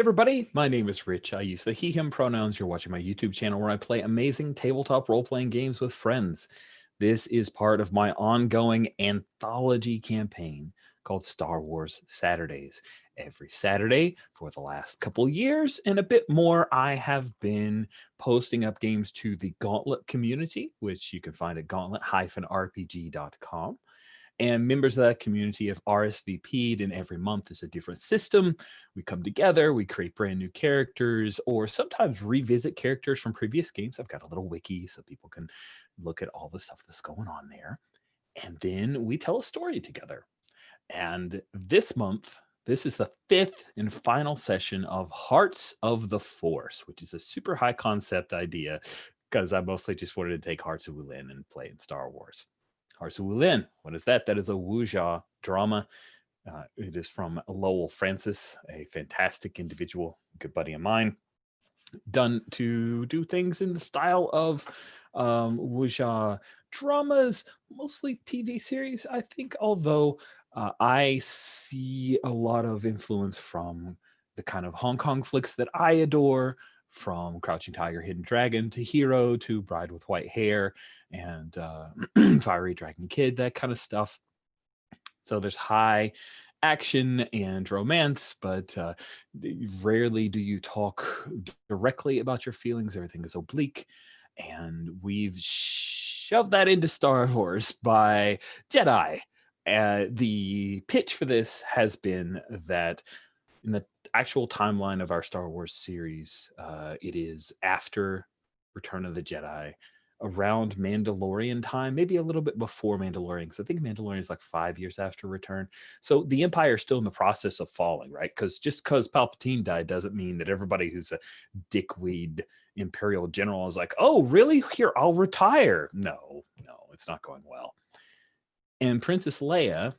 Everybody, my name is Rich. I use the he, him pronouns. You're watching my YouTube channel where I play amazing tabletop role-playing games with friends. This is part of my ongoing anthology campaign called Star Wars Saturdays. Every Saturday for the last couple years and a bit more, I have been posting up games to the Gauntlet community, which you can find at gauntlet-rpg.com. And members of that community have RSVP'd, and every month is a different system. We come together, we create brand new characters, or sometimes revisit characters from previous games. I've got a little wiki so people can look at all the stuff that's going on there. And then we tell a story together. And this month, this is the fifth and final session of Hearts of the Force, which is a super high concept idea because I mostly just wanted to take Hearts of Wulin and play in Star Wars. Hearts of Wulin, what is that? That is a wuxia drama. It is from Lowell Francis, a fantastic individual, good buddy of mine, done to do things in the style of wuxia dramas, mostly TV series, I think, although I see a lot of influence from the kind of Hong Kong flicks that I adore, from Crouching Tiger, Hidden Dragon to Hero to Bride with White Hair and Fiery Dragon Kid, that kind of stuff. So there's high action and romance, but rarely do you talk directly about your feelings. Everything is oblique. And we've shoved that into Star Wars by Jedi. The pitch for this has been that in the actual timeline of our Star Wars series, it is after Return of the Jedi, around Mandalorian time, maybe a little bit before Mandalorian, because I think Mandalorian is like 5 years after Return. So the Empire is still in the process of falling, right? Because just because Palpatine died doesn't mean that everybody who's a dickweed Imperial general is like, oh, really? Here, I'll retire. No, it's not going well. And Princess Leia,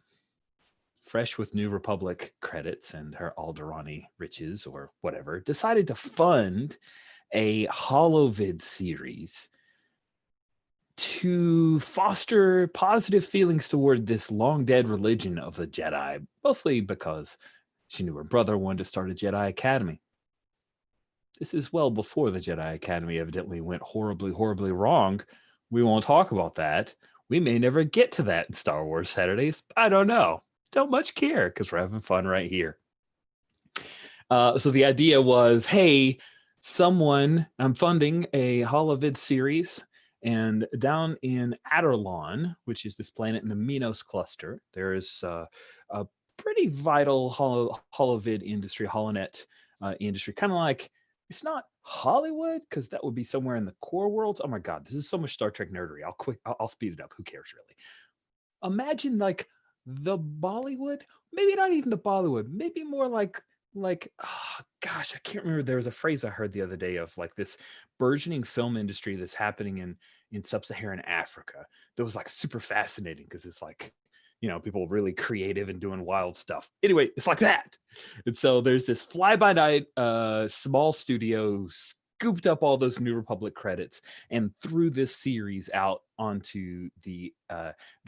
fresh with New Republic credits and her Alderani riches or whatever, decided to fund a holovid series to foster positive feelings toward this long dead religion of the Jedi, mostly because she knew her brother wanted to start a Jedi Academy. This is well before the Jedi Academy evidently went horribly, horribly wrong. We won't talk about that. We may never get to that in Star Wars Saturdays. I don't know. Don't much care because we're having fun right here. So the idea was, hey, I'm funding a holovid series, and down in Adarlan, which is this planet in the Minos Cluster, there is a pretty vital holovid industry, holoNET industry, kind of like, it's not Hollywood because that would be somewhere in the core worlds. Oh my God, this is so much Star Trek nerdery. I'll speed it up. Who cares really? Imagine like the Bollywood, maybe not even the Bollywood, maybe more like oh gosh, I can't remember. There was a phrase I heard the other day of like this burgeoning film industry that's happening in sub-Saharan Africa that was like super fascinating because it's like, people really creative and doing wild stuff. Anyway, it's like that. And so there's this fly-by-night small studio scooped up all those New Republic credits and threw this series out onto the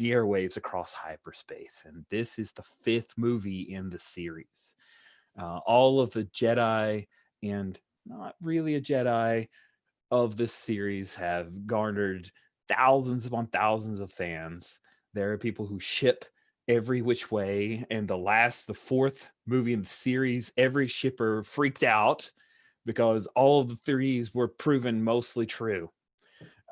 airwaves across hyperspace. And this is the fifth movie in the series. All of the Jedi and not really a Jedi of this series have garnered thousands upon thousands of fans. There are people who ship every which way. And the fourth movie in the series, every shipper freaked out because all of the theories were proven mostly true.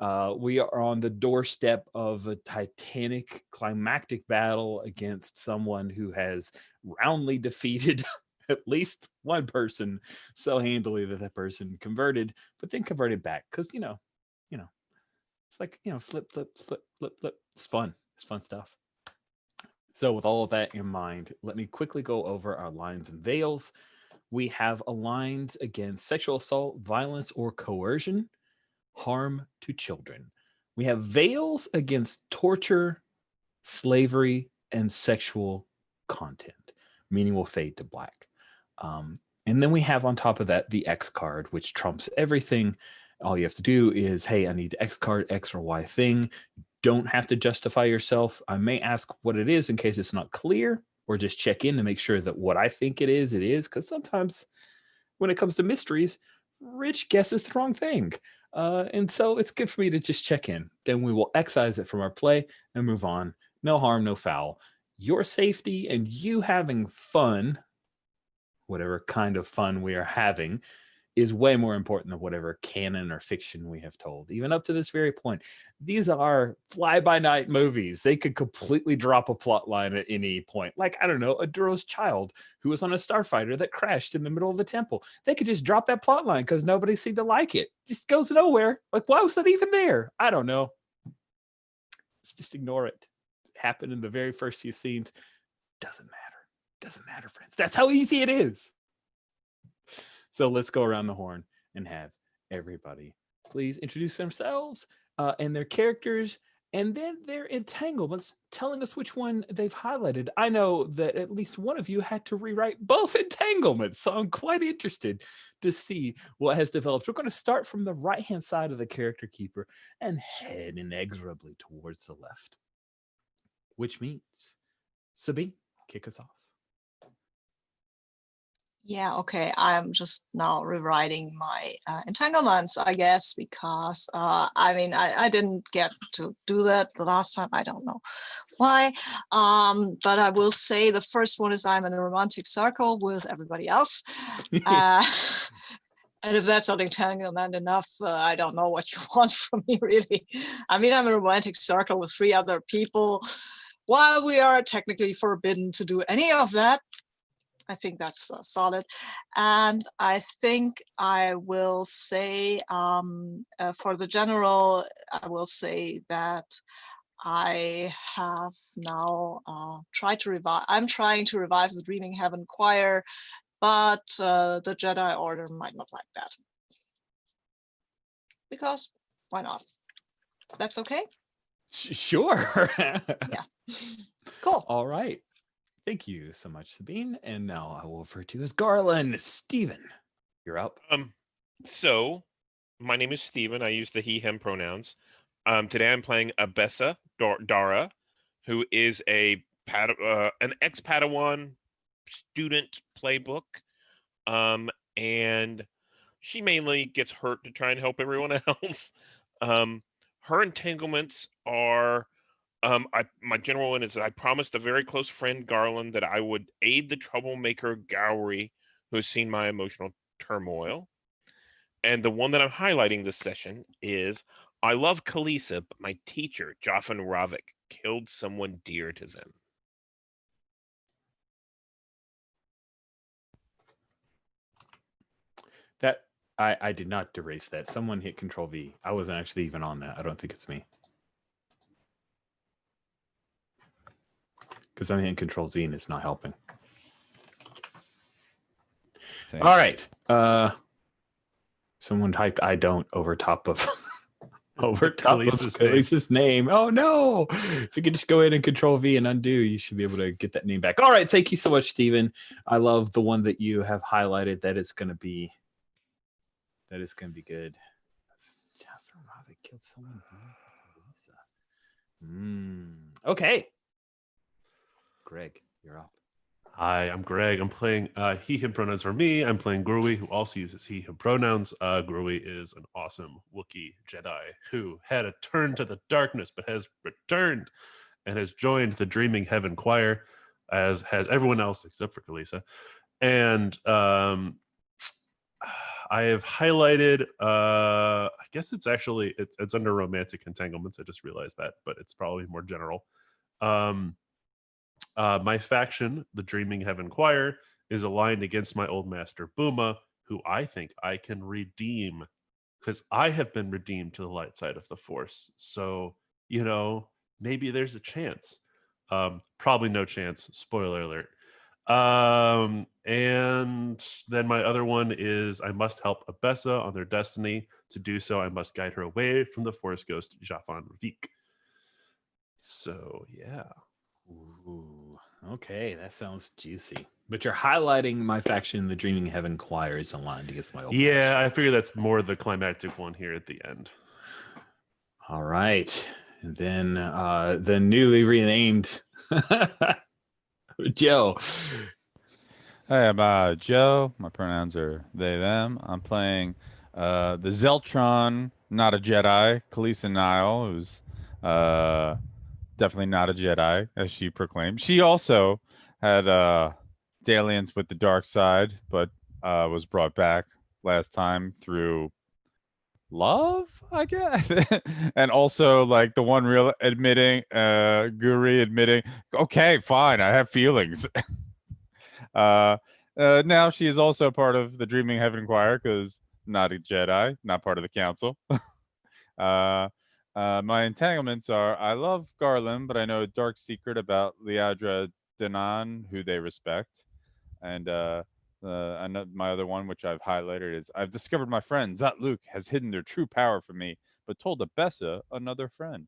We are on the doorstep of a titanic climactic battle against someone who has roundly defeated at least one person so handily that person converted, but then converted back. Cause it's like, flip. It's fun. It's fun stuff. So with all of that in mind, let me quickly go over our lines and veils. We have a lines against sexual assault, violence, or coercion, harm to children. We have veils against torture, slavery, and sexual content, meaning will fade to black. And then we have on top of that the X card, which trumps everything. All you have to do is, hey, I need X card, X or Y thing. Don't have to justify yourself. I may ask what it is in case it's not clear, or just check in to make sure that what I think it is, because sometimes when it comes to mysteries, Rich guesses the wrong thing. And so it's good for me to just check in. Then we will excise it from our play and move on. No harm, no foul. Your safety and you having fun, whatever kind of fun we are having, is way more important than whatever canon or fiction we have told. Even up to this very point, these are fly-by-night movies. They could completely drop a plot line at any point. Like, I don't know, a Duro's child who was on a starfighter that crashed in the middle of the temple. They could just drop that plot line because nobody seemed to like it. Just goes nowhere. Like, why was that even there? I don't know. Let's just ignore it. It happened in the very first few scenes. Doesn't matter. Doesn't matter, friends. That's how easy it is. So let's go around the horn and have everybody please introduce themselves and their characters and then their entanglements, telling us which one they've highlighted. I know that at least one of you had to rewrite both entanglements, so I'm quite interested to see what has developed. We're going to start from the right-hand side of the character keeper and head inexorably towards the left, which means Sabine, kick us off. Yeah, okay. I'm just now rewriting my entanglements, I guess, because I mean, I didn't get to do that the last time. I don't know why. But I will say the first one is I'm in a romantic circle with everybody else. And if that's not entanglement enough, I don't know what you want from me, really. I mean, I'm in a romantic circle with 3 other people. While we are technically forbidden to do any of that, I think that's solid. And I think I will say for the general, I will say that I have now tried to revive, I'm trying to revive the Dreaming Heaven Choir, but the Jedi Order might not like that. Because why not? That's okay? Sure. Yeah. Cool. All right. Thank you so much, Sabine. And now I will refer to you as Garland. Steven, you're up. So my name is Steven. I use the he, him pronouns. Today I'm playing Abessa Dara, who is an ex-Padawan student playbook. And she mainly gets hurt to try and help everyone else. Her entanglements are my general one is I promised a very close friend, Garland, that I would aid the troublemaker Gowry, who has seen my emotional turmoil. And the one that I'm highlighting this session is I love Kalisa, but my teacher, Joffin Ravik, killed someone dear to them. That I did not erase that. Someone hit Control V. I wasn't actually even on that. I don't think it's me. Because I'm hitting Control Z and it's not helping. Same. All right. Someone typed "I don't" over top of Kalisa's name. Oh no! If you could just go ahead and Control V and undo, you should be able to get that name back. All right. Thank you so much, Steven. I love the one that you have highlighted. That is going to be good. Jafar killed someone. Okay. Greg, you're up. Hi, I'm Greg. I'm playing he, him pronouns for me. I'm playing Grui, who also uses he, him pronouns. Grui is an awesome Wookiee Jedi who had a turn to the darkness, but has returned and has joined the Dreaming Heaven Choir, as has everyone else except for Kalisa. And I have highlighted, I guess it's actually, it's under romantic entanglements. I just realized that, but it's probably more general. My faction, the Dreaming Heaven Choir, is aligned against my old master Buma, who I think I can redeem because I have been redeemed to the light side of the Force. So, you know, maybe there's a chance. Probably no chance. Spoiler alert. And then my other one is I must help Abessa on their destiny. To do so, I must guide her away from the Force ghost Jaffan Ravik. So, yeah. Ooh, okay, that sounds juicy. But you're highlighting my faction, the Dreaming Heaven Choir, is aligned against my old master. I figure that's more the climactic one here at the end. All right. And then the newly renamed Joe. Hey, I'm Joe. My pronouns are they, them. I'm playing the Zeltron, not a Jedi, Khaleesi Nile, who's definitely not a Jedi, as she proclaimed. She also had dalliance with the dark side, but was brought back last time through love, I guess. And also like the one real admitting, Guri admitting, okay, fine, I have feelings. Uh, Now she is also part of the Dreaming Heaven Choir because not a Jedi, not part of the council. uh, my entanglements are I love Garland, but I know a dark secret about Liadra Danan, who they respect. And my other one, which I've highlighted, is I've discovered my friend Zat Luke has hidden their true power from me, but told Abessa, another friend.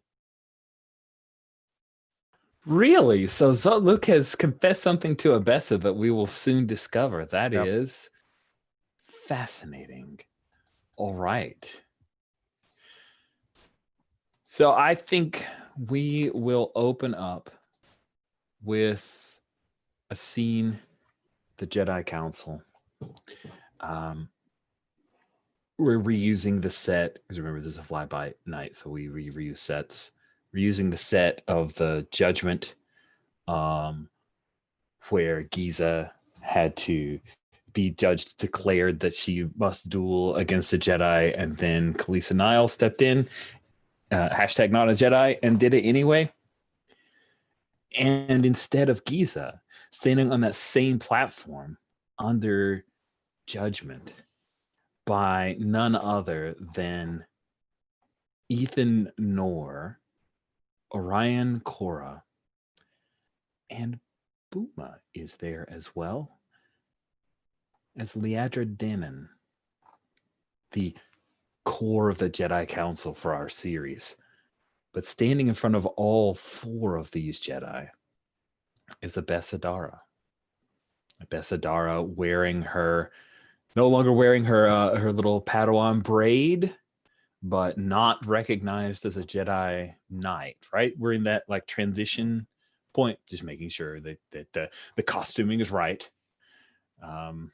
Really? So Luke has confessed something to Abessa that we will soon discover. That Yep. is fascinating. All right. So I think we will open up with a scene, the Jedi Council. We're reusing the set because remember this is a fly-by night, so we reuse sets. We're using the set of the Judgment, where Giza had to be judged, declared that she must duel against a Jedi, and then Khaleesi Nile stepped in, hashtag not a Jedi, and did it anyway. And instead of Giza standing on that same platform under judgment by none other than Ethan Nor, Orion Cora, and Buma is there as well as Liadra Danan, the core of the Jedi Council for our series. But standing in front of all four of these Jedi is Abessa Dara. Abessa Dara wearing her, no longer wearing her her little Padawan braid, but not recognized as a Jedi Knight, right? We're in that like transition point, just making sure that the costuming is right. And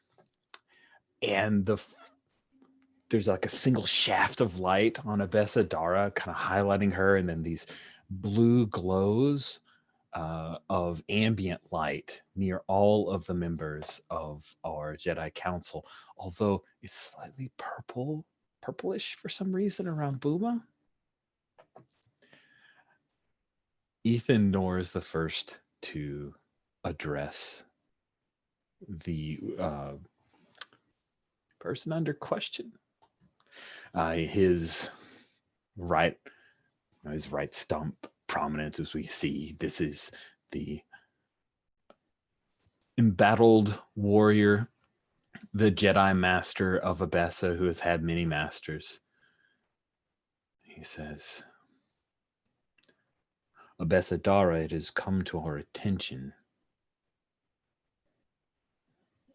there's like a single shaft of light on Abessa Dara, kind of highlighting her, and then these blue glows of ambient light near all of the members of our Jedi Council, although it's slightly purplish for some reason around Buma. Ethan Nor is the first to address the person under question. His right stump prominent, as we see. This is the embattled warrior, the Jedi Master of Abessa, who has had many masters. He says, Abessa Dara, it has come to our attention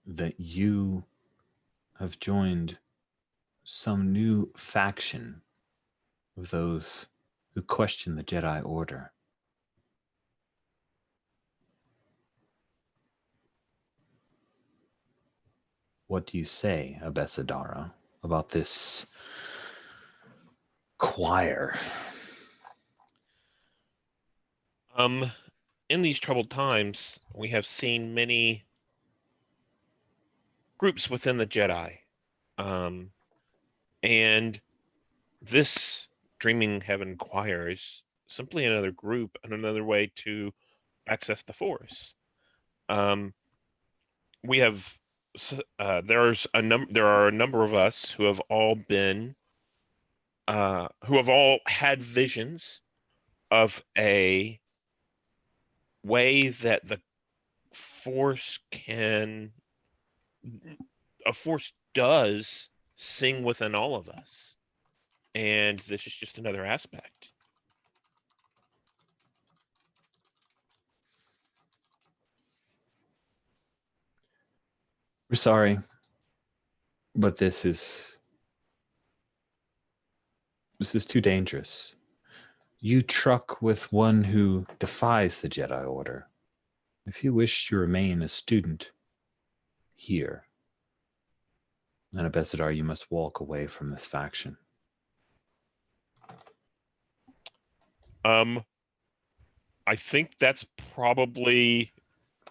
that you have joined some new faction of those who question the Jedi Order. What do you say, Abessa Dara, about this choir? In these troubled times, we have seen many groups within the Jedi. And this Dreaming Heaven Choir is simply another group and another way to access the Force. We have there are a number of us who have all been who have all had visions of a way that the Force does sing within all of us, and this is just another aspect. We're sorry, but this is too dangerous. You truck with one who defies the Jedi Order. If you wish to remain a student, here. And Ambassador, you must walk away from this faction. I think that's probably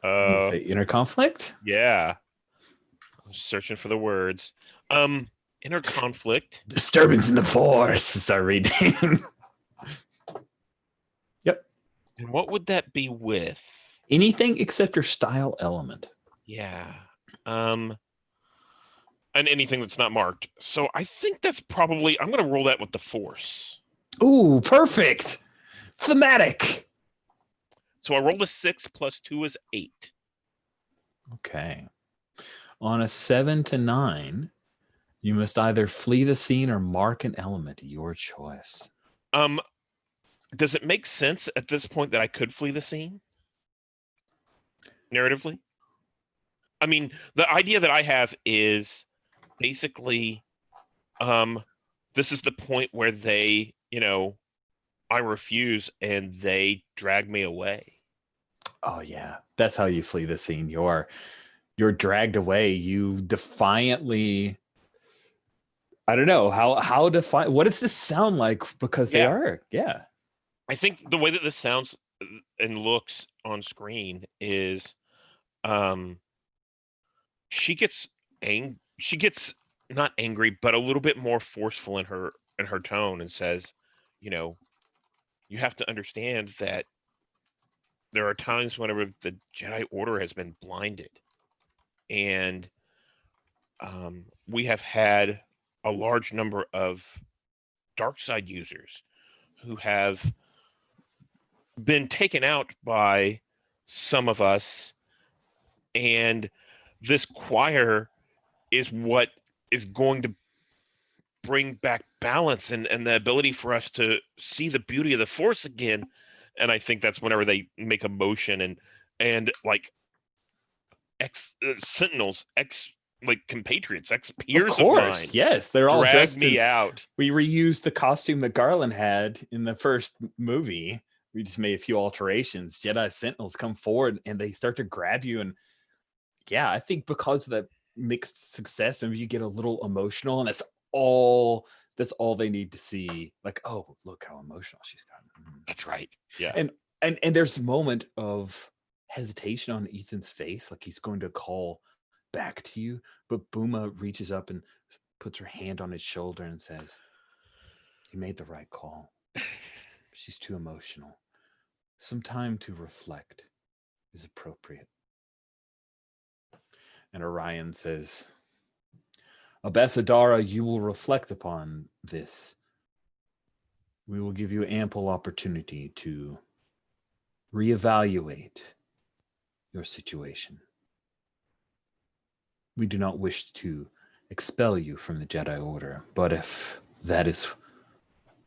You say inner conflict? yeah. I was searching for the words. Inner conflict. Disturbance in the force is our reading. Yep. And what would that be with? Anything except your style element. Yeah. And anything that's not marked. So I think that's probably, I'm going to roll that with the force. Ooh, perfect. Thematic. So I rolled a 6 plus 2 is 8. Okay. On a 7 to 9, you must either flee the scene or mark an element, your choice. Does it make sense at this point that I could flee the scene? Narratively? I mean, the idea that I have is basically this is the point where they, I refuse and they drag me away. Oh yeah, that's how you flee the scene. You're dragged away. You defiantly, I don't know how defiant. What does this sound like? Because they are, yeah. I think the way that this sounds and looks on screen is, she gets not angry, but a little bit more forceful in her tone, and says, you have to understand that there are times whenever the Jedi Order has been blinded, and we have had a large number of dark side users who have been taken out by some of us, and this choir is what is going to bring back balance and the ability for us to see the beauty of the Force again. And I think that's whenever they make a motion and like sentinels, like compatriots, peers of mine. Yes, they're all drag dressed me out. We reused the costume that Garland had in the first movie. We just made a few alterations. Jedi Sentinels come forward and they start to grab you. And yeah, I think because of that mixed success, maybe you get a little emotional, and that's all they need to see. Like, oh, look how emotional she's gotten. That's right. Yeah. And there's a moment of hesitation on Ethan's face, like he's going to call back to you, but Booma reaches up and puts her hand on his shoulder and says, "You made the right call. She's too emotional. Some time to reflect is appropriate." And Orion says, "Abessadara, you will reflect upon this. We will give you ample opportunity to reevaluate your situation. We do not wish to expel you from the Jedi Order, but if that is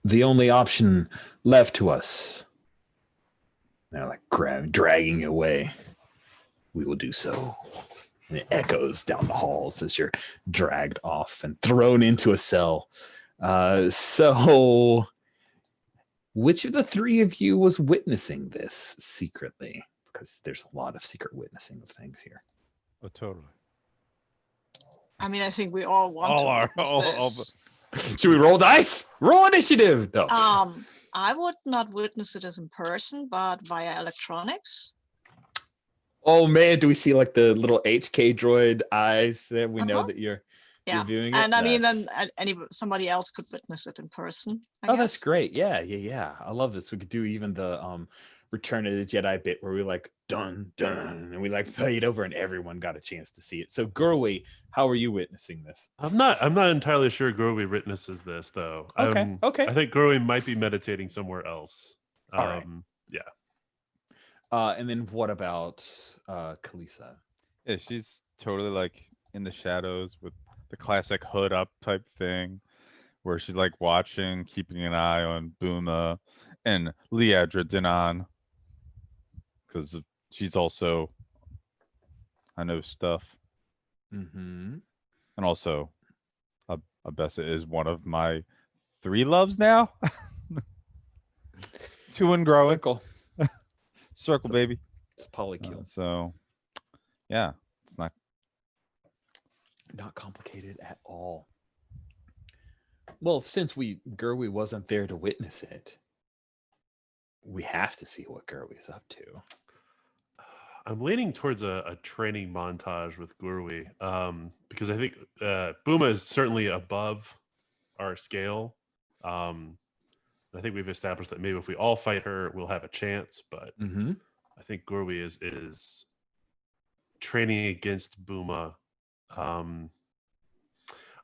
the only option left to us," they're like dragging you away, "we will do so." And it echoes down the halls as you're dragged off and thrown into a cell. So which of the three of you was witnessing this secretly? Because there's a lot of secret witnessing of things here. Oh, totally. I mean, I think we all want to witness this. Should we roll dice? Roll initiative. No. I would not witness it as in person, but via electronics. Oh man, do we see like the little HK droid eyes that we know that you're viewing it? And I mean, then somebody else could witness it in person. I guess. That's great. Yeah. I love this. We could do even the Return of the Jedi bit where we like dun dun and we like play it over and everyone got a chance to see it. So Gurley, how are you witnessing this? I'm not entirely sure Gurley witnesses this though. Okay. I think Gurley might be meditating somewhere else. All right. Yeah. And then what about Kalisa? Yeah, she's totally like in the shadows with the classic hood up type thing, where she's like watching, keeping an eye on Booma and Liadra Dinan, because she's also, I know stuff. Mm-hmm. And also, Abessa is one of my 3 loves now. 2 and growing. Circle, baby. It's a polycule. So, yeah, it's not Not complicated at all. Well, since Gerwie wasn't there to witness it, we have to see what Gerwie's up to. I'm leaning towards a training montage with Gurwi, because I think Buma is certainly above our scale. I think we've established that maybe if we all fight her, we'll have a chance. But I think Gurwi is training against Buma.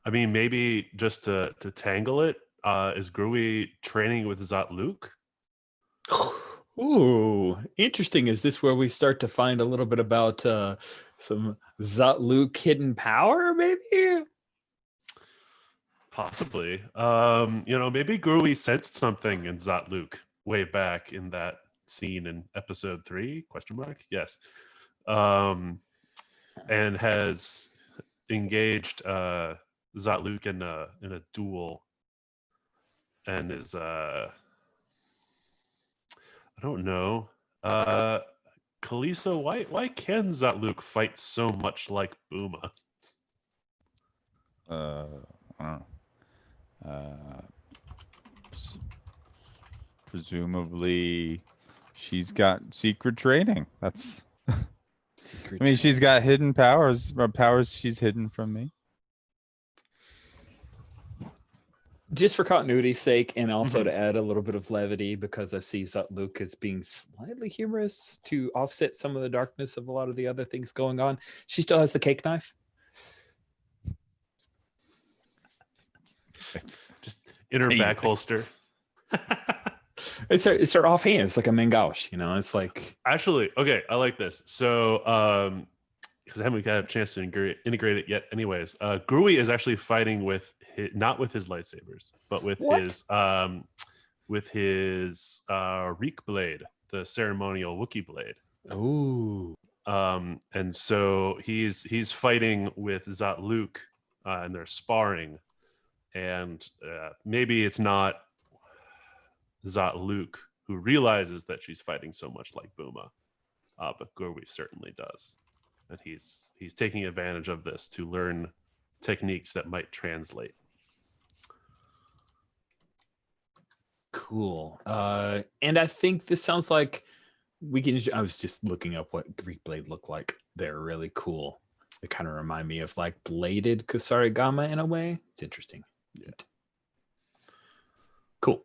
I mean, maybe just to tangle it, is Gurwi training with Zat Luke? Ooh, interesting. Is this where we start to find a little bit about some Zat Luke hidden power, maybe? Possibly. Maybe Gurwi sensed something in Zat Luke way back in that scene in episode 3, ? Yes. And has engaged Zat Luke in a duel, and is I don't know. Kalisa, why can Zat Luke fight so much like Buma? I don't know. Presumably, she's got secret training. That's. Secret I mean, she's got hidden powers, or powers she's hidden from me. Just for continuity's sake, and also to add a little bit of levity, because I see Zat Luke as being slightly humorous to offset some of the darkness of a lot of the other things going on. She still has the cake knife. Just in her back holster. It's her offhand. It's like a Mangaush, It's like, actually, okay, I like this. So, because I haven't had a chance to integrate it yet. Anyways, Gurwi is actually fighting not with his lightsabers, but with his Reek blade, the ceremonial Wookiee blade. ooh, and so he's fighting with Zat Luke, and they're sparring, and maybe it's not Zat Luke who realizes that she's fighting so much like Buma, but Gurwi certainly does, and he's taking advantage of this to learn techniques that might translate. cool. And I think this sounds like I was just looking up what Greek blade looked like. They're really cool. They kind of remind me of like bladed Kusarigama in a way. It's interesting. Yeah. Cool.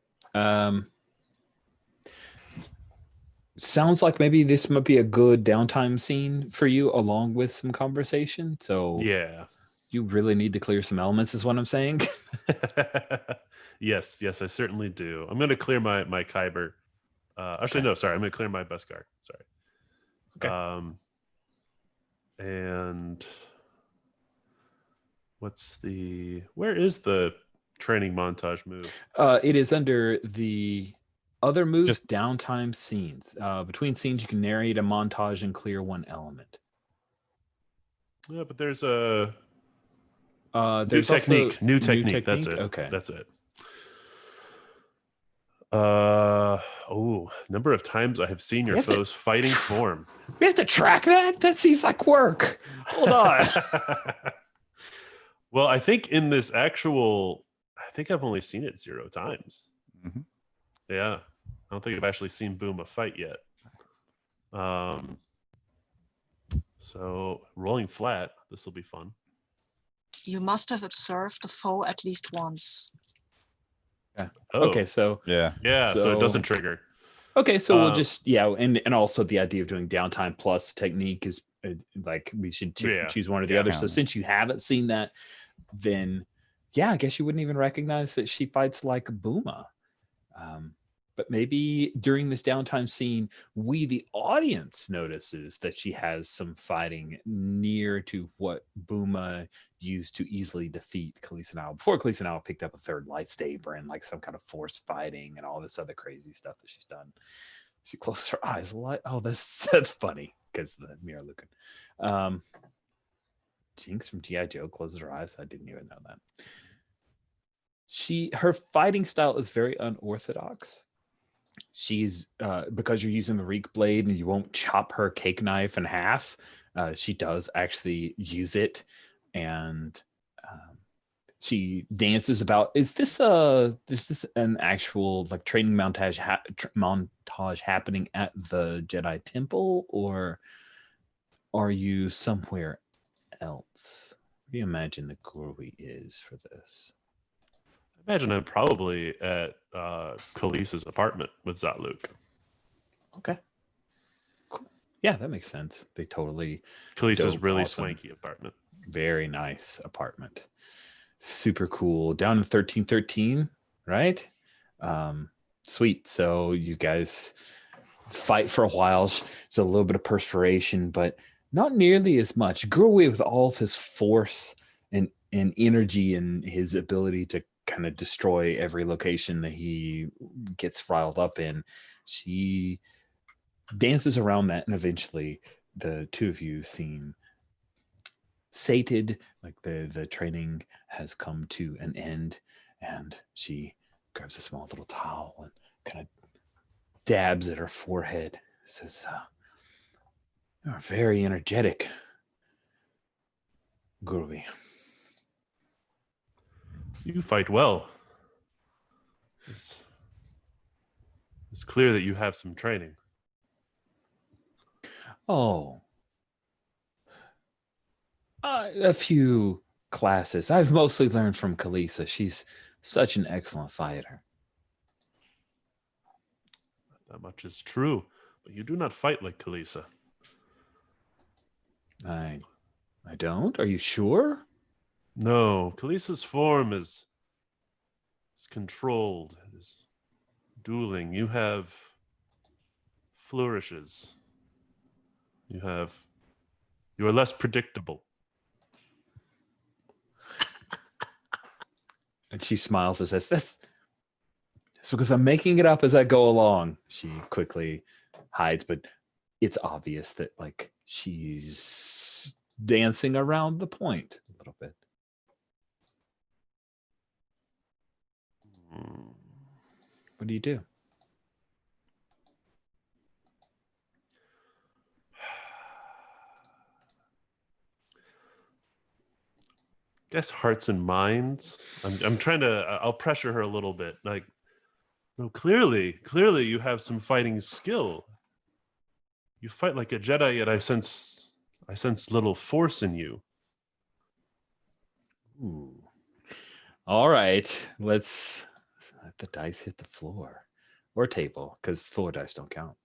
Sounds like maybe this might be a good downtime scene for you, along with some conversation. So Yeah. you really need to clear some elements, is what I'm saying. Yes, I certainly do. I'm going to clear my Kyber. Actually, no, sorry. I'm going to clear my Beskar. Sorry. Okay. And where is the training montage move? It is under the other moves, just downtime scenes. Between scenes, you can narrate a montage and clear one element. Yeah, but there's a there's new technique. That's it. Okay. That's it. Number of times I have seen your foe's fighting form. We have to track that? That seems like work. Hold on. Well, I think in this I think I've only seen it 0 times. Mm-hmm. Yeah. I don't think I've actually seen Buma fight yet. So rolling flat, this will be fun. You must have observed the foe at least once. Yeah. Oh. Okay, so yeah, so it doesn't trigger. Okay, so we'll just and also the idea of doing downtime plus technique is like we should choose one or the other. So since you haven't seen that, then I guess you wouldn't even recognize that she fights like Buma. But maybe during this downtime scene, we, the audience, notices that she has some fighting near to what Buma used to easily defeat Khaleesi Nile before Khaleesi Nile picked up a third lightsaber and like some kind of force fighting and all this other crazy stuff that she's done. She closed her eyes. That's funny because the mirror looking. Jinx from G.I. Joe closes her eyes. I didn't even know that. Her fighting style is very unorthodox. She's because you're using the Reek blade and you won't chop her cake knife in half. She does actually use it and she dances about. Is this an actual like training montage happening at the Jedi Temple, or are you somewhere else? What do you imagine the Gorwi is for this? I imagine I'm probably at Khaleesi's apartment with Zatluk. Okay. Cool. Yeah, that makes sense. They totally Khaleesi's dope, really awesome. swanky apartment. Very nice apartment. Super cool. Down in 1313, right? Sweet. So you guys fight for a while. There's a little bit of perspiration, but not nearly as much. Gurway, with all of his force and energy and his ability to kind of destroy every location that he gets riled up in, she dances around that, and eventually the two of you seem sated, like the training has come to an end, and she grabs a small little towel and kind of dabs at her forehead. Says, "You're very energetic, Gurvi." You fight well. It's clear that you have some training. Oh, a few classes. I've mostly learned from Kalisa. She's such an excellent fighter. That much is true, but you do not fight like Khaleesi. I don't. Are you sure? No, Khaleesi's form is controlled. It is dueling. You have flourishes. You are less predictable. And she smiles and says, "That's because I'm making it up as I go along." She quickly hides, but it's obvious that like she's dancing around the point a little bit. What do you do? Guess hearts and minds. I'm trying to. I'll pressure her a little bit. Like, no, clearly, you have some fighting skill. You fight like a Jedi, yet I sense little force in you. Ooh. All right, let's let the dice hit the floor or table, because floor dice don't count.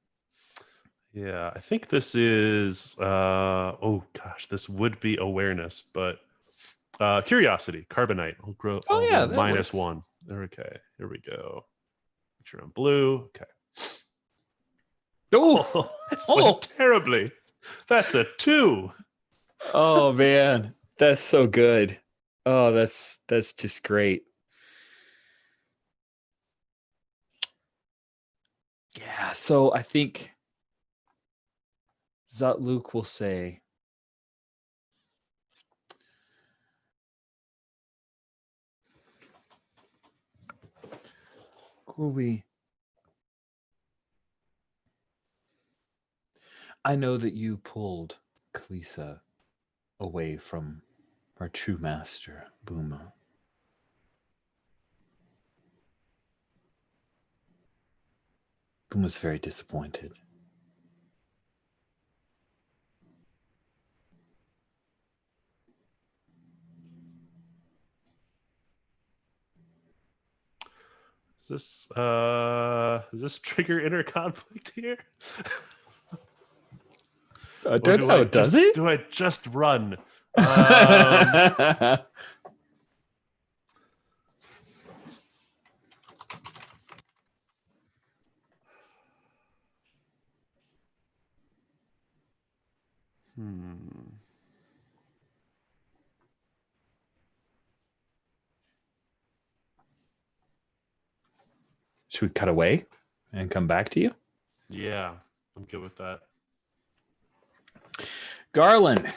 Yeah, I think this is. Oh gosh, this would be awareness, but curiosity, carbonite. I'll grow. Oh, I'll yeah, roll that minus works. 1. Okay, here we go. Make sure I'm blue. Okay. Oh, This went terribly. That's a 2. oh man, that's so good. Oh, that's just great. Yeah, so I think Zatluk will say, Corey, I know that you pulled Kalisa away from our true master, Buma. Buma's very disappointed. Does this trigger inner conflict here? I don't know, does it? Do I just run? Should we cut away and come back to you? Yeah, I'm good with that. Garland,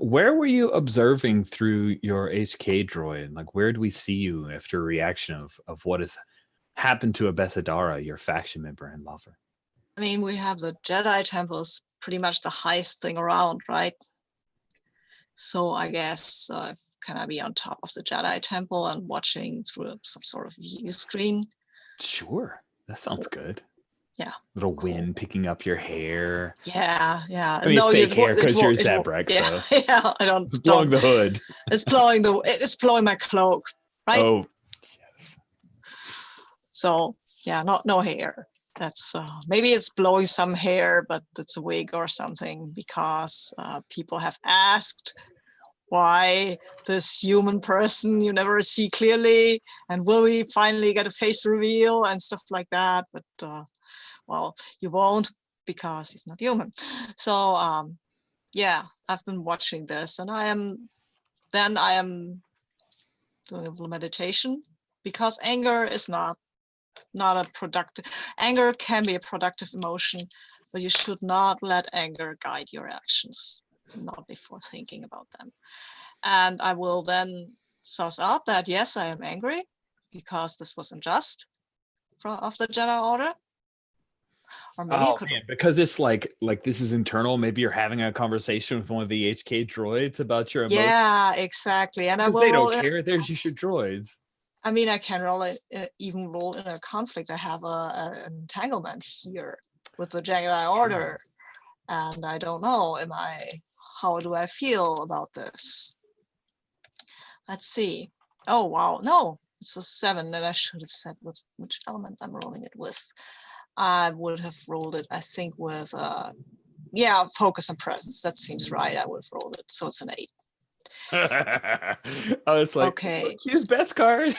where were you observing through your HK droid? Like, where do we see you after a reaction of what has happened to Abesadara, your faction member and lover? I mean, we have the Jedi temples, pretty much the highest thing around, right? So I guess can I be on top of the Jedi Temple and watching through some sort of view screen? Sure. That sounds good. Yeah. Little Cool. wind picking up your hair. Yeah. I mean, it's fake hair because you're Zabrak, yeah, so yeah. I don't. it's blowing the hood. It's blowing my cloak, right? Oh, yes. So yeah, no hair. That's maybe it's blowing some hair, but it's a wig or something, because people have asked why this human person you never see clearly, and will we finally get a face reveal and stuff like that. But well, you won't, because he's not human. So yeah, I've been watching this, and I am doing a little meditation, because anger is not a productive. Anger can be a productive emotion, but you should not let anger guide your actions, not before thinking about them. And I will then suss out that yes, I am angry because this was unjust of the Jedi Order. Or maybe Oh man, because it's like this is internal. Maybe you're having a conversation with one of the HK droids about your emotions. Yeah, exactly. And I will they roll don't care. They're just your droids. I mean, I can even roll in a conflict. I have an entanglement here with the Jedi Order, and I don't know. How do I feel about this? Let's see. Oh wow, no, it's a 7, and I should have said with which element I'm rolling it with. I would have rolled it, I think, with focus and presence. That seems right. I would have rolled it, so it's an 8. I was like, okay, choose best card.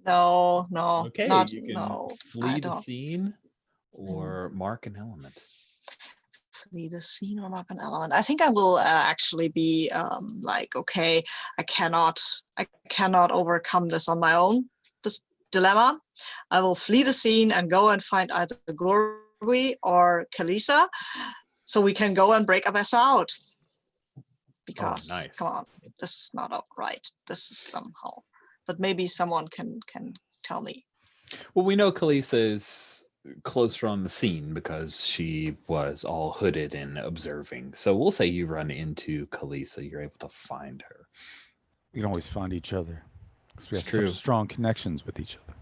no, Okay, not you can no. flee the scene or mark an element. Flee the scene or mark an element. I think I will actually be like, okay, I cannot overcome this on my own. This dilemma. I will flee the scene and go and find either Gorwi or Kalisa, so we can go and break us out. Because nice. Come on, this is not right. This is somehow, but maybe someone can tell me. Well, we know Kalisa is closer on the scene because she was all hooded and observing. So we'll say you run into Kalisa, you're able to find her. We can always find each other, because we It's have true. such strong connections with each other.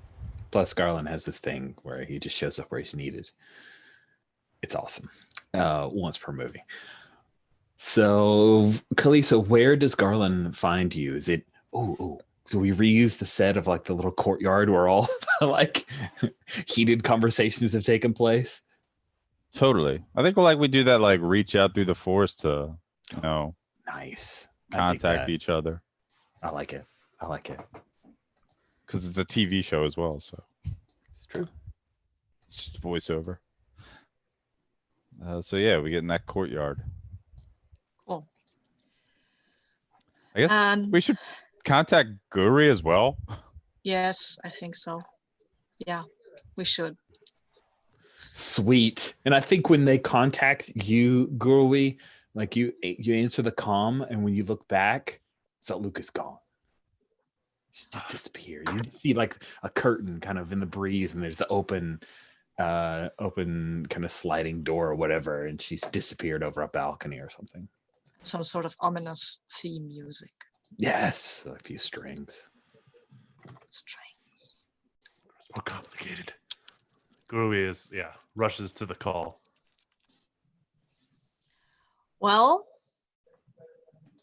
Plus, Garland has this thing where he just shows up where he's needed. It's awesome. Once per movie. So, Kalisa, where does Garland find you? Is it, do we reuse the set of like the little courtyard where all like heated conversations have taken place? Totally. I think we do that, like reach out through the forest to, nice. contact each other. I like it. Because it's a TV show as well, so. It's true. It's just voiceover. So yeah, we get in that courtyard. Cool. I guess we should contact Guri as well. Yes, I think so. Yeah, we should. Sweet. And I think when they contact you, Gurwi, like you answer the comm, and when you look back, Zaluk is gone. Just disappear. You see like a curtain kind of in the breeze, and there's the open kind of sliding door or whatever, and she's disappeared over a balcony or something. Some sort of ominous theme music. Yes, a few strings. Strings. It's more complicated. Gurui rushes to the call. Well,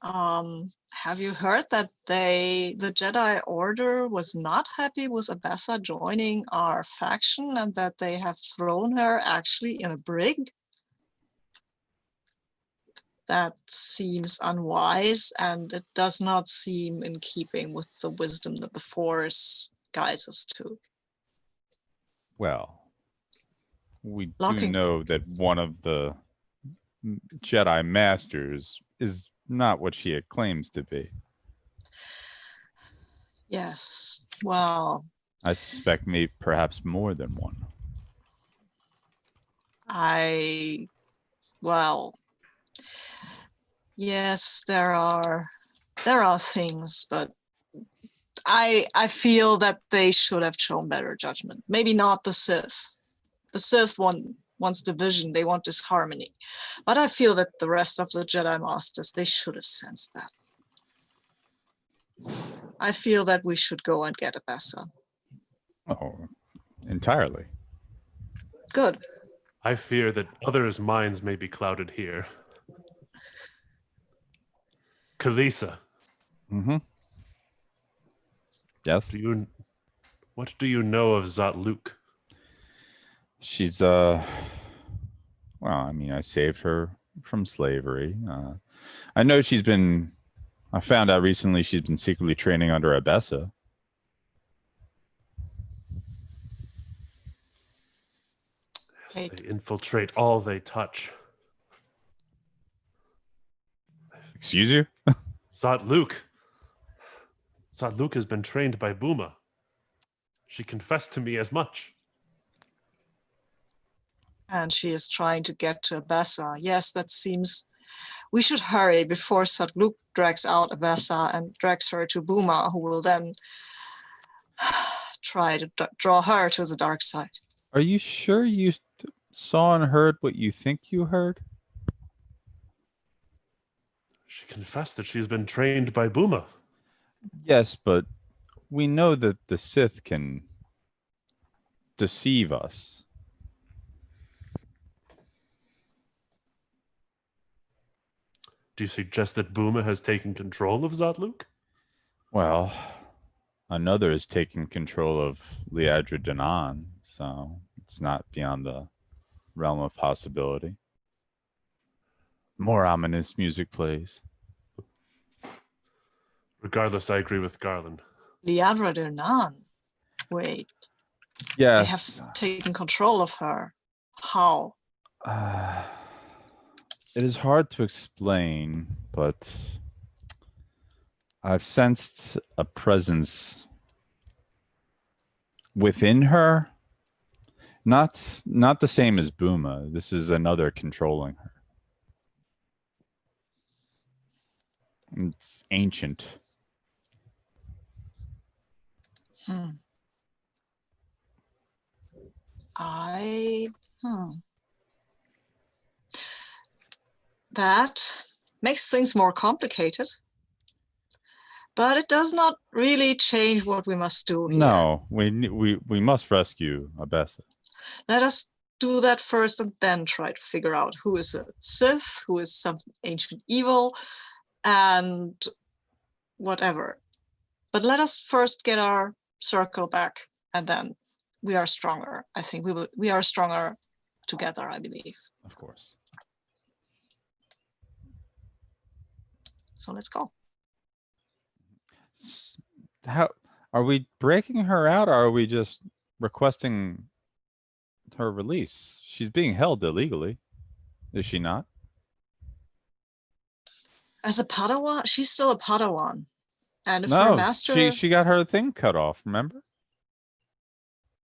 have you heard that the Jedi Order was not happy with Abessa joining our faction, and that they have thrown her actually in a brig? That seems unwise, and it does not seem in keeping with the wisdom that the Force guides us to. Well, we do know that one of the Jedi Masters is not what she claims to be. Yes, well, I suspect maybe perhaps more than one. Yes, there are things, but I feel that they should have shown better judgment. Maybe not the Sith. The Sith one wants division. They want disharmony. But I feel that the rest of the Jedi Masters, they should have sensed that. I feel that we should go and get a Bessa. Oh, entirely. Good. I fear that others' minds may be clouded here. Kalisa, Mm-hmm. Yes. what do you know of Zat-Luke? She's well, I mean, I saved her from slavery. I know I found out recently she's been secretly training under a Bessa. Yes, they infiltrate all they touch. Excuse you? Zat-Luke has been trained by Buma. She confessed to me as much. And she is trying to get to a Bessa. Yes, that seems... We should hurry before Zat-Luke drags out a Bessa and drags her to Buma, who will then try to draw her to the dark side. Are you sure you saw and heard what you think you heard? She confessed that she's been trained by Buma. Yes, but we know that the Sith can deceive us. Do you suggest that Buma has taken control of Zat-Luke? Well, another is taking control of Liadra Danan, so it's not beyond the realm of possibility. More ominous music plays. Regardless, I agree with Garland. Liadra Danan. Wait, Yes. they have taken control of her. How? It is hard to explain, but I've sensed a presence within her. Not the same as Buma. This is another controlling her. It's ancient. That makes things more complicated, but it does not really change what we must do here. No, we must rescue Abessa. Let us do that first and then try to figure out who is a Sith, who is some ancient evil, and whatever. But let us first get our circle back, and then we are stronger. I think we are stronger together, I believe. Of course. So let's go. How are we breaking her out, or are we just requesting her release? She's being held illegally, is she not? As a Padawan, she's still a Padawan. And if her No, master... she got her thing cut off, remember?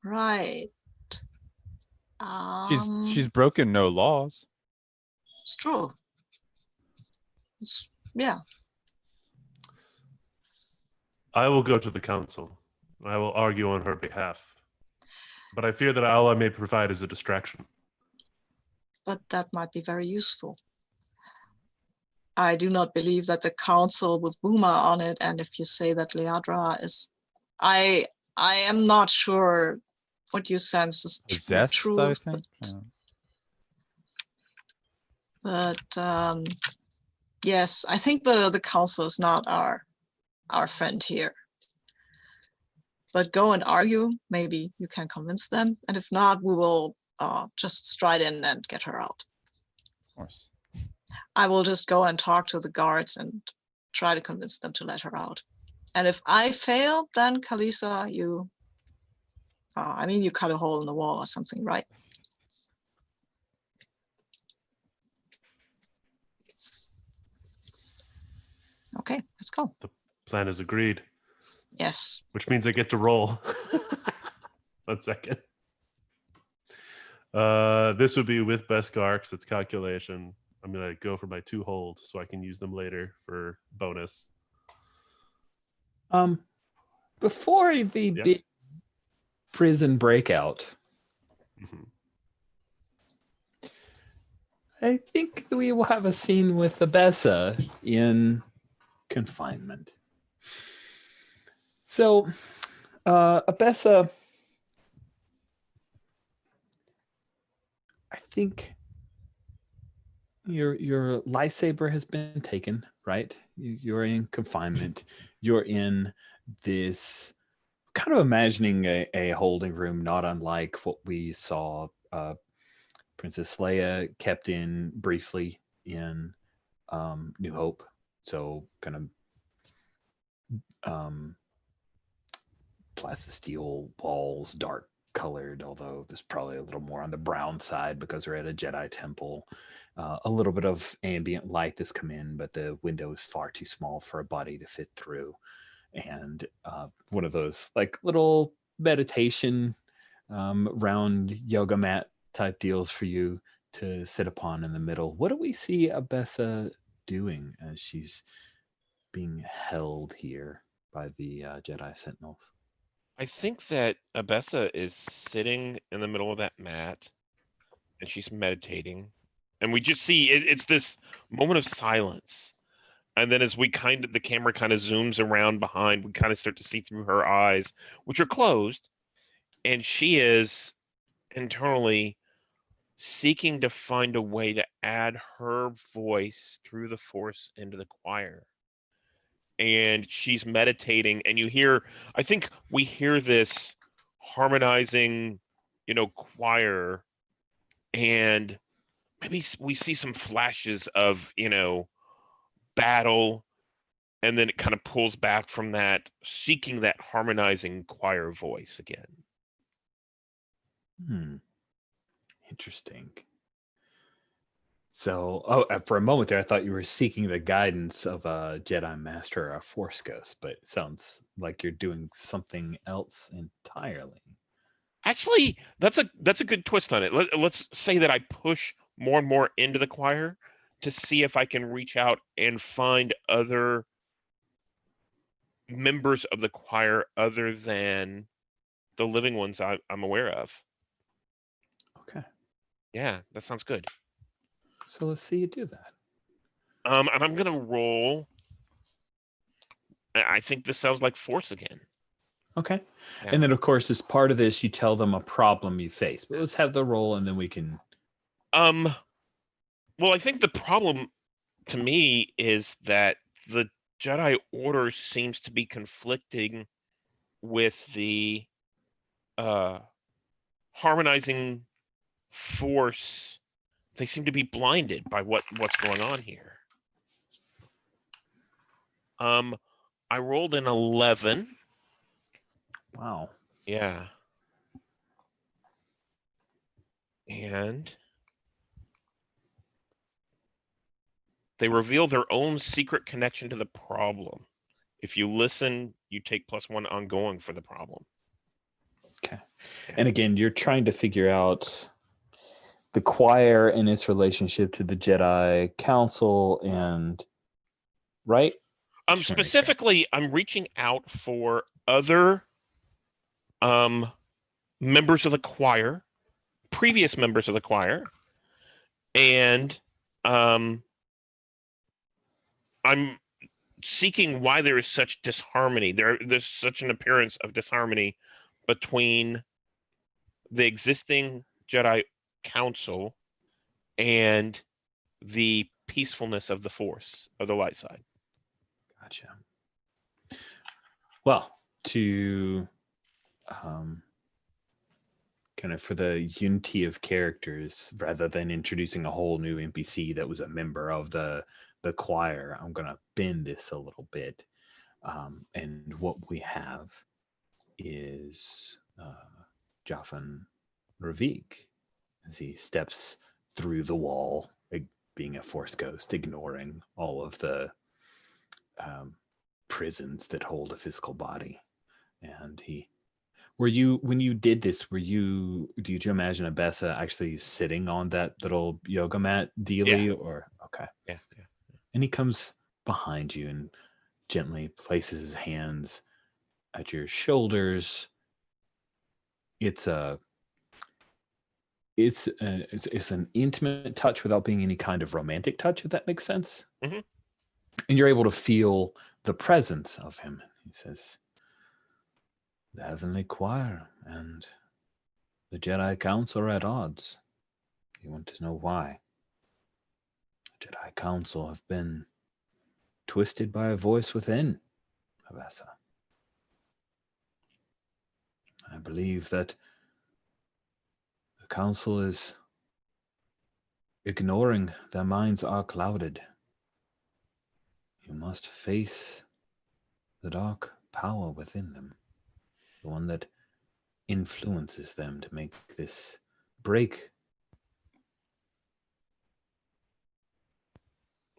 Right. She's broken no laws. It's true. Yeah. I will go to the council. I will argue on her behalf. But I fear that all I may provide is a distraction. But that might be very useful. I do not believe that the council with Buma on it, and if you say that Liadra is... I am not sure what you sense is Possessed, truth. I think. But yes, I think the council is not our friend here. But go and argue. Maybe you can convince them. And if not, we will just stride in and get her out. Of course. I will just go and talk to the guards and try to convince them to let her out. And if I fail, then Kalisa, you cut a hole in the wall or something, right? Okay, let's go. The plan is agreed. Yes. Which means I get to roll. 1 second. This would be with Beskar, because it's calculation. I'm going to go for my 2 hold so I can use them later for bonus. Before the big prison breakout, I think we will have a scene with Abessa in confinement. So, Abessa, I think your lightsaber has been taken, right? You're in confinement. You're in this kind of imagining a holding room, not unlike what we saw Princess Leia kept in briefly in New Hope. So kind of plastisteel walls, dark colored, although there's probably a little more on the brown side because we're at a Jedi temple. A little bit of ambient light that's come in, but the window is far too small for a body to fit through. And one of those like little meditation round yoga mat type deals for you to sit upon in the middle. What do we see Abessa doing as she's being held here by the Jedi Sentinels? I think that Abessa is sitting in the middle of that mat and she's meditating. And we just see it's this moment of silence. And then as the camera kind of zooms around behind, we kind of start to see through her eyes, which are closed. And she is internally seeking to find a way to add her voice through the Force into the choir. And she's meditating, and I think we hear this harmonizing, choir, and maybe we see some flashes of, battle, and then it kind of pulls back from that, seeking that harmonizing choir voice again. Interesting. So, for a moment there, I thought you were seeking the guidance of a Jedi Master or a Force Ghost, but it sounds like you're doing something else entirely. Actually, that's a good twist on it. Let's say that I push more and more into the choir to see if I can reach out and find other members of the choir other than the living ones I'm aware of. Okay. Yeah, that sounds good. So let's see you do that. And I'm gonna roll. I think this sounds like Force again. Okay. Yeah. And then, of course, as part of this, you tell them a problem you face. But let's have the roll, and then we can. Well, I think the problem to me is that the Jedi Order seems to be conflicting with the harmonizing Force. They seem to be blinded by what's going on here. I rolled an 11. Wow. Yeah. And they reveal their own secret connection to the problem. If you listen, you take +1 ongoing for the problem. Okay. And again, you're trying to figure out the choir and its relationship to the Jedi Council, and right? Specifically, I'm reaching out for other members of the choir, previous members of the choir, and I'm seeking why there is such disharmony. There's such an appearance of disharmony between the existing Jedi Council and the peacefulness of the Force, of the light side. Gotcha. Well, to kind of for the unity of characters, rather than introducing a whole new NPC that was a member of the choir, I'm going to bend this a little bit. And what we have is Jaffan Ravik as he steps through the wall, being a Force ghost, ignoring all of the prisons that hold a physical body. And when you did this, did you imagine Abessa actually sitting on that little yoga mat dealie? Yeah. Or okay. Yeah. And he comes behind you and gently places his hands at your shoulders. It's it's an intimate touch without being any kind of romantic touch, if that makes sense. Mhm. And you're able to feel the presence of him. He says, "The Heavenly Choir and the Jedi Council are at odds. You want to know why? The Jedi Council have been twisted by a voice within, Avessa. I believe that the Council is ignoring their minds are clouded. You must face the dark power within them, the one that influences them to make this break."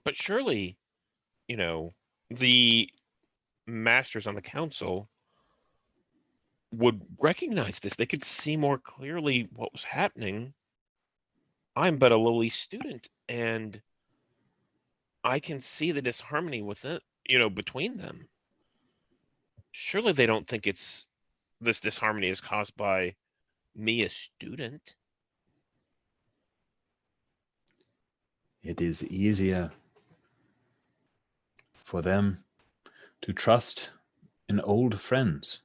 But surely, the masters on the council would recognize this. They could see more clearly what was happening. I'm but a lowly student, and I can see the disharmony within, between them. Surely they don't think this disharmony is caused by me, a student. It is easier for them to trust in old friends,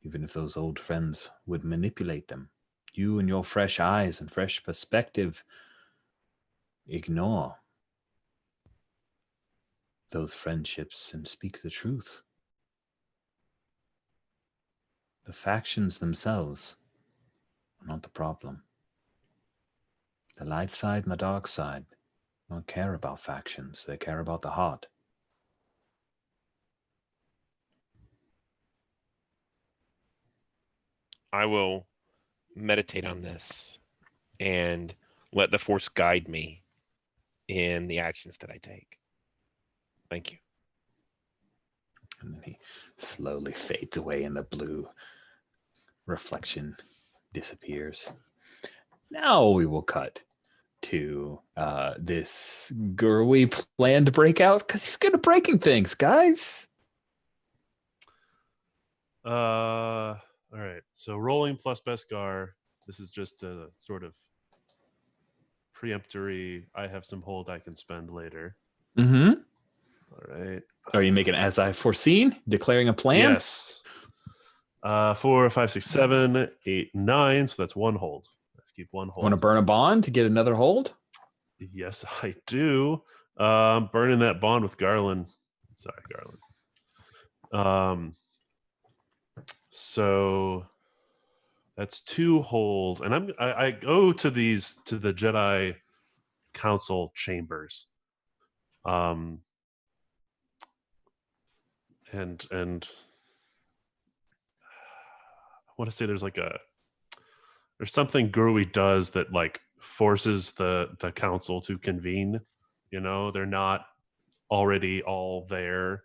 even if those old friends would manipulate them. You and your fresh eyes and fresh perspective ignore those friendships and speak the truth. The factions themselves are not the problem. The light side and the dark side don't care about factions. They care about the heart. I will meditate on this and let the Force guide me in the actions that I take. Thank you. And then he slowly fades away and the blue reflection disappears. Now we will cut to this Gurwi planned breakout because he's good at breaking things, guys. All right. So rolling plus Beskar. This is just a sort of preemptory. I have some hold I can spend later. Mm-hmm. All right. Are you making as I foreseen? Declaring a plan? Yes. 4, 5, 6, 7, 8, 9. So that's one hold. Let's keep one hold. Want to burn a bond to get another hold? Yes, I do. Burning that bond with Garland. Sorry, Garland. So that's 2 hold, and I go to the Jedi Council chambers, and I want to say there's something Gurwi does that like forces the council to convene. They're not already all there.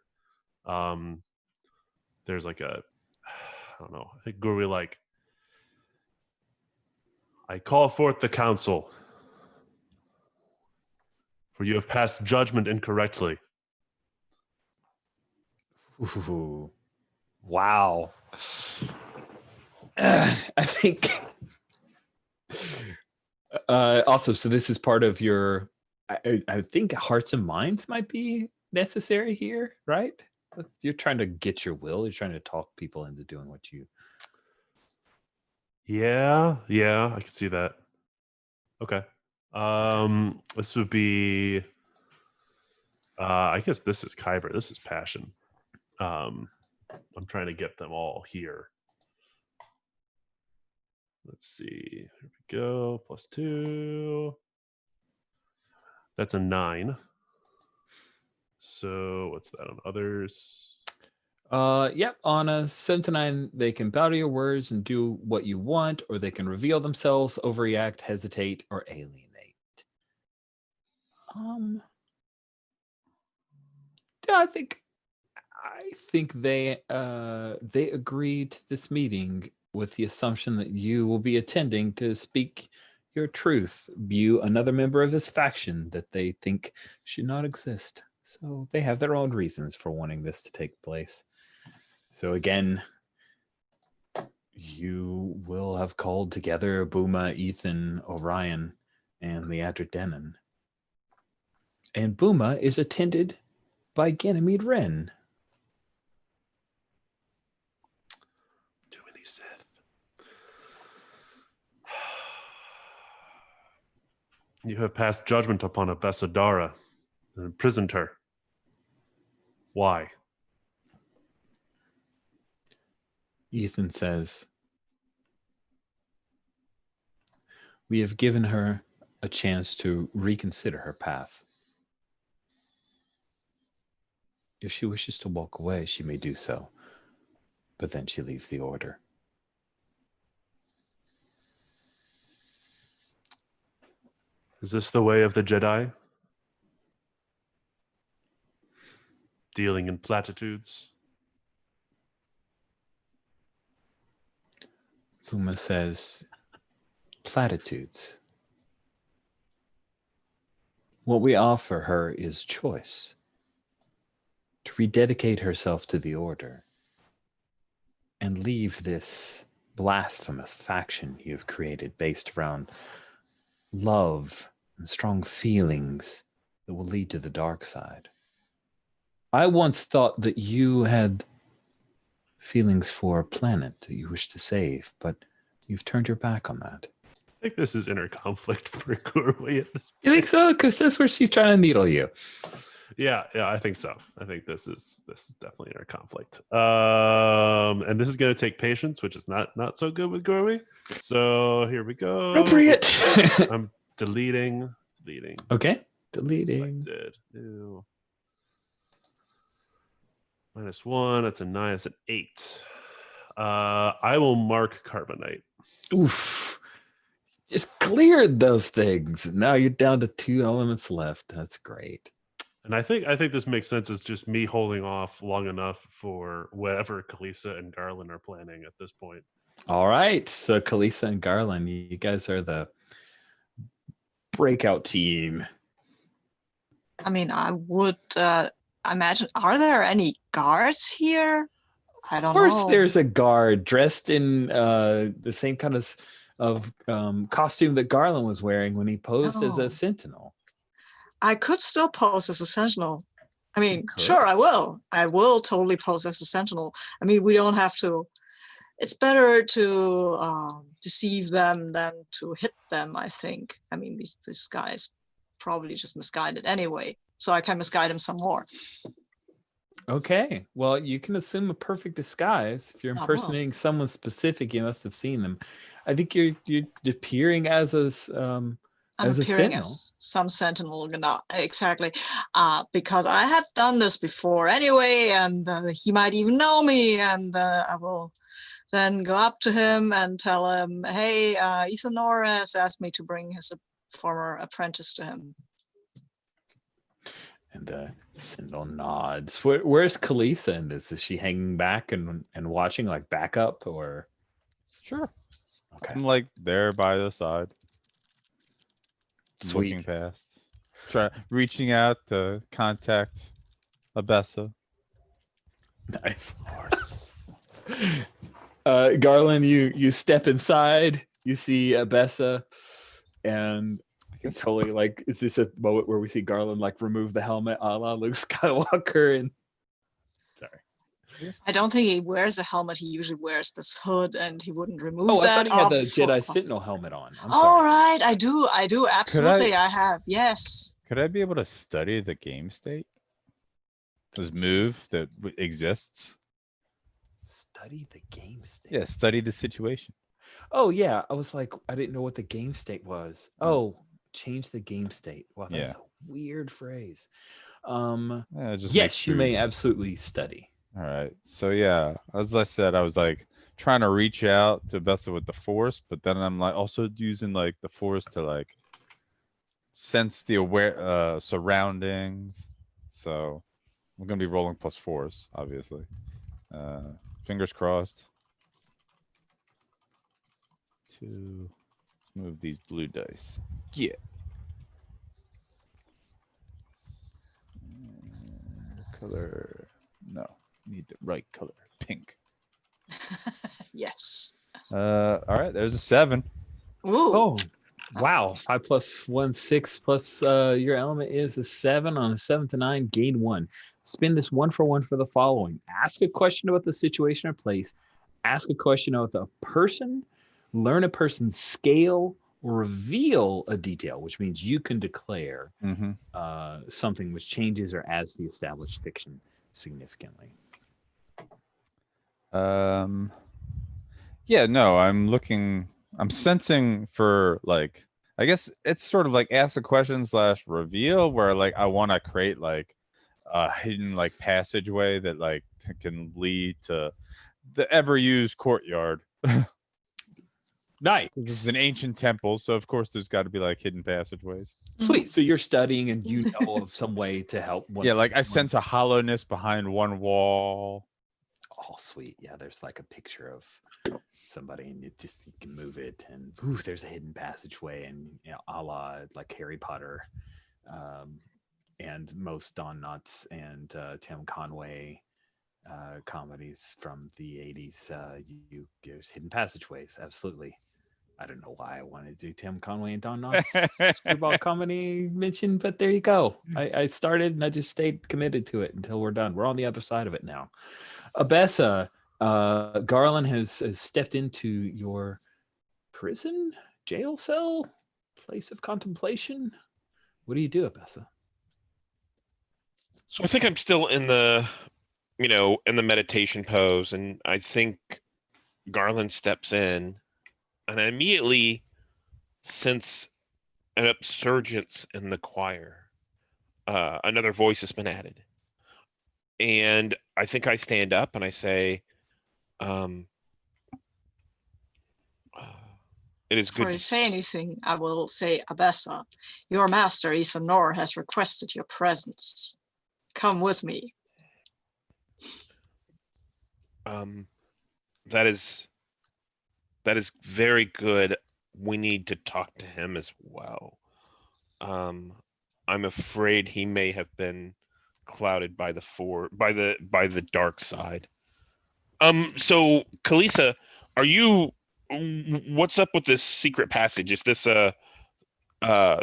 There's like I don't know. I think Gurwi like, I call forth the council, for you have passed judgment incorrectly. Ooh. Wow. I think also, so this is part of your, I think hearts and minds might be necessary here, right? You're trying to get your will. You're trying to talk people into doing what you. Yeah, I can see that. Okay. This would be I guess this is Kyber. This is passion. I'm trying to get them all here. Let's see. Here we go. +2. That's a 9. So what's that on others? Yep. On a 7 to 9, they can bow to your words and do what you want, or they can reveal themselves, overreact, hesitate, or alienate. Yeah, I think they agreed to this meeting with the assumption that you will be attending to speak your truth. You, another member of this faction that they think should not exist. So they have their own reasons for wanting this to take place. So again, You will have called together Booma, Ethan, Orion, and the Denon. And Booma is attended by Ganymede Wren. Too many Sith. You have passed judgment upon Abessadara and imprisoned her. Why? Ethan says, we have given her a chance to reconsider her path. If she wishes to walk away, she may do so. But then she leaves the order. Is this the way of the Jedi? Dealing in platitudes? Puma says, platitudes. What we offer her is choice. To rededicate herself to the order and leave this blasphemous faction you've created based around love and strong feelings that will lead to the dark side. I once thought that you had feelings for a planet that you wish to save, but you've turned your back on that. I think this is inner conflict for Gurway at this point. You think so? Because that's where she's trying to needle you. Yeah, I think so. I think this is definitely inner conflict. And this is going to take patience, which is not so good with Gurway. So here we go. Appropriate. I'm deleting. Okay. Deleting. Selected. New. -1. That's a 9. That's an 8. I will mark carbonite. Oof. Just cleared those things. Now you're down to 2 elements left. That's great. And I think this makes sense. It's just me holding off long enough for whatever Kalisa and Garland are planning at this point. All right. So Kalisa and Garland, you guys are the breakout team. I mean, I would imagine, are there any guards here? I don't know. Of course, there's a guard dressed in the same kind of costume that Garland was wearing when he posed as Oh. a sentinel. I could still pose as a sentinel. I mean, could. sure, I will. I will totally pose as a sentinel. I mean, we don't have to. It's better to deceive them than to hit them, I think. I mean, this guy's probably just misguided anyway, so I can misguide him some more. Okay. Well, you can assume a perfect disguise. If you're Oh, wow. impersonating someone specific, you must have seen them. I think you're appearing as a I'm as a appearing sentinel. as some sentinel, not exactly, because I have done this before anyway, and he might even know me, and I will then go up to him and tell him, hey, Ethanor has asked me to bring his former apprentice to him. And Sentinel nods. Where's Kalisa in this? Is she hanging back and watching, like backup, or? Sure. Okay. I'm like there by the side. Looking Sweet. past. Reaching out to contact Abessa. Nice. Of course. Garland, you step inside. You see Abessa, and totally like, is this a moment where we see Garland like remove the helmet a la Luke Skywalker? And sorry, I don't think he wears a helmet. He usually wears this hood, and he wouldn't remove I that. thought he had the off. Jedi Sentinel helmet on. I'm All sorry. right, I do, absolutely, I have, yes. Could I be able to study the game state? This move that exists? Study the game state. Yeah, study the situation. Oh yeah, I was like, I didn't know what the game state was. Oh, change the game state. Wow, that's a weird phrase. Yeah, just yes, you may moves. absolutely study. All right. So yeah, as I said, I was like trying to reach out to Bessa with the Force, but then I'm like also using like the Force to like sense the aware surroundings. So I'm gonna be rolling plus Force, obviously. Fingers crossed. 2. Let's move these blue dice. Yeah. Color. No, need the right color. Pink. Yes. All right, there's a 7. Ooh. Oh, wow. 5 plus 1, 6 plus your element is a 7. On a 7 to 9, gain 1. Spin this 1 for 1 for the following. Ask a question about the situation or place. Ask a question about the person. Learn a person's scale or reveal a detail, which means you can declare Mm-hmm. something which changes or adds to the established fiction significantly. Yeah, no, I'm sensing for like, I guess it's sort of like ask a question / reveal where like I want to create like a hidden like passageway that like can lead to the ever used courtyard. Nice. This is an ancient temple, so of course there's got to be like hidden passageways. Sweet. So you're studying and you know of some way to help. Yeah, like I sense a once- hollowness behind one wall. Oh, sweet. Yeah, there's like a picture of somebody and you can move it and ooh, there's a hidden passageway and a la like Harry Potter and most Don Knotts and Tim Conway comedies from the 80s. There's hidden passageways. Absolutely. I don't know why I wanted to do Tim Conway and Don Knotts screwball comedy mention, but there you go. I started and I just stayed committed to it until we're done. We're on the other side of it now. Abessa, Garland has stepped into your prison, jail cell, place of contemplation. What do you do, Abessa? So I think I'm still in the, in the meditation pose, and I think Garland steps in, and I immediately sense an upsurgence in the choir. Another voice has been added. And I think I stand up and I say, it is Before good you to say anything, I will say, Abessa, your master, Ethanor, has requested your presence. Come with me. That is very good. We need to talk to him as well. I'm afraid he may have been clouded by the dark side. So Kalisa, what's up with this secret passage? Is this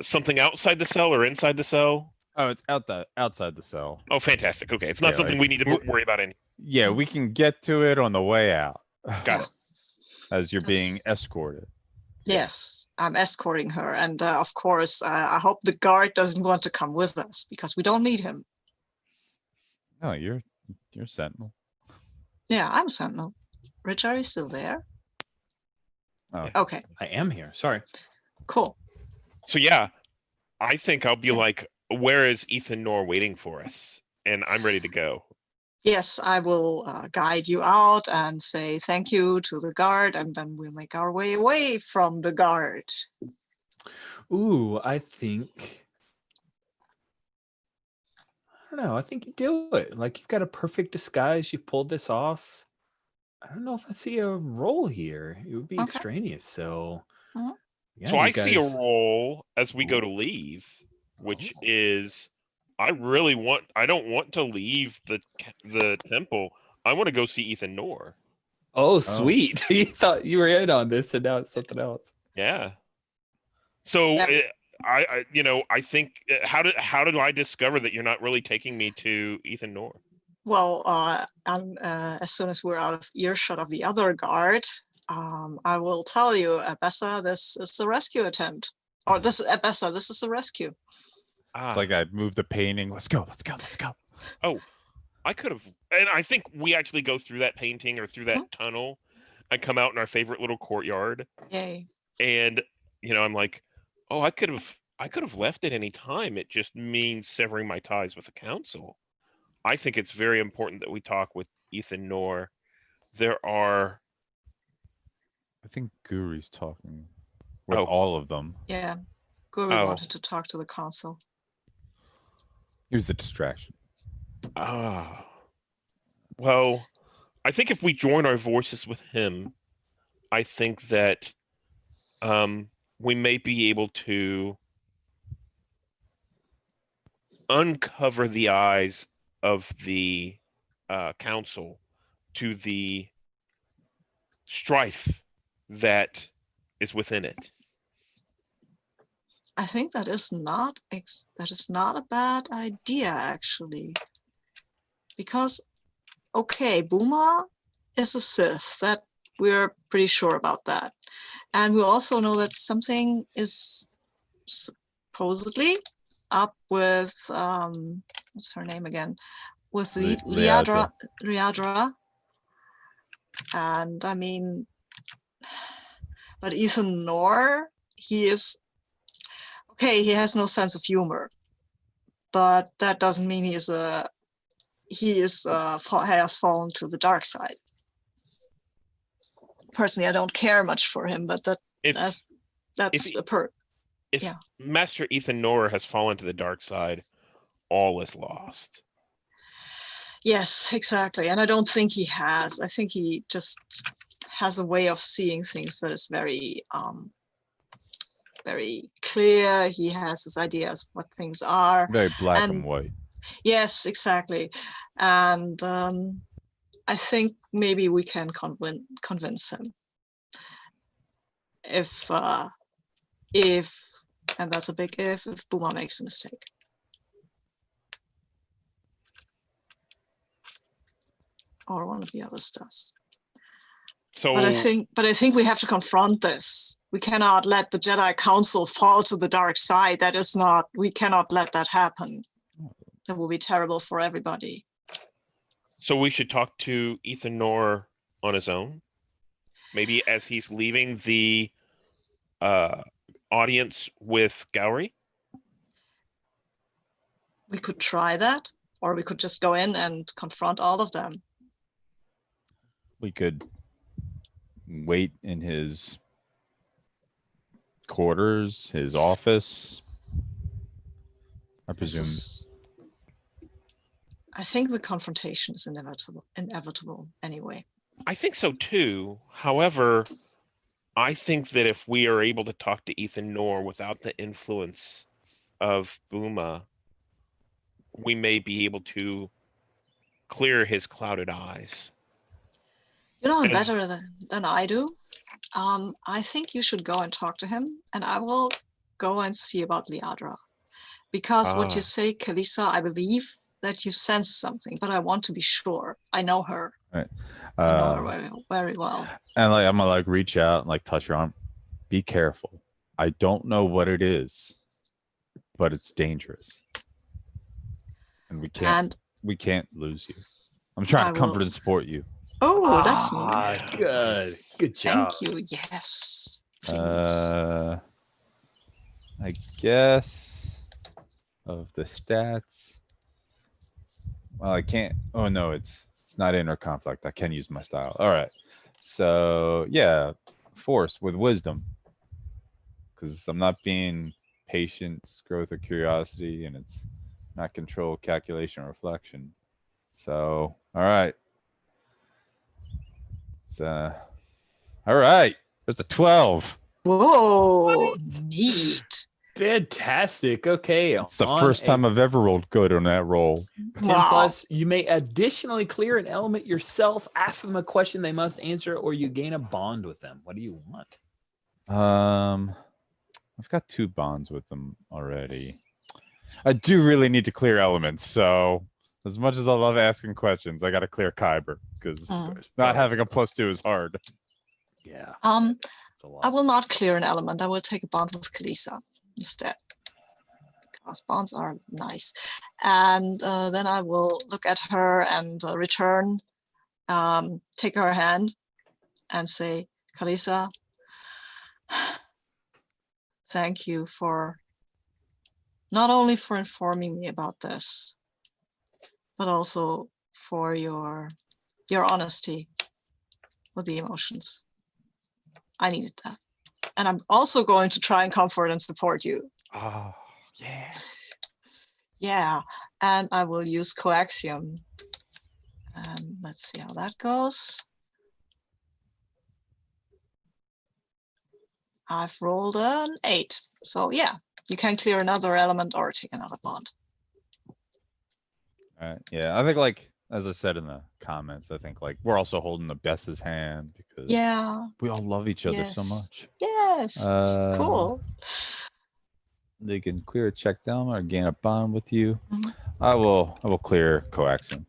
something outside the cell or inside the cell? Oh, it's outside the cell. Oh, fantastic. Okay, it's not Yeah, something like, we need to worry about any. Yeah, we can get to it on the way out. Got it. As you're being That's- escorted. Yes, I'm escorting her. And of course, I hope the guard doesn't want to come with us because we don't need him. No, you're Sentinel. Yeah, I'm Sentinel. Rich, are you still there? Oh, Okay, I am here. Sorry. cool. So yeah, I think I'll be like, where is Ethan Nor waiting for us? And I'm ready to go. Yes, I will guide you out and say thank you to the guard, and then we'll make our way away from the guard. Ooh, I don't know. I think you do it. Like you've got a perfect disguise. You pulled this off. I don't know if I see a role here. It would be Okay. extraneous. So, Mhm. yeah, So you I see a guys- role as we go to leave, which is I don't want to leave the temple. I want to go see Ethan Nor. Oh, sweet! You thought you were in on this, and now it's something else. Yeah. So Yeah. I think how did I discover that you're not really taking me to Ethan Nor? Well, as soon as we're out of earshot of the other guard, I will tell you, Abessa, this is a rescue attempt. Or Abessa, this is a rescue. it's like I moved the painting. Let's go. Oh, I could have, and I think we actually go through that painting or through that tunnel and come out in our favorite little courtyard. Yay. And I'm like, oh, I could have left at any time. It just means severing my ties with the council. I think it's very important that we talk with Ethan Nor. There are. I think Guri's talking with all of them. Yeah. Guru wanted to talk to the council. He was the distraction. Well, I think if we join our voices with him, I think that we may be able to uncover the eyes of the council to the strife that is within it. I think that is not a bad idea, actually. Because, okay, Boomer is a Sith. That we're pretty sure about that. And we also know that something is supposedly up with, what's her name again? With Liadra. Liadra. And I mean, but Ethan Nor, he is, okay, he has no sense of humor, but that doesn't mean has fallen to the dark side. Personally, I don't care much for him, but that's a perk. If Yeah. Master Ethan Nor has fallen to the dark side, all is lost. Yes, exactly. And I don't think he has. I think he just has a way of seeing things that is very, very clear. He has his ideas what things are. Very black and white. Yes, exactly. And I think maybe we can convince him. If, and that's a big if Boomer makes a mistake. Or one of the others does. So, But I think we have to confront this. We cannot let the Jedi Council fall to the dark side. That is not, we cannot let that happen. That will be terrible for everybody. So we should talk to Ethan Nor on his own? Maybe as he's leaving the audience with Gowry? We could try that, or we could just go in and confront all of them. We could wait in his quarters, his office. I presume. I think the confrontation is inevitable anyway. I think so too. However, I think that if we are able to talk to Ethan Nor without the influence of Booma, we may be able to clear his clouded eyes. You know him better than I do. I think you should go and talk to him, and I will go and see about Liadra. Because what you say, Kalisa, I believe that you sense something, but I want to be sure. I know her. Right. I know her very, very well. And I'm gonna reach out and touch her arm. Be careful. I don't know what it is, but it's dangerous. And we can't lose you. I'm trying to comfort and support you. Oh, that's neat. Good job. Thank you. Yes. Please. I guess of the stats. Well, I can't. Oh no, it's not inner conflict. I can use my style. All right. So yeah, force with wisdom, because I'm not being patience, growth, or curiosity, and it's not control, calculation, or reflection. So all right. It's all right. There's a 12. Whoa, neat. Fantastic. Okay. It's the first time I've ever rolled good on that roll. 10 plus, you may additionally clear an element yourself, ask them a question they must answer, or you gain a bond with them. What do you want? I've got 2 bonds with them already. I do really need to clear elements, so as much as I love asking questions, I got to clear Kyber, because not having a +2 is hard. Yeah. I will not clear an element. I will take a bond with Kalisa instead, because bonds are nice. And then I will look at her and return, take her hand and say, Kalisa, thank you for not only for informing me about this, but also for your honesty with the emotions. I needed that. And I'm also going to try and comfort and support you. Oh, yeah. Yeah, and I will use coaxium. And let's see how that goes. I've rolled an 8. So yeah, you can clear another element or take another bond. All right. Yeah, I think as I said in the comments, I think like we're also holding the Bess's hand because Yeah. we all love each other so Yes. much. Yes. It's cool. They can clear a check down or gain a bond with you. Mhm. I will clear coaxing.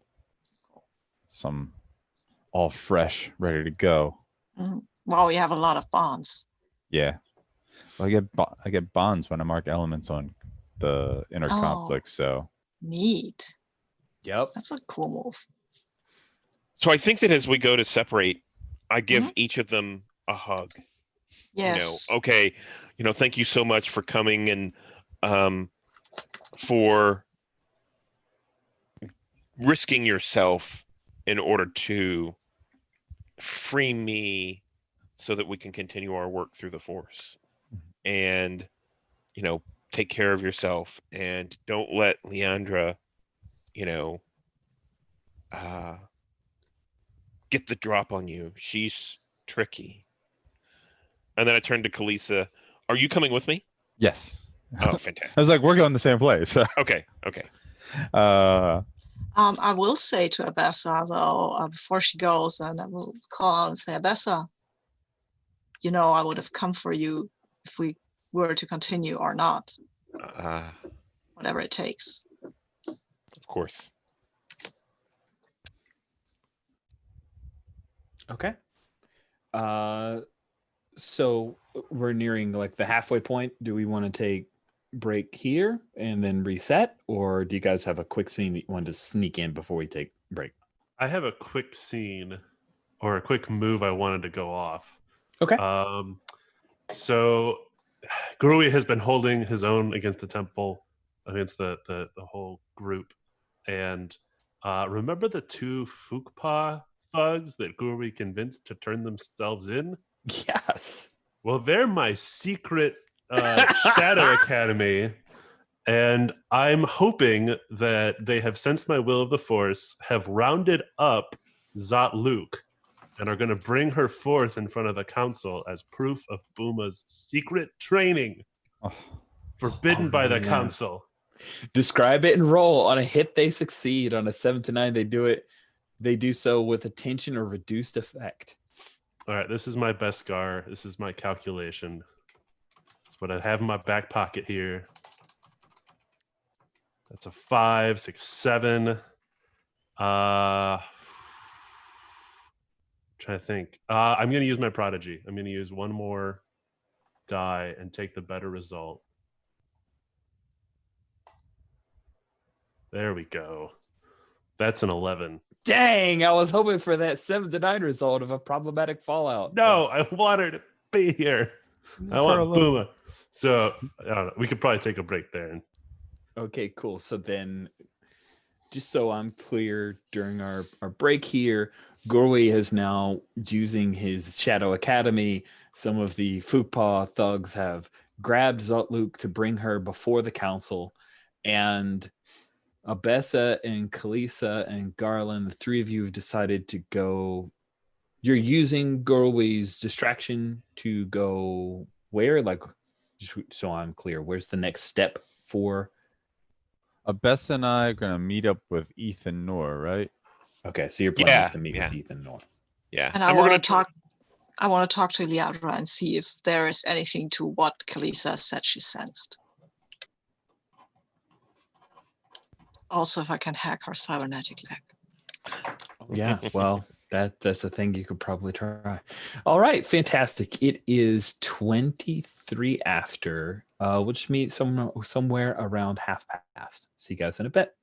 Some all fresh, ready to go. Wow, we have a lot of bonds. Yeah. Well, I get bonds when I mark elements on the inner Oh. conflict. So Neat. Yep. That's a cool move. So I think that as we go to separate, I give each of them a hug. Yes. Okay, thank you so much for coming and for risking yourself in order to free me so that we can continue our work through the Force. And, take care of yourself and don't let Leandra, get the drop on you. She's tricky. And then I turned to Kalisa. Are you coming with me? yes. Oh, fantastic. I was like, we're going the same place. Okay. I will say to Abessa though, before she goes, and I will call out and say, Abessa, I would have come for you if we were to continue or not. Whatever it takes. Of course. Okay. So we're nearing like the halfway point. Do we want to take break here and then reset, or do you guys have a quick scene that you want to sneak in before we take break? I have a quick scene or a quick move I wanted to go off. Okay. So Grui has been holding his own against the temple, against the whole group. And remember the two Fukpa thugs that Grui convinced to turn themselves in? Yes. Well, they're my secret Shadow Academy. And I'm hoping that they have sensed my will of the Force, have rounded up Zot Luke, and are going to bring her forth in front of the council as proof of Booma's secret training, forbidden by the council. Describe it and roll. On a hit, they succeed. On a 7 to 9, they do it. They do so with attention or reduced effect. All right, this is my Beskar. This is my calculation. That's what I have in my back pocket here. That's a 5, 6, 7. Trying to think. I'm going to use my prodigy. I'm going to use one more die and take the better result. There we go. That's an 11. Dang, I was hoping for that 7 to 9 result of a problematic fallout. No, I want her to be here. I want Booma. So I don't know. We could probably take a break there. Okay, cool. So then, just so I'm clear, during our break here, Gorway is now using his Shadow Academy. Some of the Fukpa thugs have grabbed Zotluk to bring her before the council. And Abessa and Kalisa and Garland, the three of you have decided to go. You're using Gorway's distraction to go where? Like, just so I'm clear, where's the next step for? Abessa and I are going to meet up with Ethan Noor, right? Okay, so your plan is to meet with Ethan Noor. Yeah. And I want to talk. I want to talk to Liadra and see if there is anything to what Kalisa said she sensed. Also, if I can hack her cybernetic leg. Yeah, well, that's a thing you could probably try. All right, fantastic. It is 23 after. We'll just meet somewhere around half past. See you guys in a bit.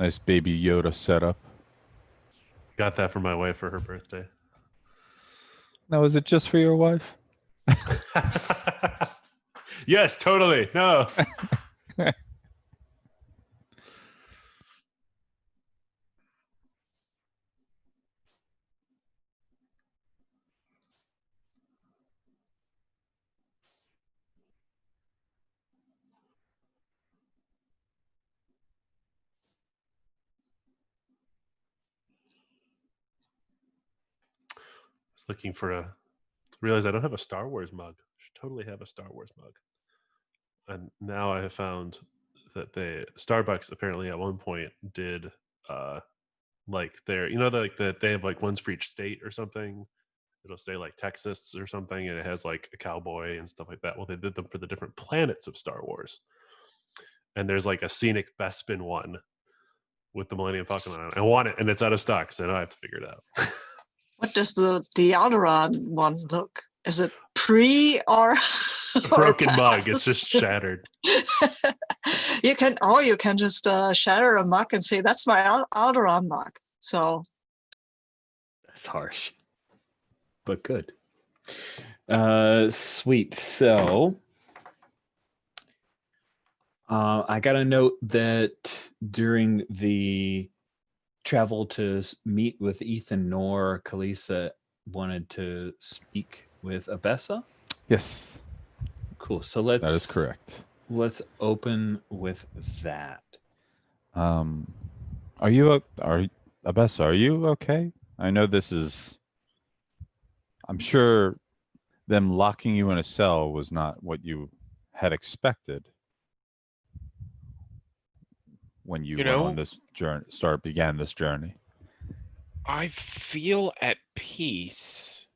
Nice baby Yoda setup. Got that for my wife for her birthday. Now, is it just for your wife? Yes, totally. No. I was looking for a. Realize I don't have a Star Wars mug. Should totally have a Star Wars mug. And now I have found that Starbucks apparently at one point did like their, they have like ones for each state or something. It'll say like Texas or something, and it has like a cowboy and stuff like that. Well, they did them for the different planets of Star Wars, and there's like a scenic Bespin one with the Millennium Falcon on it. I want it, and it's out of stock, so now I have to figure it out. What does the Alderaan one look? Is it pre or Broken mug. It's just shattered. you can just shatter a mug and say that's my Alderaan mug. So That's harsh, but good. Sweet. So I got a note that during the travel to meet with Ethan Nor, Kalisa wanted to speak with Abessa. Yes, Cool. So let's. that is correct. Let's open with that. Are Abessa, are you okay? I know this is. I'm sure them locking you in a cell was not what you had expected when you went on this journey. Began this journey. I feel at peace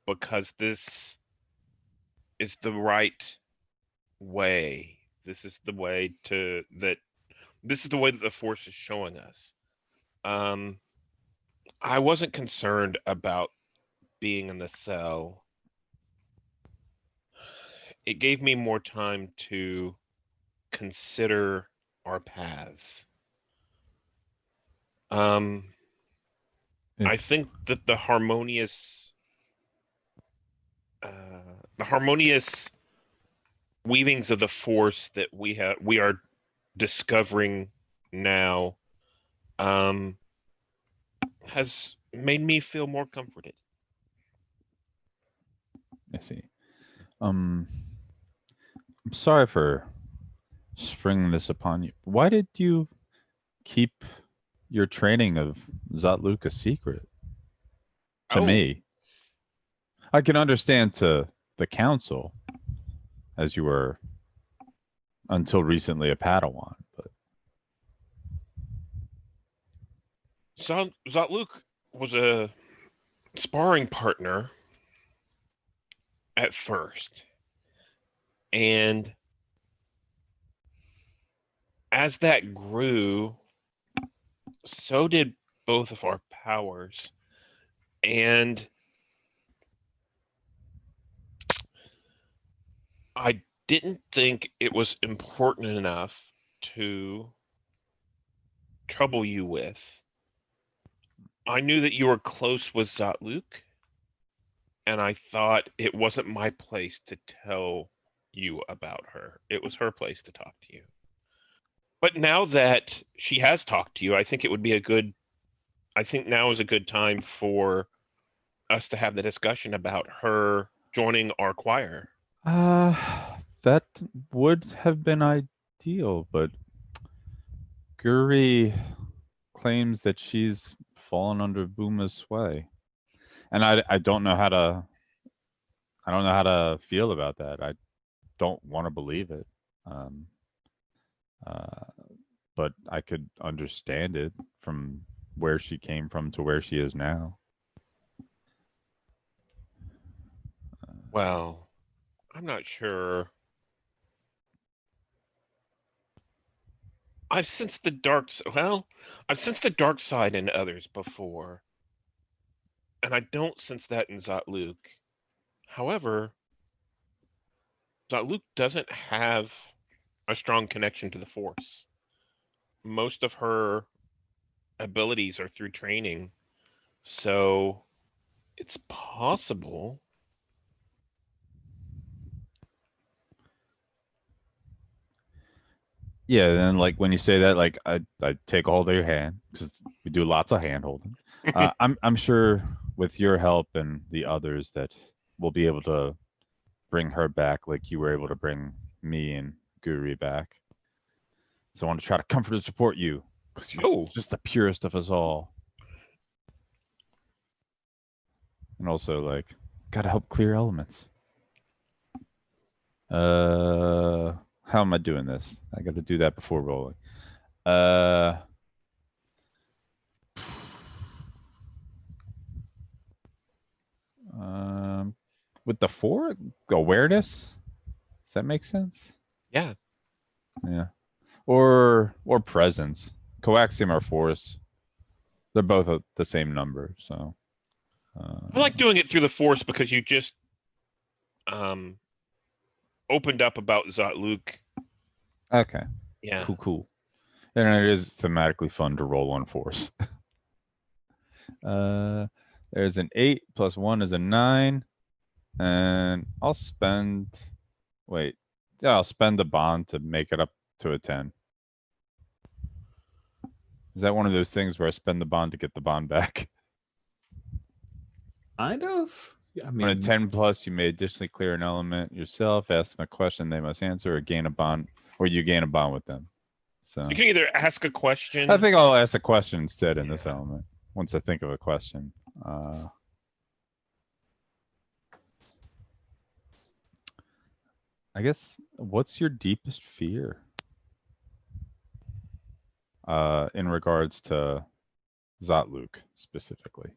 because this is the right way. This is the way that the Force is showing us. I wasn't concerned about being in the cell. It gave me more time to consider our paths. I think that the harmonious weavings of the Force that we are discovering now has made me feel more comforted. I see. I'm sorry for springing this upon you. Why did you keep your training of Zot-Luke a secret to me? I can understand to the council, as you were until recently a Padawan, but Zot-Luke was a sparring partner at first, and as that grew, so did both of our powers, and I didn't think it was important enough to trouble you with. I knew that you were close with Zot-Luke, and I thought it wasn't my place to tell you about her. It was her place to talk to you. But now that she has talked to you, I think now is a good time for us to have the discussion about her joining our choir. that would have been ideal, but Guri claims that she's fallen under Booma's sway. And I don't know how to feel about that. I don't want to believe it. But I could understand it from where she came from to where she is now. Well, I'm not sure. I've sensed the dark side in others before, and I don't sense that in Zot-Luke. However, Zot-Luke doesn't have a strong connection to the Force. Most of her abilities are through training. So it's possible. Yeah, then like when you say that, like I take a hold of your hand because we do lots of hand holding. I'm sure with your help and the others that we'll be able to bring her back like you were able to bring me and Guri back. So I want to try to comfort and support you because you're Oh. just the purest of us all. And also like gotta help clear elements. How am I doing this? I got to do that before rolling. With the 4 awareness, does that make sense? Yeah. Yeah. Or presence. Coaxium or force. They're both the same number, so. I like doing it through the Force because you just opened up about Zot-Luke. Okay. Yeah. Cool. And it is thematically fun to roll on force. There's an 8 plus 1 is a 9. And I'll spend. Wait. Yeah, I'll spend the bond to make it up to a 10. Is that one of those things where I spend the bond to get the bond back? Kind of. I When a mean, 10 plus, you may additionally clear an element yourself, ask them a question they must answer, or gain a bond, or you gain a bond with them. So You can either ask a question. I think I'll ask a question instead in this element once I think of a question. I guess, what's your deepest fear? In regards to Zot-Luke specifically.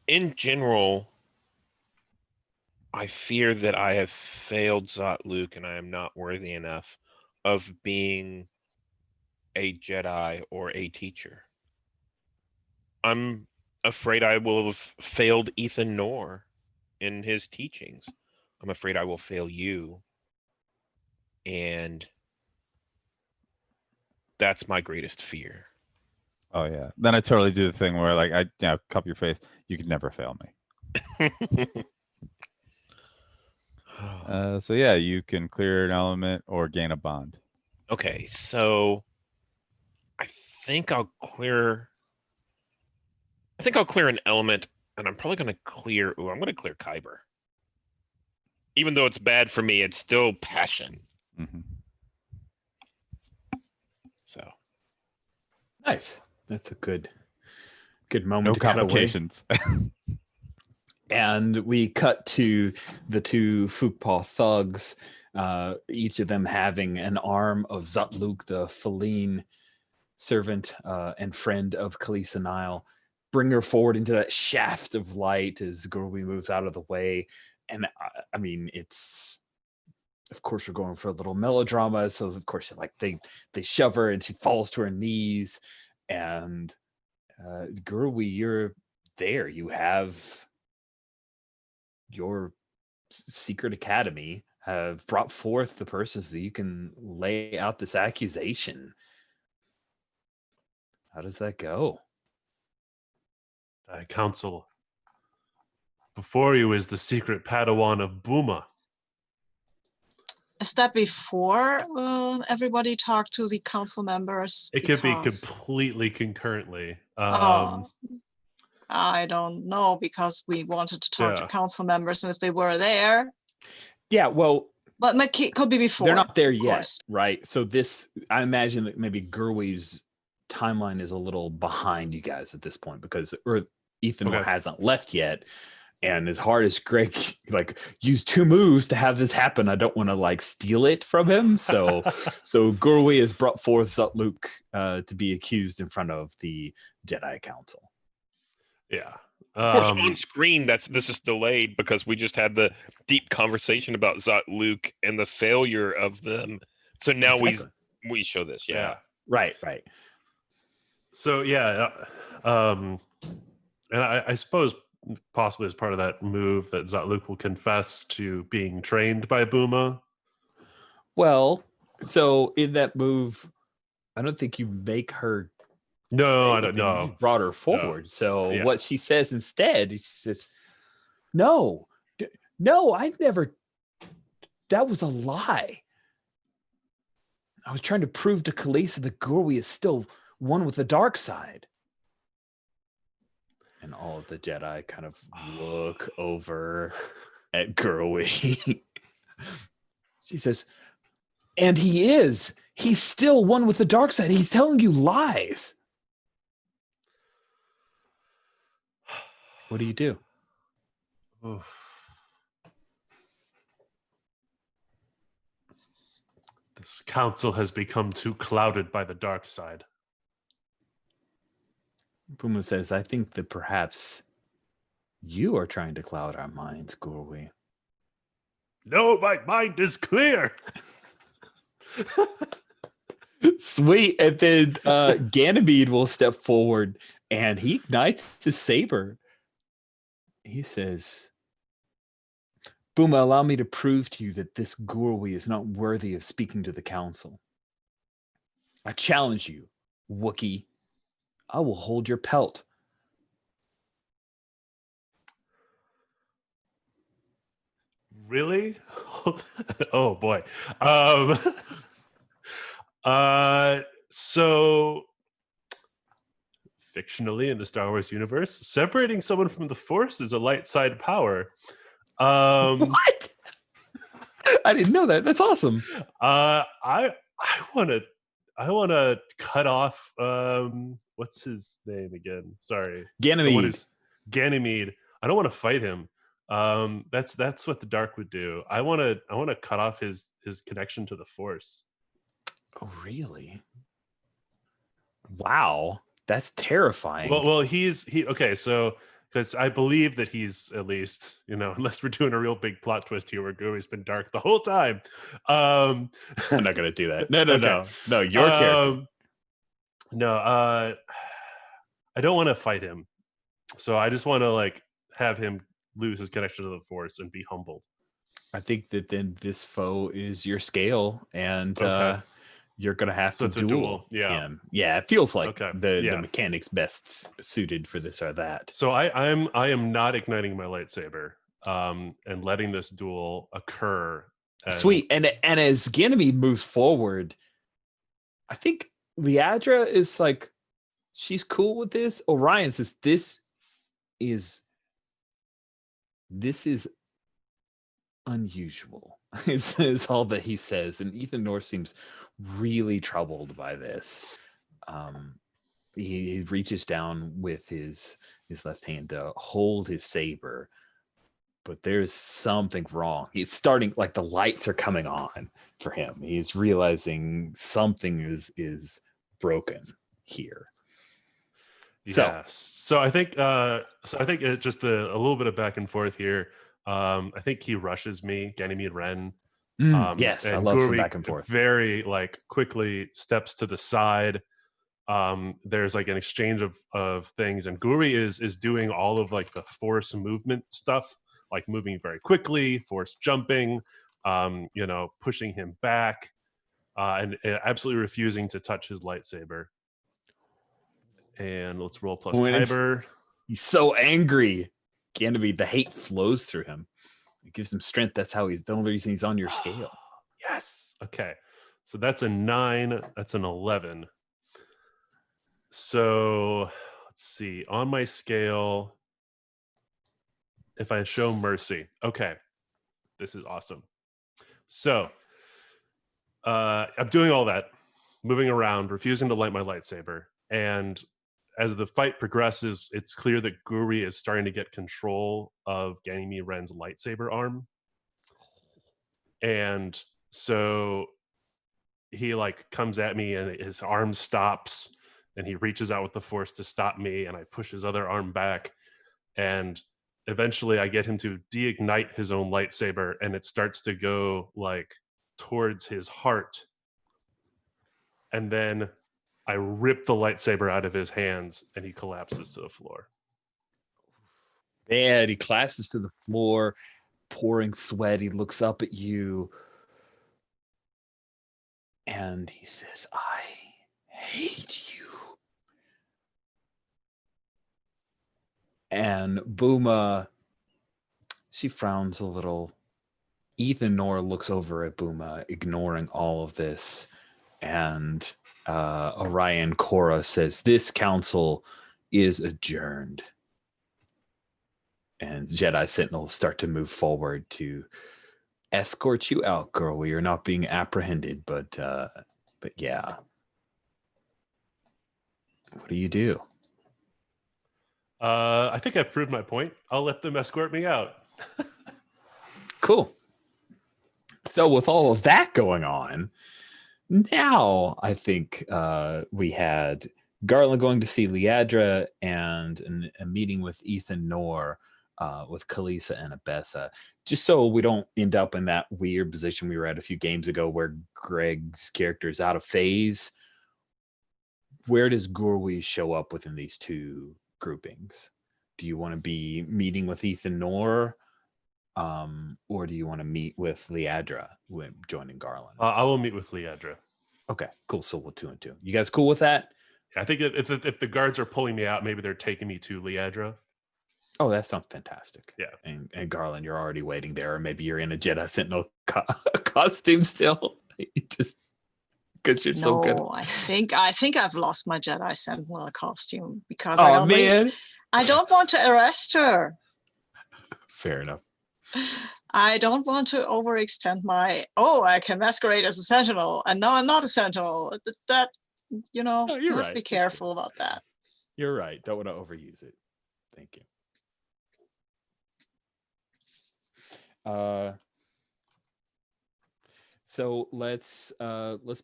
In general, I fear that I have failed Zot-Luke and I am not worthy enough of being a Jedi or a teacher. I'm afraid I will have failed Ethan Nor in his teachings. I'm afraid I will fail you. And that's my greatest fear. Oh yeah. Then I totally do the thing where like cup your face. You can never fail me. So yeah, you can clear an element or gain a bond. Okay, so I think I'll clear an element, and I'm probably gonna clear. I'm gonna clear Kyber. Even though it's bad for me, it's still passion. Mm-hmm. So nice. That's a good moment No to cut away. complications. And we cut to the 2 Fookpaw thugs, each of them having an arm of Zot-Luke, the Feline servant and friend of Khaleesi Nile, bring her forward into that shaft of light as Gorby moves out of the way. And I mean, it's, of course, we're going for a little melodrama. So of course, like they shove her and she falls to her knees. And Gurwi, you're there. You have your secret academy, have brought forth the persons that you can lay out this accusation. How does that go? Council. Before you is the secret Padawan of Booma. Is that before everybody talked to the council members? It could be completely concurrently. I don't know, because we wanted to talk to council members, and if they were there. Yeah, well, but it could be before. They're not there yet, right? So this, I imagine that maybe Gurwi's timeline is a little behind you guys at this point, because Ethan hasn't left yet. And as hard as Greg like used 2 moves to have this happen, I don't want to like steal it from him. So Gurwi has brought forth Zot-Luke to be accused in front of the Jedi Council. Yeah. Of course, on screen, this is delayed because we just had the deep conversation about Zot-Luke and the failure of them. So now we show this. Yeah. Right. So yeah, and I suppose possibly as part of that move that Zot-Luke will confess to being trained by Booma. Well, so in that move, I don't think you make her. No, say I don't anything. know. You brought her forward. So Yeah. what she says instead, she says, "No, no, I never. That was a lie. I was trying to prove to Khaleesi that Gorwi is still one with the dark side." And all of the Jedi kind of look over at Gorwi. She says, "And he is. He's still one with the dark side. He's telling you lies." What do you do? Oof. This council has become too clouded by the dark side. Puma says, "I think that perhaps you are trying to cloud our minds, Gorwi." No, my mind is clear. Sweet. And then Ganymede will step forward and he ignites his saber. He says, "Buma, allow me to prove to you that this Gorwi is not worthy of speaking to the council. I challenge you, Wookiee. I will hold your pelt." Really? Oh boy. Um, so fictionally in the Star Wars universe, separating someone from the Force is a light side power. What? I didn't know that. That's awesome. I want to cut off what's his name again? Sorry. The one Ganymede. who's Ganymede. I don't want to fight him. That's what the dark would do. I want to cut off his connection to the Force. Oh, really? Wow. That's terrifying. Well, okay. So because I believe that he's at least, unless we're doing a real big plot twist here where Gory's been dark the whole time. I'm not gonna do that. No, Okay. no. Your character. No, I don't want to fight him. So I just want to have him lose his connection to the Force and be humbled. I think that then this foe is your scale, and Okay. you're gonna have So to it's a duel duel, yeah. him. Yeah, it feels like Okay, the yeah. mechanics best suited for this or that. So I am not igniting my lightsaber and letting this duel occur. Sweet. And as Ganymede moves forward, I think Liadra is like, she's cool with this. Orion says, this is unusual. is all that he says. And Ethan North seems really troubled by this. He reaches down with his left hand to hold his saber, but there's something wrong. He's starting, like, the lights are coming on for him. He's realizing something is broken here. Yes. So I think it's just a little bit of back and forth here. I think he rushes me, Ganymede Ren. Yes, I and love some Gurwi back and forth. very quickly steps to the side. There's like an exchange of things, and Guri is doing all of the Force movement stuff, like moving very quickly, Force jumping, pushing him back, and absolutely refusing to touch his lightsaber. And let's roll plus Tiber. He's so angry. Ganymede, the hate flows through him. It gives him strength. That's how he's the only reason he's on your scale. Yes. Okay. So that's a 9. That's an 11. So let's see. On my scale, if I show mercy, okay, this is awesome. So I'm doing all that, moving around, refusing to light my lightsaber. And as the fight progresses, it's clear that Guri is starting to get control of Ganymede Ren's lightsaber arm. And so he comes at me and his arm stops and he reaches out with the Force to stop me, and I push his other arm back. And eventually I get him to de-ignite his own lightsaber, and it starts to go towards his heart. And then I rip the lightsaber out of his hands and he collapses to the floor. And he collapses to the floor, pouring sweat. He looks up at you and he says, "I hate you. And Booma, she frowns a little. Ethan Nor looks over at Booma, ignoring all of this. And Orion Korra says, "This council is adjourned." And Jedi Sentinels start to move forward to escort you out, girl. You're not being apprehended, but yeah. What do you do? I think I've proved my point. I'll let them escort me out. Cool. So with all of that going on, now I think we had Garland going to see Liadra and a meeting with Ethan Nor, with Kalisa and Abessa, just so we don't end up in that weird position we were at a few games ago where Greg's character is out of phase. Where does Gurwi show up within these two groupings? Do you want to be meeting with Ethan Nor, or do you want to meet with Liadra when joining Garland? I will meet with Liadra. Okay, cool. So we'll 2 and 2. You guys cool with that? I think if the guards are pulling me out, maybe they're taking me to Liadra. Oh, that sounds fantastic. Yeah. And Garland, you're already waiting there, or maybe you're in a Jedi Sentinel costume still, just because you're so good. No, I think I've lost my Jedi Sentinel costume because I don't want to arrest her. Fair enough. I don't want to overextend I can masquerade as a Sentinel, and no, I'm not a Sentinel. That you you're have right. to be careful about that. You're right. Don't want to overuse it. Thank you. So let's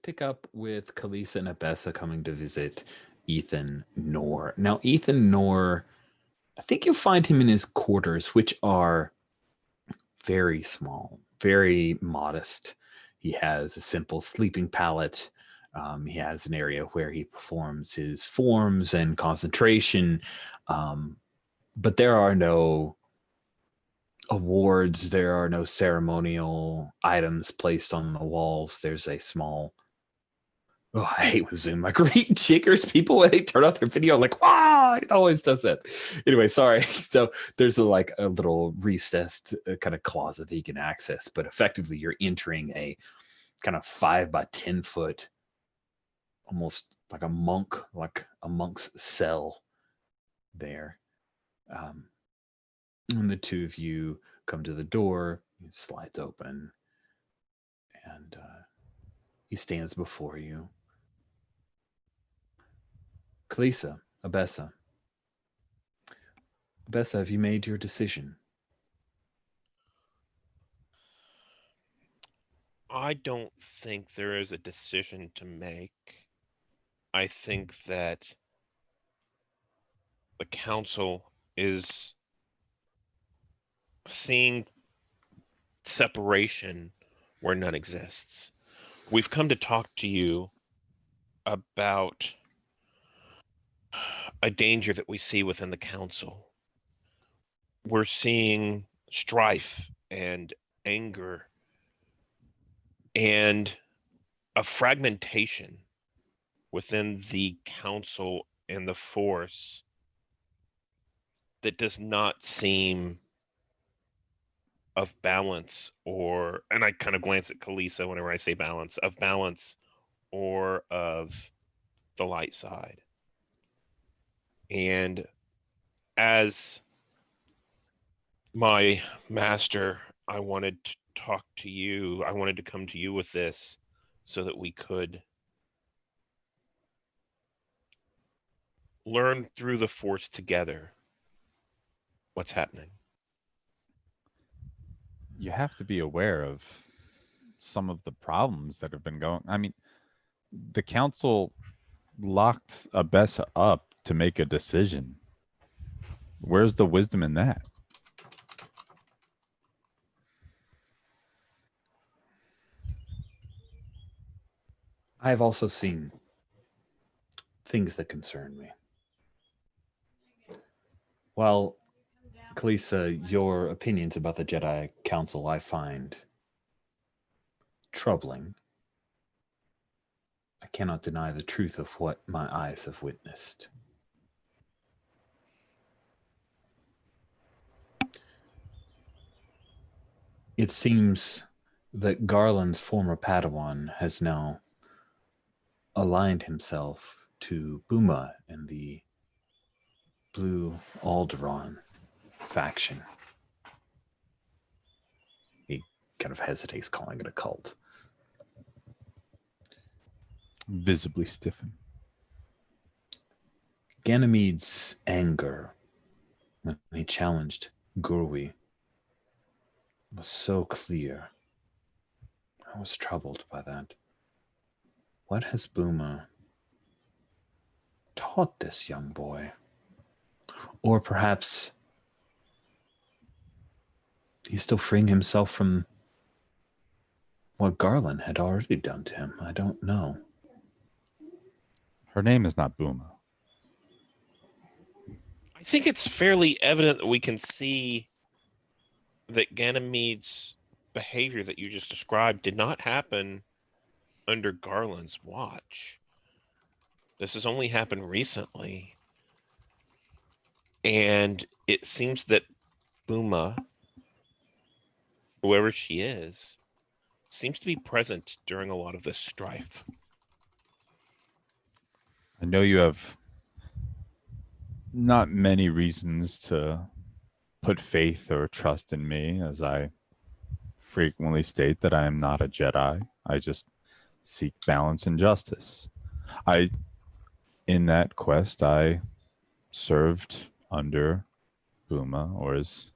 pick up with Kalisa and Abessa coming to visit Ethan Nor. Now, Ethan Nor, I think you'll find him in his quarters, which are very small, very modest. He has a simple sleeping pallet. He has an area where he performs his forms and concentration. But there are no awards. There are no ceremonial items placed on the walls. There's a small... Oh, I hate when Zoom triggers people when they turn off their video. Like, wow, it always does that. Anyway, sorry. So there's a little recessed kind of closet that you can access, but effectively you're entering a kind of 5 by 10 foot, almost like a monk's cell there. And the two of you come to the door. It slides open, and he stands before you. Kalisa, Abessa, have you made your decision? I don't think there is a decision to make. I think that the council is seeing separation where none exists. We've come to talk to you about a danger that we see within the council. We're seeing strife and anger and a fragmentation within the council and the force that does not seem of balance, and I kind of glance at Kalisa whenever I say balance, or of the light side. And as my master, I wanted to talk to you. I wanted to come to you with this so that we could learn through the force together what's happening. You have to be aware of some of the problems that have been going. I mean, the council locked Abessa up to make a decision. Where's the wisdom in that? I've also seen things that concern me. Well, Kalisa, your opinions about the Jedi Council I find troubling. I cannot deny the truth of what my eyes have witnessed. It seems that Garland's former Padawan has now aligned himself to Buma and the Blue Alderaan faction. He kind of hesitates, calling it a cult. Visibly stiffen. Ganymede's anger when he challenged Gurwi was so clear. I was troubled by that. What has Buma taught this young boy? Or perhaps he's still freeing himself from what Garland had already done to him. I don't know. Her name is not Buma. I think it's fairly evident that we can see that Ganymede's behavior that you just described did not happen under Garland's watch. This has only happened recently. And it seems that Buma, whoever she is, seems to be present during a lot of this strife. I know you have not many reasons to put faith or trust in me, as I frequently state that I am not a Jedi. I just seek balance and justice. In that quest, I served under Buma, or as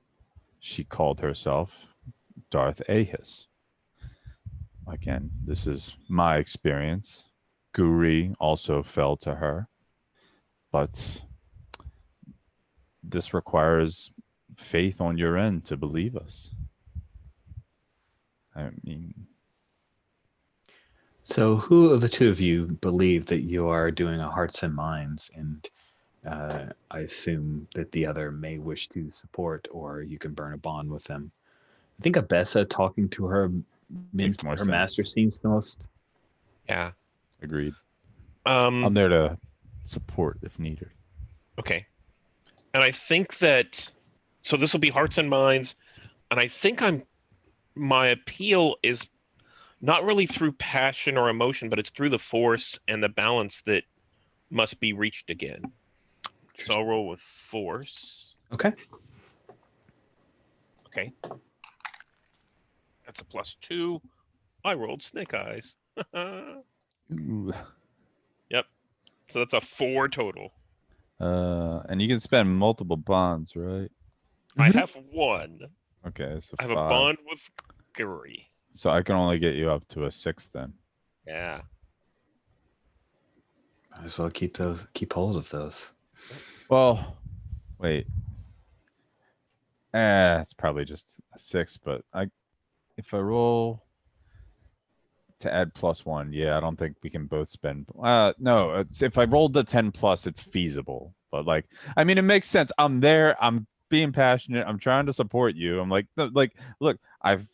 she called herself, Darth Ahus. Again, this is my experience. Guri also fell to her, but this requires faith on your end to believe us. I mean, So who of the two of you believe that you are doing a hearts and minds, and I assume that the other may wish to support, or you can burn a bond with them? I think Abessa talking to her Makes more sense. master seems the most. Yeah. agreed. I'm there to support if needed. Okay. And I think that, so this will be hearts and minds, and I think my appeal is not really through passion or emotion, but it's through the force and the balance that must be reached again. So I'll roll with force. Okay. Okay. That's a +2. I rolled snake eyes. Ooh. Yep. So that's a 4 total. And you can spend multiple bonds, right? I Mhm. have 1. Okay, so I have 5. a bond with Guri. So I can only get you up to a 6 then. Yeah. Might as well keep hold of those. Well, wait. It's probably just a 6, but if I roll to add +1, yeah, I don't think we can both spend. No, it's if I rolled the 10+, it's feasible. But like, I mean, it makes sense. I'm there. I'm being passionate. I'm trying to support you. I'm like, look, I've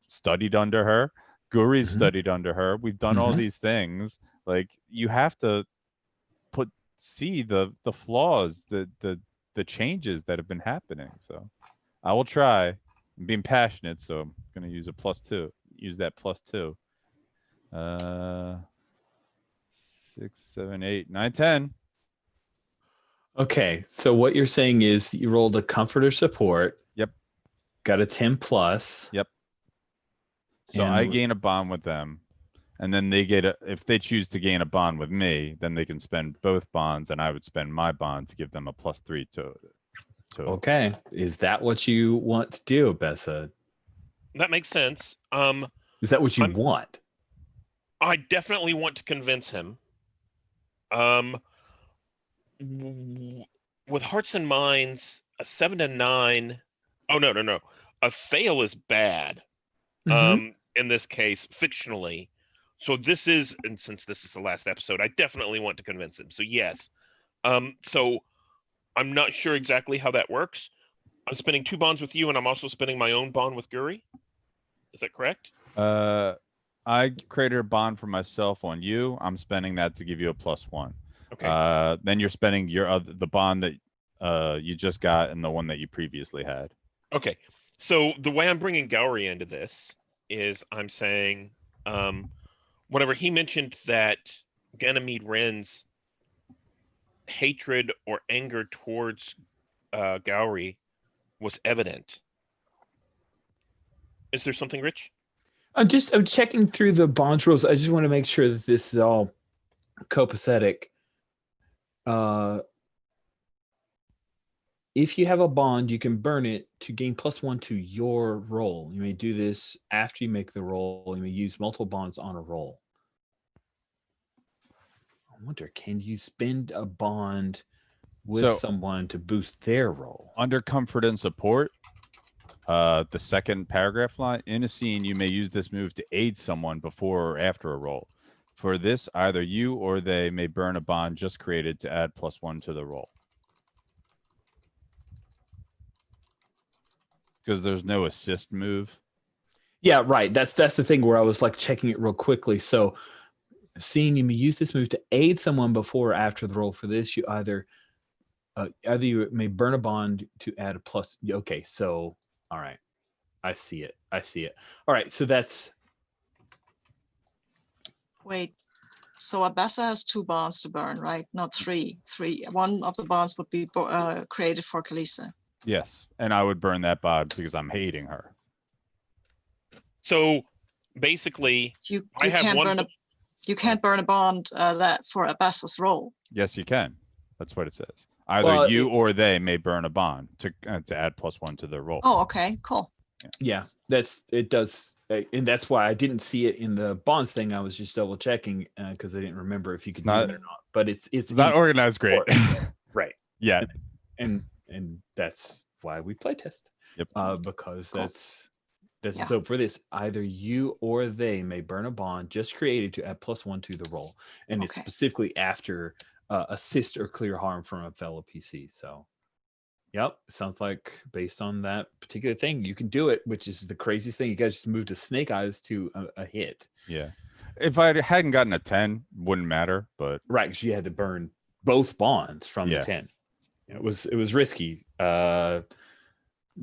studied under her. Guri's Mhm. studied under her. We've done all Mhm. these things. Like, you have to see the flaws, the changes that have been happening. So I will try. I'm being passionate, so I'm gonna use a +2. Use that +2. 6, 7, 8, 9, 10. Okay, so what you're saying is you rolled a comfort or support. Yep. Got a 10+. Yep. So And I gain a bond with them, and then they get if they choose to gain a bond with me, then they can spend both bonds, and I would spend my bond to give them a +3 to. Okay, is that what you want to do, Bessa? That makes sense. Is that what you want? I definitely want to convince him. With hearts and minds, a 7 to 9. Oh no. A fail is bad. Mhm. In this case, fictionally. So this is, and since this is the last episode, I definitely want to convince him. So yes. So I'm not sure exactly how that works. I'm spending 2 bonds with you, and I'm also spending my own bond with Guri. Is that correct? I created a bond for myself on you. I'm spending that to give you a +1. Okay. Then you're spending the bond that you just got and the one that you previously had. Okay. So the way I'm bringing Gowry into this is I'm saying, whenever he mentioned that Ganymede Wren's hatred or anger towards Gowry was evident. Is there something, Rich? I'm checking through the bonds rules. I just want to make sure that this is all copacetic. If you have a bond, you can burn it to gain +1 to your roll. You may do this after you make the roll. You may use multiple bonds on a roll. I wonder, can you spend a bond with So- someone to boost their roll? Under comfort and support, the second paragraph line, in a scene, you may use this move to aid someone before or after a roll. For this, either you or they may burn a bond just created to add +1 to the roll. Because there's no assist move. Yeah, right. That's the thing where I was like checking it real quickly. So, seeing you may use this move to aid someone before or after the roll. For this, you either you may burn a bond to add a plus. Okay, so all right, I see it. All right, so that's Wait, so Abessa has 2 bonds to burn, right? Not 3. One of the bonds would be created for Kalisa. Yes. And I would burn that bond because I'm hating her. So basically, You I have can't one. burn you can't burn a bond that for Abessa's roll. Yes, you can. That's what it says. Either you it- or they may burn a bond to add +1 to their roll. Oh, okay, cool. yeah. It does, and that's why I didn't see it in the bonds thing. I was just double checking because I didn't remember if you could do not- that or not. But it's It's not in- organized great. right? Yeah. And that's why we play test. Yep. Because Cool. that's Yeah. so for this, either you or they may burn a bond just created to add +1 to the roll, and it's Okay. specifically after assist or clear harm from a fellow PC. So, yep, sounds like based on that particular thing, you can do it, which is the craziest thing. You guys just moved to Snake Eyes to a hit, Yeah. If I hadn't gotten a 10, wouldn't matter, but right? Because you had to burn both bonds from Yeah. the 10. It was risky.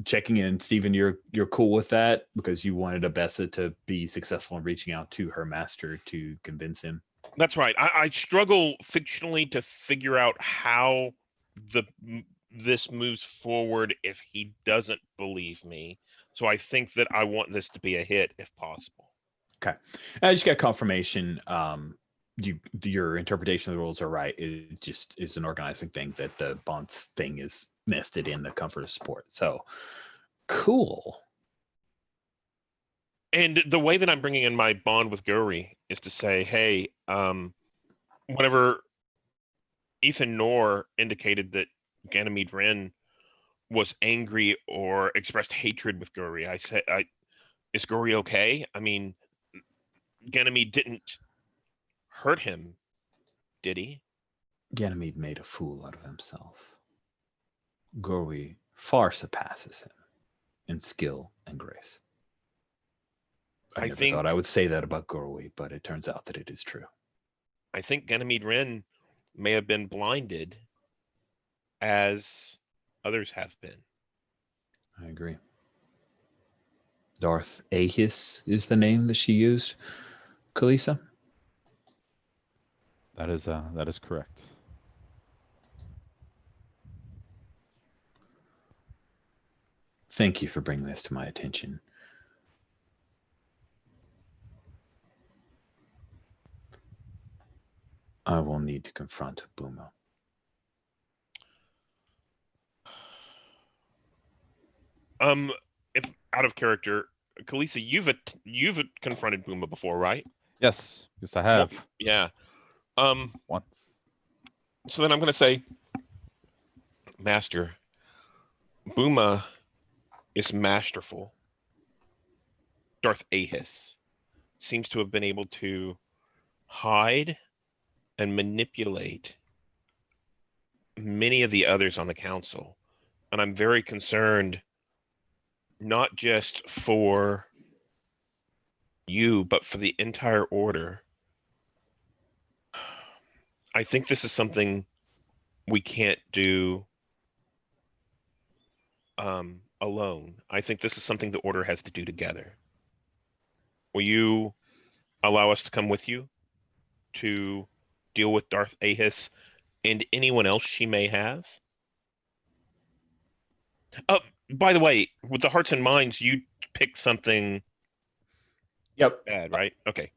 Checking in, Stephen, you're cool with that because you wanted Abessa to be successful in reaching out to her master to convince him. That's right. I struggle fictionally to figure out how this moves forward if he doesn't believe me. So I think that I want this to be a hit if possible. Okay, I just got confirmation. Your interpretation of the rules are right. It just is an organizing thing that the bonds thing is nested in the comfort of sport. So cool. And the way that I'm bringing in my bond with Guri is to say, hey, whenever Ethan Knorr indicated that Ganymede Wren was angry or expressed hatred with Guri, I said, is Guri okay? I mean, Ganymede didn't hurt him, did he? Ganymede made a fool out of himself. Gorwi far surpasses him in skill and grace. I never thought I would say that about Gorwi, but it turns out that it is true. I think Ganymede Wren may have been blinded as others have been. I agree. Darth Ahis is the name that she used. Kalisa? that is correct. Thank you for bringing this to my attention. I will need to confront Buma. If out of character, Kalisa, you've confronted Buma before, right? Yes, I have. Well, yeah. Once. So then I'm gonna say, Master, Buma is masterful. Darth Ahis seems to have been able to hide and manipulate many of the others on the council. And I'm very concerned, not just for you, but for the entire order. I think this is something we can't do alone. I think this is something the order has to do together. Will you allow us to come with you to deal with Darth Ahis and anyone else she may have? Oh, by the way, with the hearts and minds, you picked something Yep. bad, right? Okay.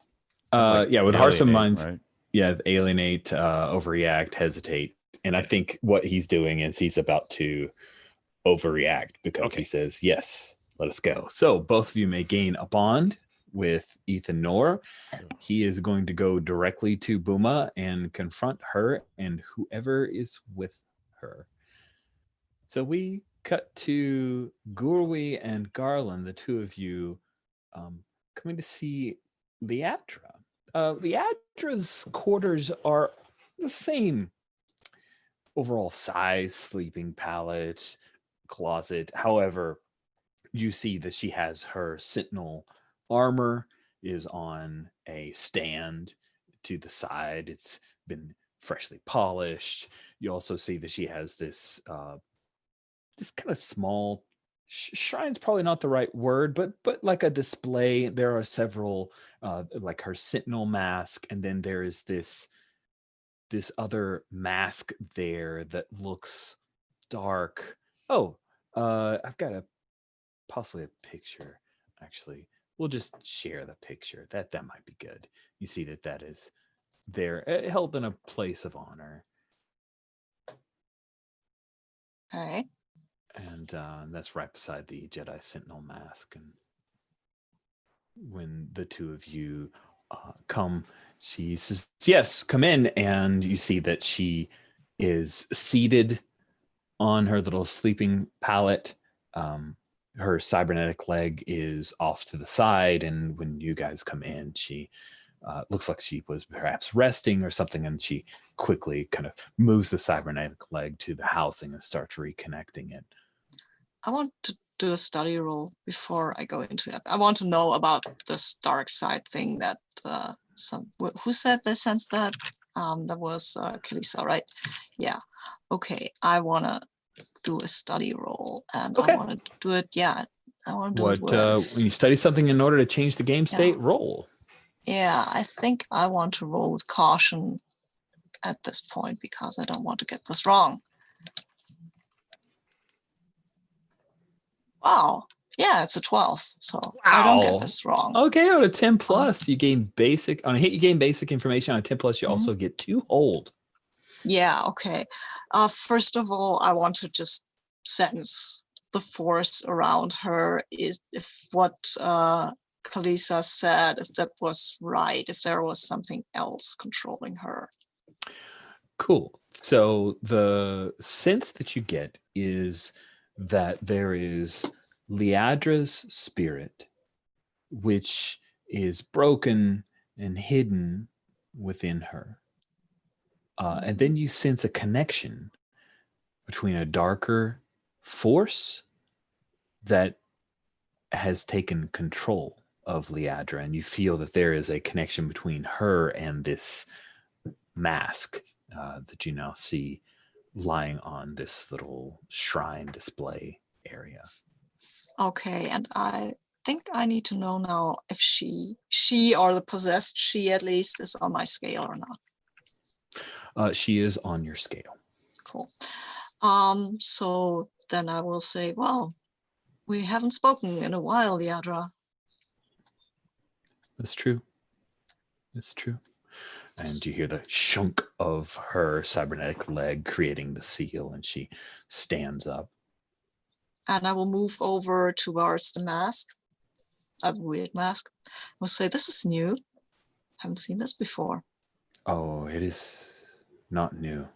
Yeah, with hearts and Alienate, minds. right? Yeah, alienate, overreact, hesitate. And I think what he's doing is he's about to overreact because he Okay. says, yes, let us go. So both of you may gain a bond with Ethan Nor. He is going to go directly to Buma and confront her and whoever is with her. So we cut to Gurwi and Garland, the two of you, coming to see Leatra. Leatra's quarters are the same overall size, sleeping pallet, closet. However, you see that she has her sentinel armor is on a stand to the side. It's been freshly polished. You also see that she has this kind of small shrine's probably not the right word, but like a display. There are several like her sentinel mask, and then there is this other mask there that looks dark. Oh, I've got possibly a picture. Actually, we'll just share the picture. That might be good. You see that is there, held in a place of honor. All right. And that's right beside the Jedi Sentinel mask. And when the two of you come, she says, yes, come in. And you see that she is seated on her little sleeping pallet. Her cybernetic leg is off to the side. And when you guys come in, she looks like she was perhaps resting or something. And she quickly kind of moves the cybernetic leg to the housing and starts reconnecting it. I want to do a study roll before I go into it. I want to know about this dark side thing that who said they sensed that? That was Kalisa, right? Yeah. Okay. I want to do a study roll, and Okay. I want to do it. Yeah. I want to do it when you study something in order to change the game state, roll. Yeah, I think I want to roll with caution at this point because I don't want to get this wrong. Wow. Yeah, it's a 12. So I don't get this wrong. Okay, on a 10 plus, you gain basic. On a hit, you gain basic information. On a 10 plus, you also get 2 hold. Yeah, okay. First of all, I want to just sense the force around her. Is if what Kalisa said, if that was right, if there was something else controlling her. Cool. So the sense that you get is that there is Leadra's spirit, which is broken and hidden within her. And then you sense a connection between a darker force that has taken control of Leadra, and you feel that there is a connection between her and this mask that you now see lying on this little shrine display area. Okay, and I think I need to know now if she or the possessed she at least is on my scale or not. She is on your scale. Cool. So then I will say, well, we haven't spoken in a while, Leadra. That's true. It's true. And you hear the shunk of her cybernetic leg creating the seal, and she stands up. And I will move over towards the mask, a weird mask. I will say, this is new. Haven't seen this before. Oh, it is not new.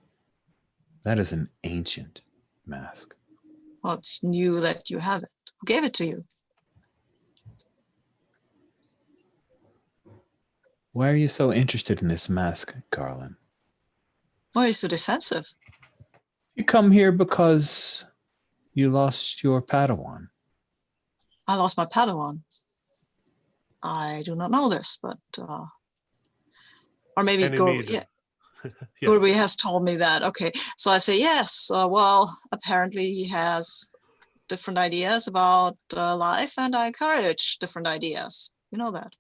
That is an ancient mask. Well, it's new that you have it. Who gave it to you? Why are you so interested in this mask, Garland? Why are you so defensive? You come here because you lost your Padawan. I lost my Padawan. I do not know this, but or maybe Ganymede. yeah. Yeah. Gurby has told me that. Okay, so I say yes. Well, apparently he has different ideas about life, and I encourage different ideas. You know that.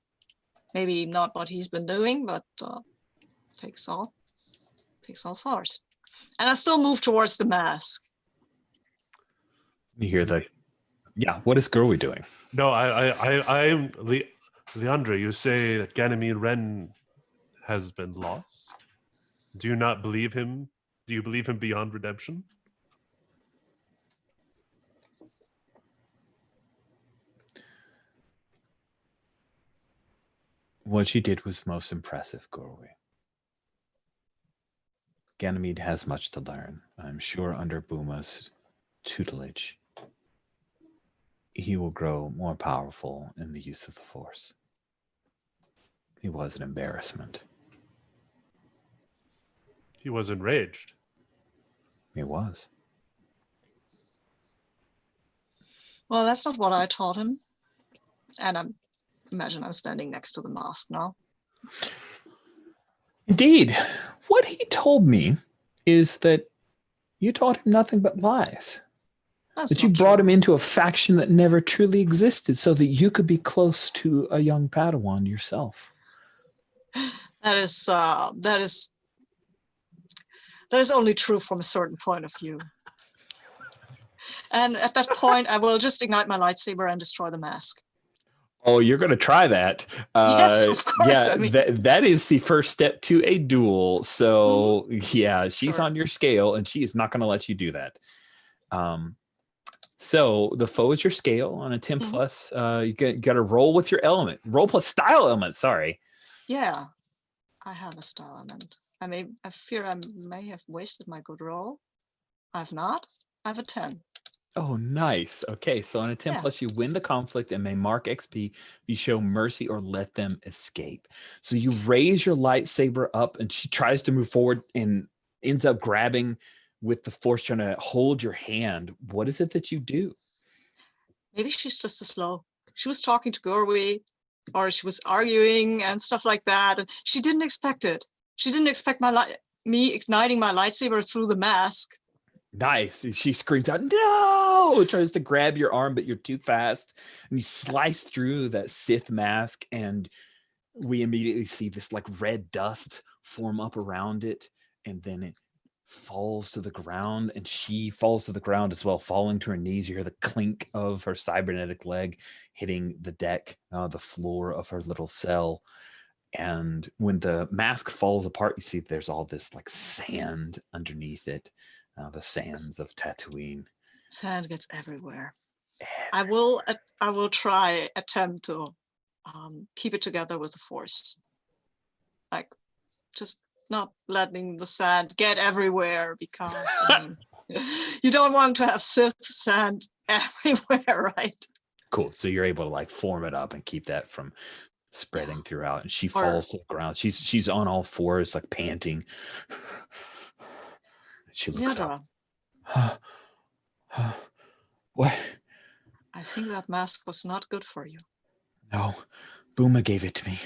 Maybe not what he's been doing, but takes all sorts. And I still move towards the mask. You hear the, yeah. What is Gurwi doing? No, I'm Leandra. You say that Ganymede Ren has been lost. Do you not believe him? Do you believe him beyond redemption? What you did was most impressive, Gurwi. Ganymede has much to learn. I'm sure under Buma's tutelage, he will grow more powerful in the use of the Force. He was an embarrassment. He was enraged. He was. Well, that's not what I taught him. And imagine I'm standing next to the mask now. Indeed. What he told me is that you taught him nothing but lies. That's That you not brought true. him into a faction that never truly existed so that you could be close to a young Padawan yourself. That is only true from a certain point of view. And at that point, I will just ignite my lightsaber and destroy the mask. Oh, you're going to try that. Yes, of course. Yeah, I mean, that is the first step to a duel. So, yeah, she's Sure. on your scale, and she is not going to let you do that. So the foe is your scale on a 10 plus. You got to roll with your element. Roll plus style element, sorry. yeah, I have a style element. I fear I may have wasted my good roll. I've not. I have a 10. Oh, nice. Okay, so on a 10 Yeah. plus, you win the conflict and may mark XP if you show mercy or let them escape. So you raise your lightsaber up, and she tries to move forward and ends up grabbing with the Force, trying to hold your hand. What is it that you do? Maybe she's just as slow. She was talking to Gurwi, or she was arguing and stuff like that, and she didn't expect it. She didn't expect me igniting my lightsaber through the mask. Nice. She screams out, no! Tries to grab your arm, but you're too fast. And you slice through that Sith mask, and we immediately see this like red dust form up around it. And then it falls to the ground, and she falls to the ground as well, falling to her knees. You hear the clink of her cybernetic leg hitting the deck, the floor of her little cell. And when the mask falls apart, you see there's all this like sand underneath it. The sands of Tatooine. Sand gets everywhere. I will attempt to keep it together with the Force. Like, just not letting the sand get everywhere, because you don't want to have Sith sand everywhere, right? Cool. So you're able to like form it up and keep that from spreading throughout. And she falls to the ground. She's on all fours, like panting. She looks up. What? I think that mask was not good for you. No, Buma gave it to me.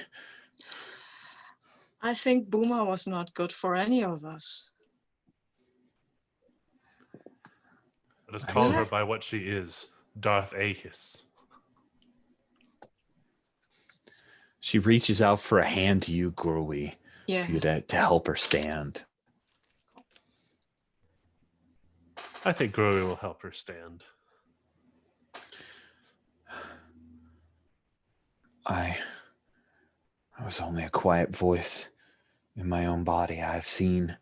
I think Buma was not good for any of us. Let us call her by what she is, Darth Aegis. She reaches out for a hand to you, Gurwi, Yeah. for you to help her stand. I think Gurwi will help her stand. I was only a quiet voice in my own body. I've seen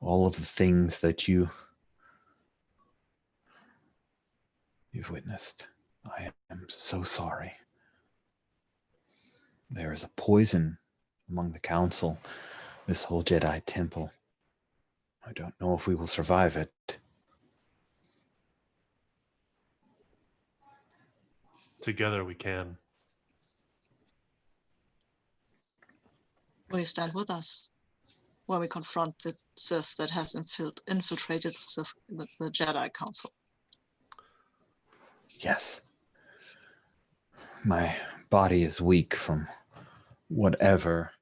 all of the things that you've witnessed. I am so sorry. There is a poison among the council, this whole Jedi temple. I don't know if we will survive it. Together we can. Will you stand with us when we confront the Sith that has infiltrated the Jedi Council? Yes. My body is weak from whatever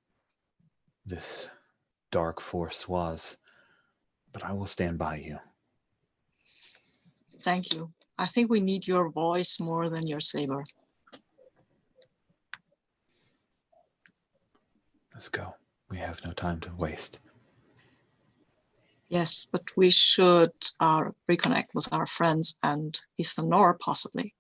this dark force was, but I will stand by you. Thank you. I think we need your voice more than your saber. Let's go. We have no time to waste. Yes, but we should reconnect with our friends and Ethan Nor possibly.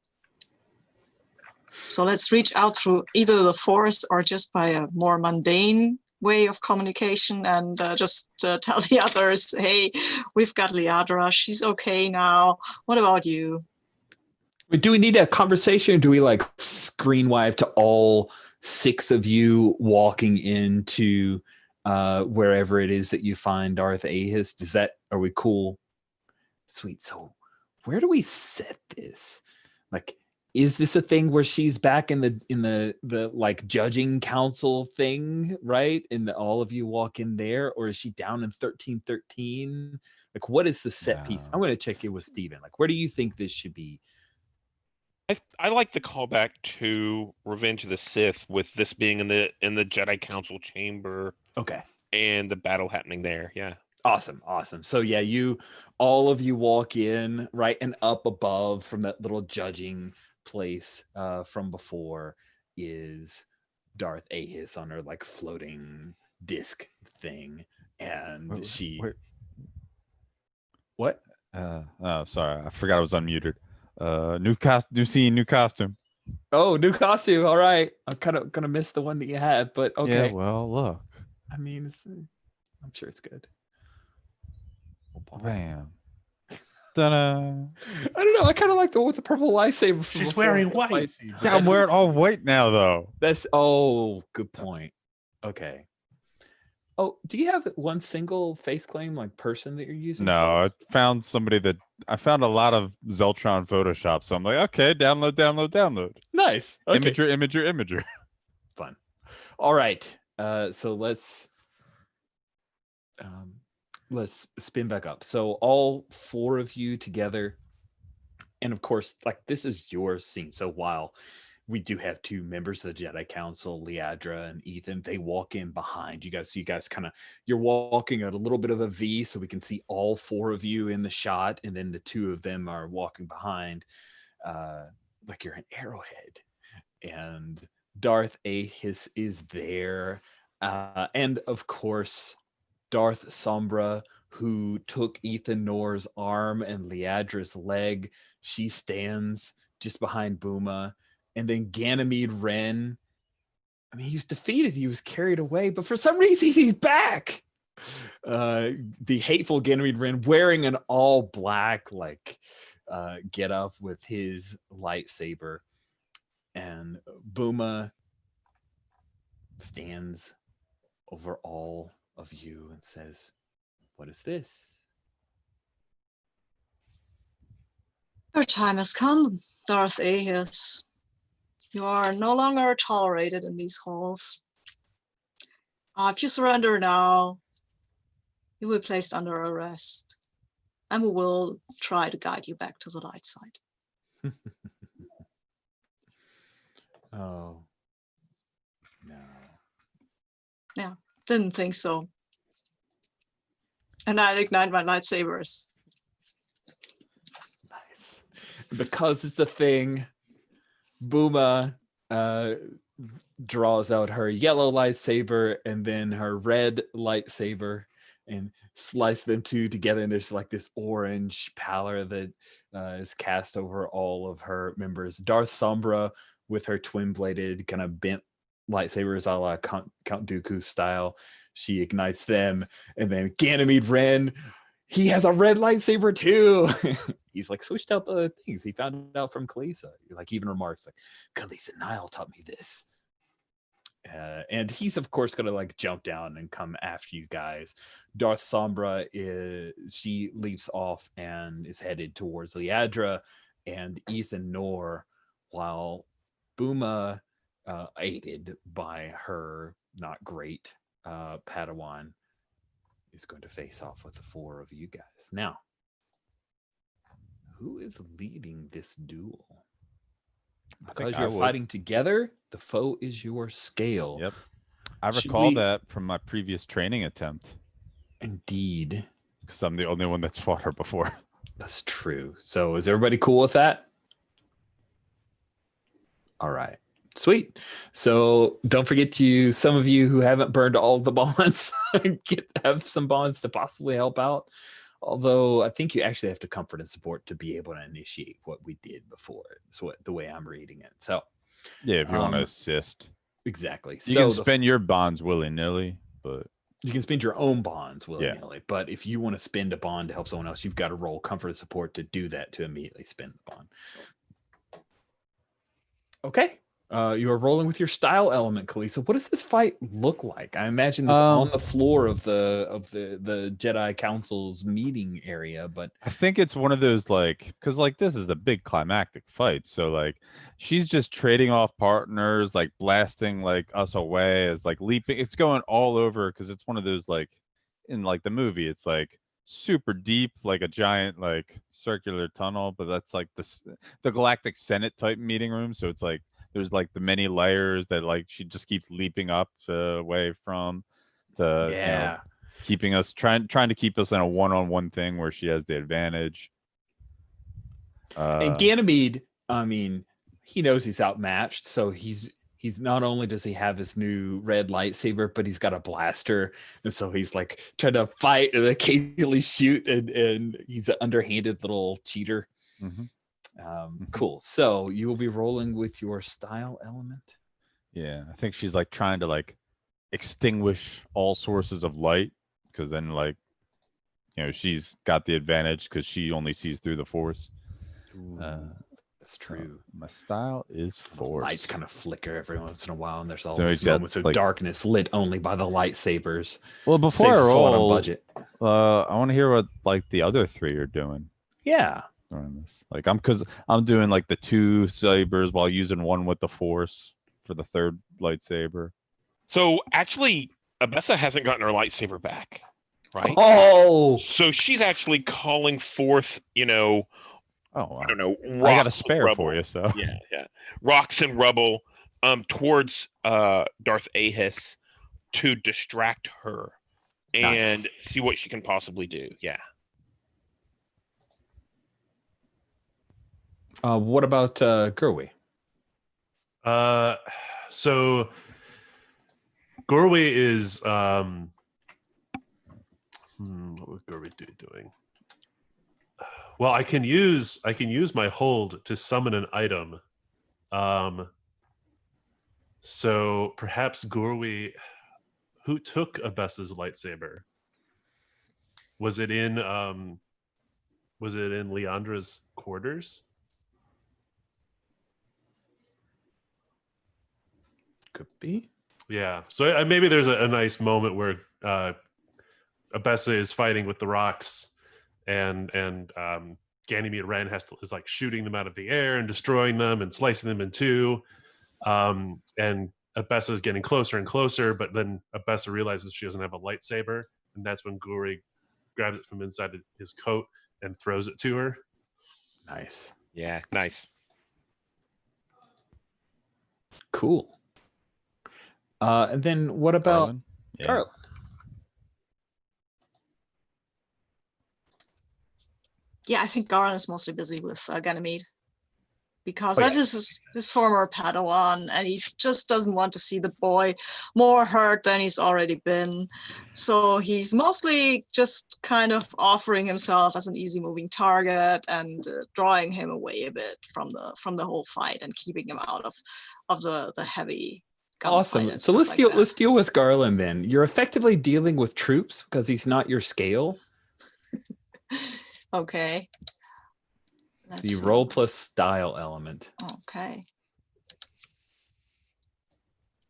So let's reach out through either the forest or just by a more mundane way of communication and just tell the others, hey, we've got Liadra, she's okay now. What about you? Do we need a conversation, or do we like screen wipe to all 6 of you walking into wherever it is that you find Darth Ahis? Are we cool? Sweet. So where do we set this? Like, is this a thing where she's back in the like judging council thing, right? And all of you walk in there, or is she down in 1313? Like, what is the set piece? I'm going to check in with Steven. Like, where do you think this should be? I like the callback to Revenge of the Sith, with this being in the Jedi Council chamber. Okay. And the battle happening there. Yeah. Awesome. So yeah, all of you walk in, right? And up above from that little judging place from before is Darth Ahis on her like floating disc thing. And Wait. What? Oh, sorry. I forgot I was unmuted. New scene, new costume. Oh, new costume. All right. I'm kind of gonna miss the one that you had, but okay. Yeah, well, look. I mean, I'm sure it's good. Bam. Ta-da. I don't know. I kind of like the one with the purple lightsaber. She's wearing white. Yeah, I'm wearing all white now, though. Good point. Okay. Oh, do you have one single face claim like person that you're using? No, I found I found a lot of Zeltron Photoshop, so I'm like, okay, download. Nice. Okay. Imager. Fun. All right. So let's spin back up. So all 4 of you together, and of course, like this is your scene. So while we do have 2 members of the Jedi Council, Liadra and Ethan, they walk in behind you guys. So you guys you're walking at a little bit of a V, so we can see all 4 of you in the shot, and then the 2 of them are walking behind, like you're an arrowhead. And Darth Ahis is there, and of course, Darth Sombra, who took Ethan Nor's arm and Liadra's leg. She stands just behind Booma. And then Ganymede Wren, I mean, he was defeated. He was carried away. But for some reason, he's back. The hateful Ganymede Wren wearing an all black, like, get up with his lightsaber. And Booma stands over all of you and says, "What is this?" Your time has come, Darth Ahis. You are no longer tolerated in these halls. If you surrender now, you will be placed under arrest, and we will try to guide you back to the light side. Oh, no. Yeah, didn't think so. And I ignite my lightsabers. Nice. Because it's a thing, Booma draws out her yellow lightsaber and then her red lightsaber and slice them 2 together, and there's like this orange pallor that is cast over all of her members. Darth Sombra with her twin-bladed kind of bent lightsabers a la Count Dooku style, she ignites them, and then Ganymede Wren, he has a red lightsaber too. He's like switched out the things he found out from Kalisa. Like even remarks like, "Kalisa Nile taught me this." And he's of course gonna like jump down and come after you guys. Darth Sombra she leaps off and is headed towards Liadra and Ethan Nor, while Booma, aided by her not great Padawan, is going to face off with the 4 of you guys. Now, who is leading this duel? Because you're fighting together, The foe is your scale. Yep. I Should recall we- that from my previous training attempt Indeed. because I'm the only one that's fought her before. That's true. So is everybody cool with that? All right. Sweet. So don't forget to, some of you who haven't burned all of the bonds, have some bonds to possibly help out. Although I think you actually have to comfort and support to be able to initiate what we did before. It's the way I'm reading it. So Yeah, if you want to assist. exactly. You So can spend your bonds willy-nilly, but you can spend your own bonds willy-nilly, but if you want to spend a bond to help someone else, you've got to roll comfort and support to do that, to immediately spend the bond. Okay. You are rolling with your style element, Kalisa. What does this fight look like? I imagine it's on the floor of the Jedi Council's meeting area, but I think it's one of those because this is a big climactic fight. So she's just trading off partners, blasting us away as leaping. It's going all over because it's one of those in the movie. It's super deep, like a giant circular tunnel, but that's the Galactic Senate type meeting room. So it's there's the many layers that she just keeps leaping up away from to keeping us trying to keep us in a one-on-one thing where she has the advantage. And Ganymede, I mean, he knows he's outmatched, so he's not only does he have his new red lightsaber, but he's got a blaster, and so he's trying to fight and occasionally shoot, and he's an underhanded little cheater. Cool. So you will be rolling with your style element. Yeah, I think she's trying to extinguish all sources of light because then she's got the advantage because she only sees through the Force. That's true. My style is Force. Lights kind of flicker every once in a while, and there's all So these moments of darkness lit only by the lightsabers. Well, before I Saves us a lot on roll, budget. I want to hear what the other three are doing. Yeah. During this, I'm doing the two sabers while using one with the Force for the third lightsaber. So actually, Abessa hasn't gotten her lightsaber back, right? Oh, so she's actually calling forth, Oh, wow. I don't know. I got a spare for you, so yeah, rocks and rubble, towards Darth Ahus to distract her and see what she can possibly do. Yeah. What about Gerwie? So Gorway is what would Gorway doing? Well, I can use my hold to summon an item. So perhaps Gorway, who took Abessa's lightsaber? Was it in Leandra's quarters? Could be. Yeah. So maybe there's a nice moment where Abessa is fighting with the rocks, and Ganymede Ren is shooting them out of the air and destroying them and slicing them in two. And Abessa is getting closer and closer, but then Abessa realizes she doesn't have a lightsaber, and that's when Guri grabs it from inside his coat and throws it to her. Nice. Yeah, nice. Cool. And then what about Garland? Yeah. Garland? Yeah, I think Garland's mostly busy with Ganymede because that is his former Padawan, and he just doesn't want to see the boy more hurt than he's already been. So he's mostly just kind of offering himself as an easy moving target and drawing him away a bit from the whole fight and keeping him out of the heavy. Awesome. So let's deal with Garland then. You're effectively dealing with troops because he's not your scale. Okay. So you roll plus style element. Okay.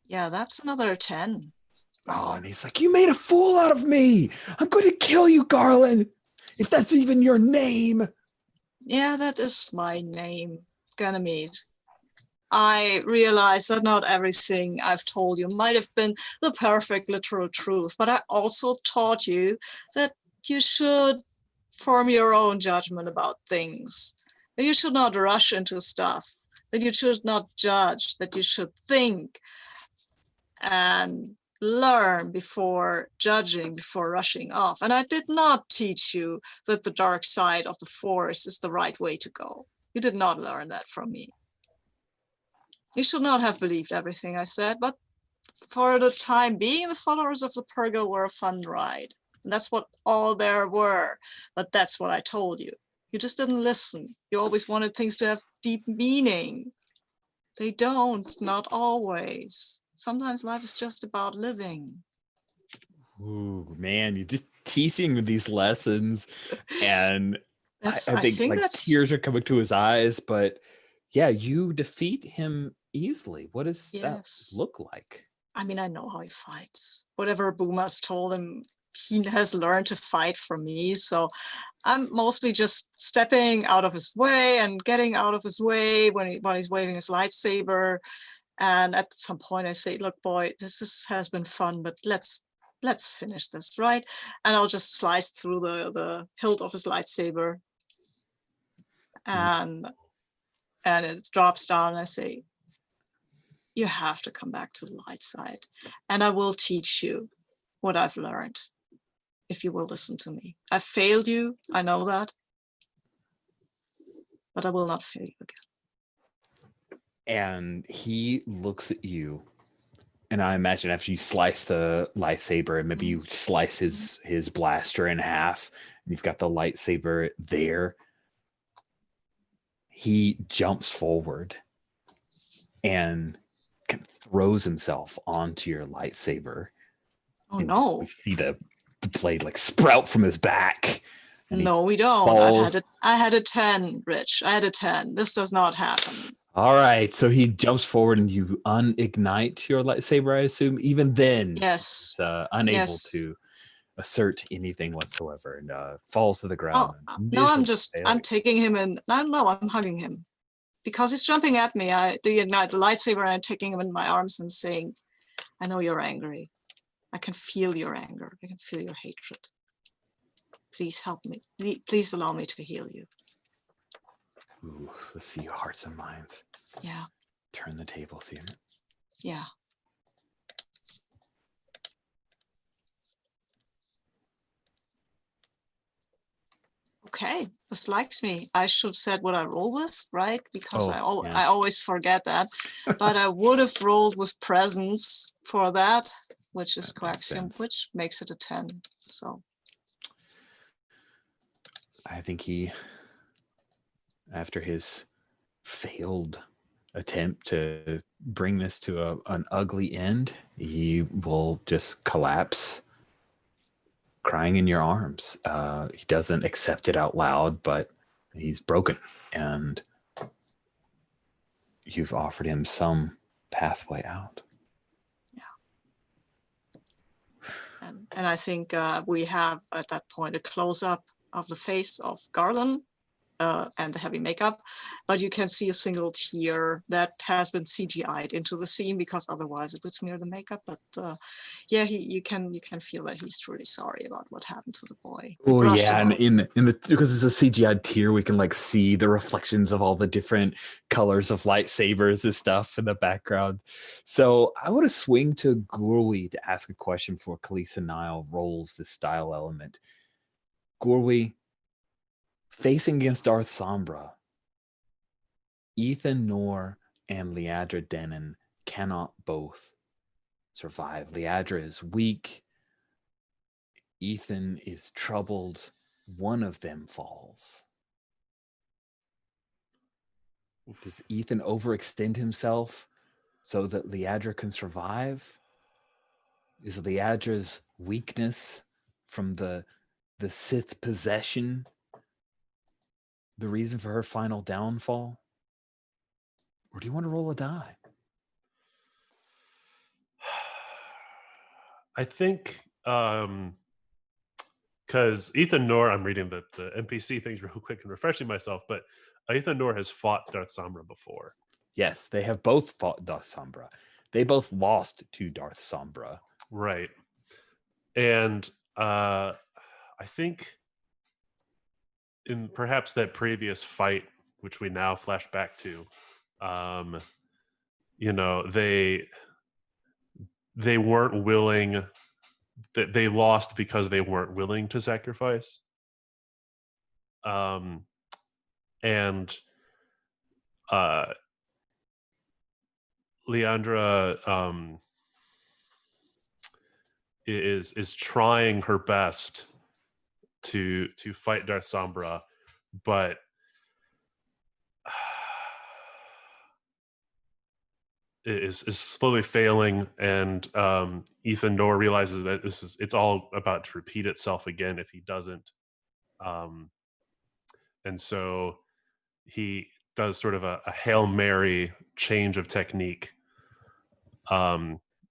Yeah, that's another 10. Oh, and he's like, you made a fool out of me. I'm going to kill you, Garland. If that's even your name. Yeah, that is my name, Ganymede. I realize that not everything I've told you might have been the perfect literal truth, but I also taught you that you should form your own judgment about things. That you should not rush into stuff. that you should not judge, that you should think and learn before judging, before rushing off. And I did not teach you that the dark side of the Force is the right way to go. You did not learn that from me. You should not have believed everything I said, but for the time being, the followers of the Purga were a fun ride. And that's what all there were. But that's what I told you. You just didn't listen. You always wanted things to have deep meaning. They don't, not always. Sometimes life is just about living. Ooh, man, you're just teaching these lessons, and I think like that's tears are coming to his eyes. But yeah, you defeat him easily. What does that look like? I mean, I know how he fights. Whatever Booma's told him, he has learned to fight from me. So I'm mostly just stepping out of his way and getting out of his way when he's waving his lightsaber. And at some point I say, look, boy, has been fun, but let's finish this, right? And I'll just slice through the hilt of his lightsaber. And it drops down, and I say, you have to come back to the light side, and I will teach you what I've learned if you will listen to me. I've failed you, I know that, but I will not fail you again. And he looks at you, and I imagine after you slice the lightsaber, and maybe you slice his blaster in half, and you've got the lightsaber there, he jumps forward and throws himself onto your lightsaber. Oh no. We see the blade like sprout from his back. No, we don't. I had a 10, Rich. I had a 10. This does not happen. All right. So he jumps forward and you unignite your lightsaber, I assume. Even then, yes, it's unable to assert anything whatsoever, and falls to the ground. No, I'm taking him and I'm hugging him. Because he's jumping at me, I do ignite the lightsaber and I'm taking him in my arms and saying, I know you're angry. I can feel your anger. I can feel your hatred. Please help me. Please allow me to heal you. Ooh, let's see your hearts and minds. Yeah. Turn the tables here. Yeah. Okay, this likes me. I should have said what I roll with, right? Because I always forget that. But I would have rolled with presence for that, which is coaxium, which makes it a 10. So I think he, after his failed attempt to bring this to an ugly end, he will just collapse, crying in your arms. He doesn't accept it out loud, but he's broken, and you've offered him some pathway out. Yeah. And I think we have at that point a close-up of the face of Garland and the heavy makeup, but you can see a single tear that has been CGI'd into the scene because otherwise it would smear the makeup. But yeah, you can feel that he's truly sorry about what happened to the boy. Oh yeah, and in the because it's a CGI tear, we can like see the reflections of all the different colors of lightsabers and stuff in the background. So I want to swing to Gorwi to ask a question for Kalisa Nile rolls the style element. Gorwi, facing against Darth Sombra, Ethan Nor and Liadra Denon cannot both survive. Liadra is weak. Ethan is troubled. One of them falls. Does Ethan overextend himself so that Liadra can survive? Is Liadra's weakness from the Sith possession the reason for her final downfall? Or do you want to roll a die? I think because Ethan Nor, I'm reading the NPC things real quick and refreshing myself, but Ethan Nor has fought Darth Sombra before. Yes, they have both fought Darth Sombra. They both lost to Darth Sombra. Right. And I think in perhaps that previous fight, which we now flash back to, you know, they weren't willing, that they lost because they weren't willing to sacrifice. And Leandra is trying her best to fight Darth Sombra, but is slowly failing, and Ethan Nor realizes that it's all about to repeat itself again if he doesn't, and so he does sort of a Hail Mary change of technique,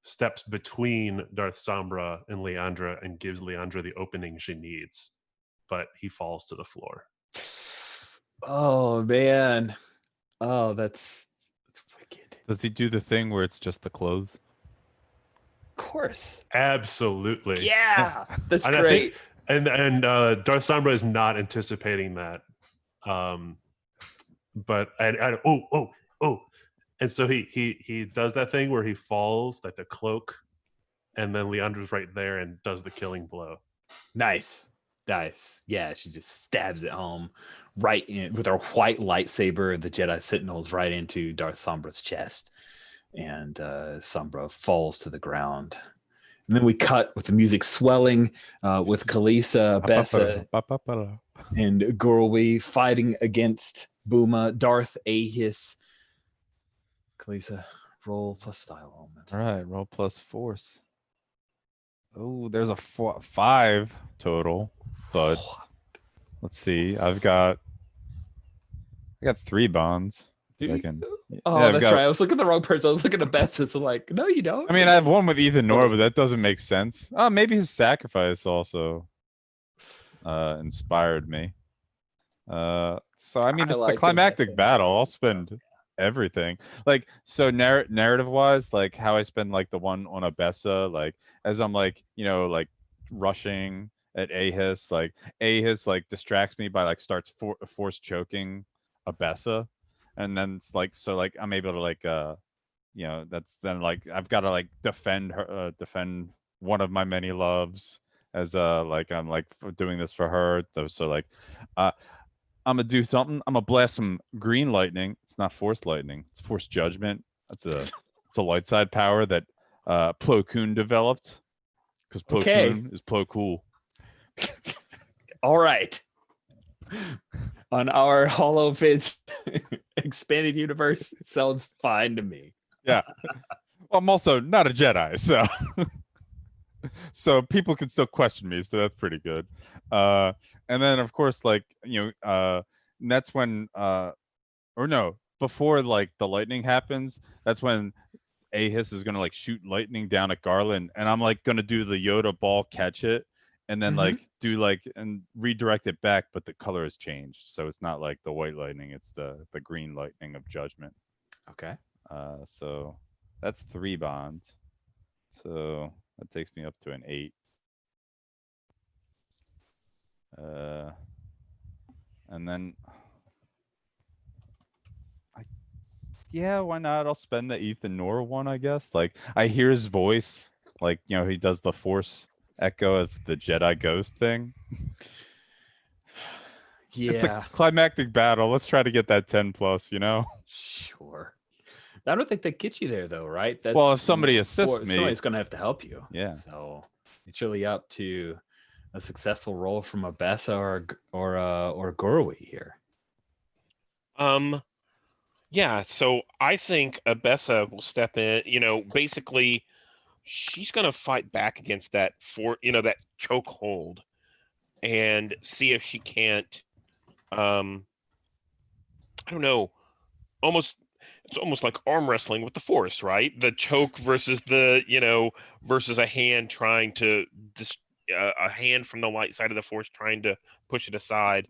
steps between Darth Sombra and Leandra and gives Leandra the opening she needs, but he falls to the floor. Oh man. Oh, that's wicked. Does he do the thing where it's just the clothes? Of course. Absolutely. Yeah. That's And great. I think, and Darth Sombra is not anticipating that. But and so he does that thing where he falls, like the cloak, and then Leandra's right there and does the killing blow. Nice. Yeah, she just stabs it home right in with her white lightsaber. The Jedi Sentinels right into Darth Sombra's chest, and Sombra falls to the ground. And then we cut with the music swelling, with Kalisa, Bessa, and Gurley fighting against Buma, Darth Ahis. Kalisa, roll plus style element. All right, roll plus force. Oh, there's a 5 total, but let's see. I got 3 bonds. Dude, I can. oh, yeah, that's right. I was looking at the wrong person. I was looking at Bessa. So like, no, you don't. I mean, I have one with Ethan Nor, but that doesn't make sense. Oh, maybe his sacrifice also inspired me. So I mean, it's the climactic battle. I'll spend everything. Like, so narrative wise, like how I spend like the one on Abessa, like as I'm like, you know, like rushing at Ahis, like Ahis like distracts me by like starts force choking Abessa, and then it's like, so like I'm able to like you know, that's then like I've got to like defend her, defend one of my many loves, as like I'm like doing this for her. So like I'm gonna do something. I'm gonna blast some green lightning. It's not force lightning. It's force judgment. It's a light side power that Plo Koon developed, because Plo Koon is Plo Cool. All right. On our HoloVids expanded universe, sounds fine to me. Yeah. Well, I'm also not a Jedi, so so people can still question me, so that's pretty good. And then of course, like, you know, that's when or no, before like the lightning happens, that's when Ahis is gonna like shoot lightning down at Garland, and I'm like gonna do the Yoda ball, catch it, and then like do like and redirect it back, but the color has changed, so it's not like the white lightning, it's the green lightning of judgment. Okay. So that's 3 bonds. So that takes me up to an 8. And then yeah, why not? I'll spend the Ethan Nor one, I guess. Like I hear his voice, like, you know, he does the force echo of the Jedi ghost thing. Yeah. It's a climactic battle. Let's try to get that 10 plus, you know? Sure. I don't think that gets you there though, right? That's, well, if somebody assists me, somebody's gonna have to help you. Yeah. So it's really up to a successful roll from Abessa or Gorwi here. Yeah, so I think Abessa will step in, you know, basically she's going to fight back against that that choke hold and see if she can't I don't know, it's almost like arm wrestling with the force, right? The choke versus versus a hand trying to a hand from the light side of the force trying to push it aside.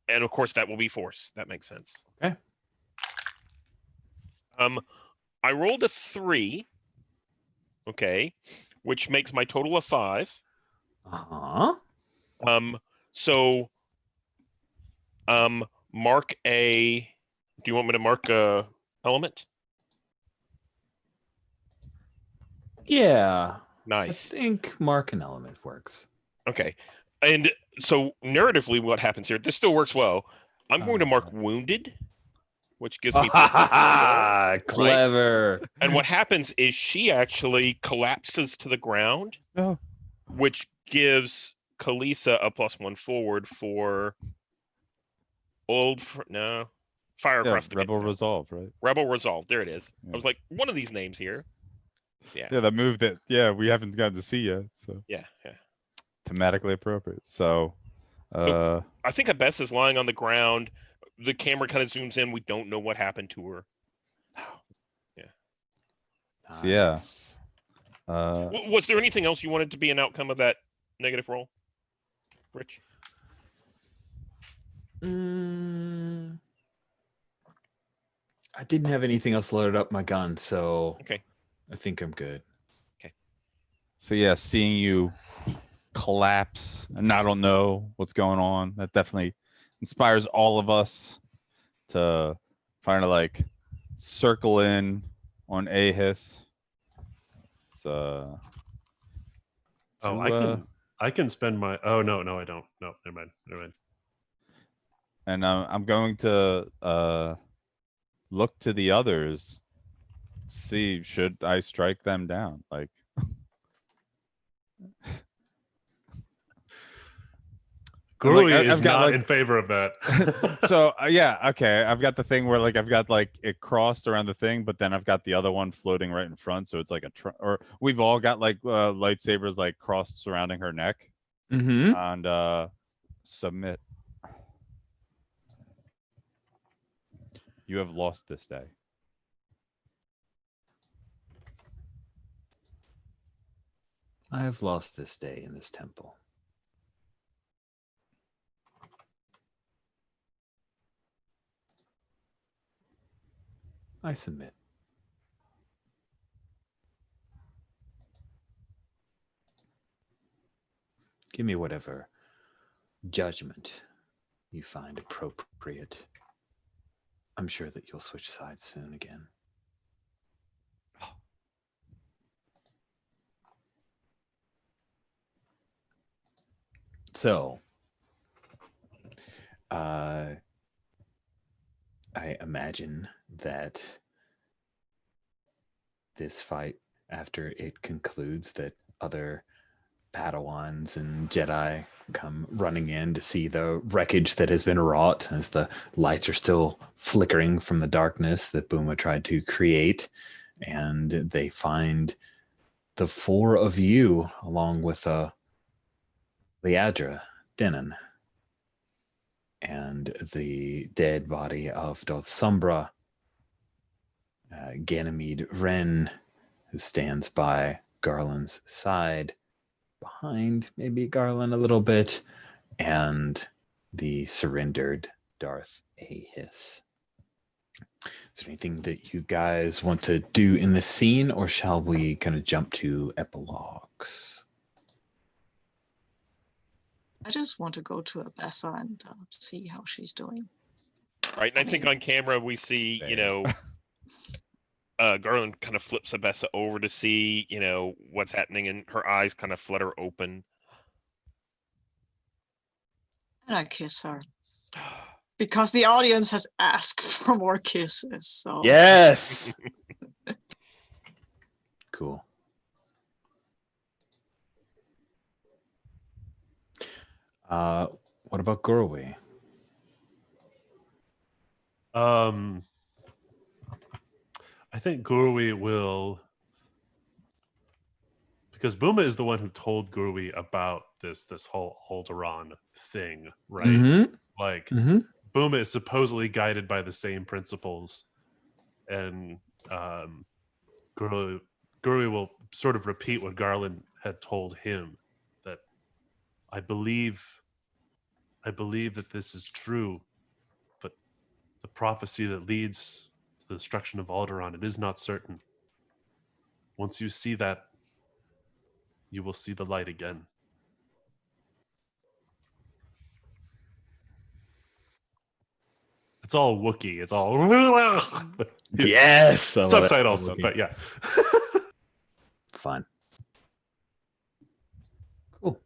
And of course that will be force. That makes sense. Okay. I rolled a 3. Okay, which makes my total of 5. So mark a. Do you want me to mark a element? Yeah. Nice. I think mark an element works. Okay. And so narratively, what happens here? This still works well. I'm going to mark wounded, which gives me Clever. And what happens is she actually collapses to the ground, No. which gives Kalisa a +1 forward for fire Yeah, across the Rebel no. Resolve, right? Rebel Resolve. There it is. Yeah. I was like, one of these names here. Yeah. Yeah, that move that we haven't gotten to see yet. So Yeah. thematically appropriate. So So I think Abess is lying on the ground. The camera kind of zooms in. We don't know what happened to her. So, yeah. Nice. Was there anything else you wanted to be an outcome of that negative roll, Rich? I didn't have anything else loaded up my gun, so Okay. I think I'm good. So yeah, seeing you collapse and I don't know what's going on, that definitely inspires all of us to try to like circle in on Ahis. So I can spend my. Oh no, I don't. No, never mind. And I'm going to look to the others, see should I strike them down, like. Gurley Like, is I've got, not like- in favor of that. So yeah, okay. I've got the thing where like I've got like it crossed around the thing, but then I've got the other one floating right in front. So it's like or we've all got like lightsabers like crossed surrounding her neck. Mm-hmm. And submit. You have lost this day. I have lost this day in this temple. I submit. Give me whatever judgment you find appropriate. I'm sure that you'll switch sides soon again. So, I imagine that this fight, after it concludes, that other Padawans and Jedi come running in to see the wreckage that has been wrought as the lights are still flickering from the darkness that Booma tried to create. And they find the four of you along with Liadra, Denon, and the dead body of Darth Sombra, Ganymede Wren, who stands by Garland's side, behind maybe Garland a little bit, and the surrendered Darth Ahis. Is there anything that you guys want to do in this scene, or shall we kind of jump to epilogues? I just want to go to Abessa and see how she's doing. Right, and I think on camera we see, Garland kind of flips Abessa over to see, what's happening, and her eyes kind of flutter open. And I kiss her. Because the audience has asked for more kisses. So Yes. Cool. What about Gorway? I think Gurwi will, because Booma is the one who told Gurwi about this whole Alderaan thing, right? Mm-hmm. Like Mm-hmm. Booma is supposedly guided by the same principles, and Gurwi will sort of repeat what Garland had told him, that I believe that this is true, but the prophecy that leads to the destruction of Alderaan, it is not certain. Once you see that, you will see the light again. It's all Wookiee. It's all Yes, I love it. subtitles, Okay. but yeah. Fun. Cool.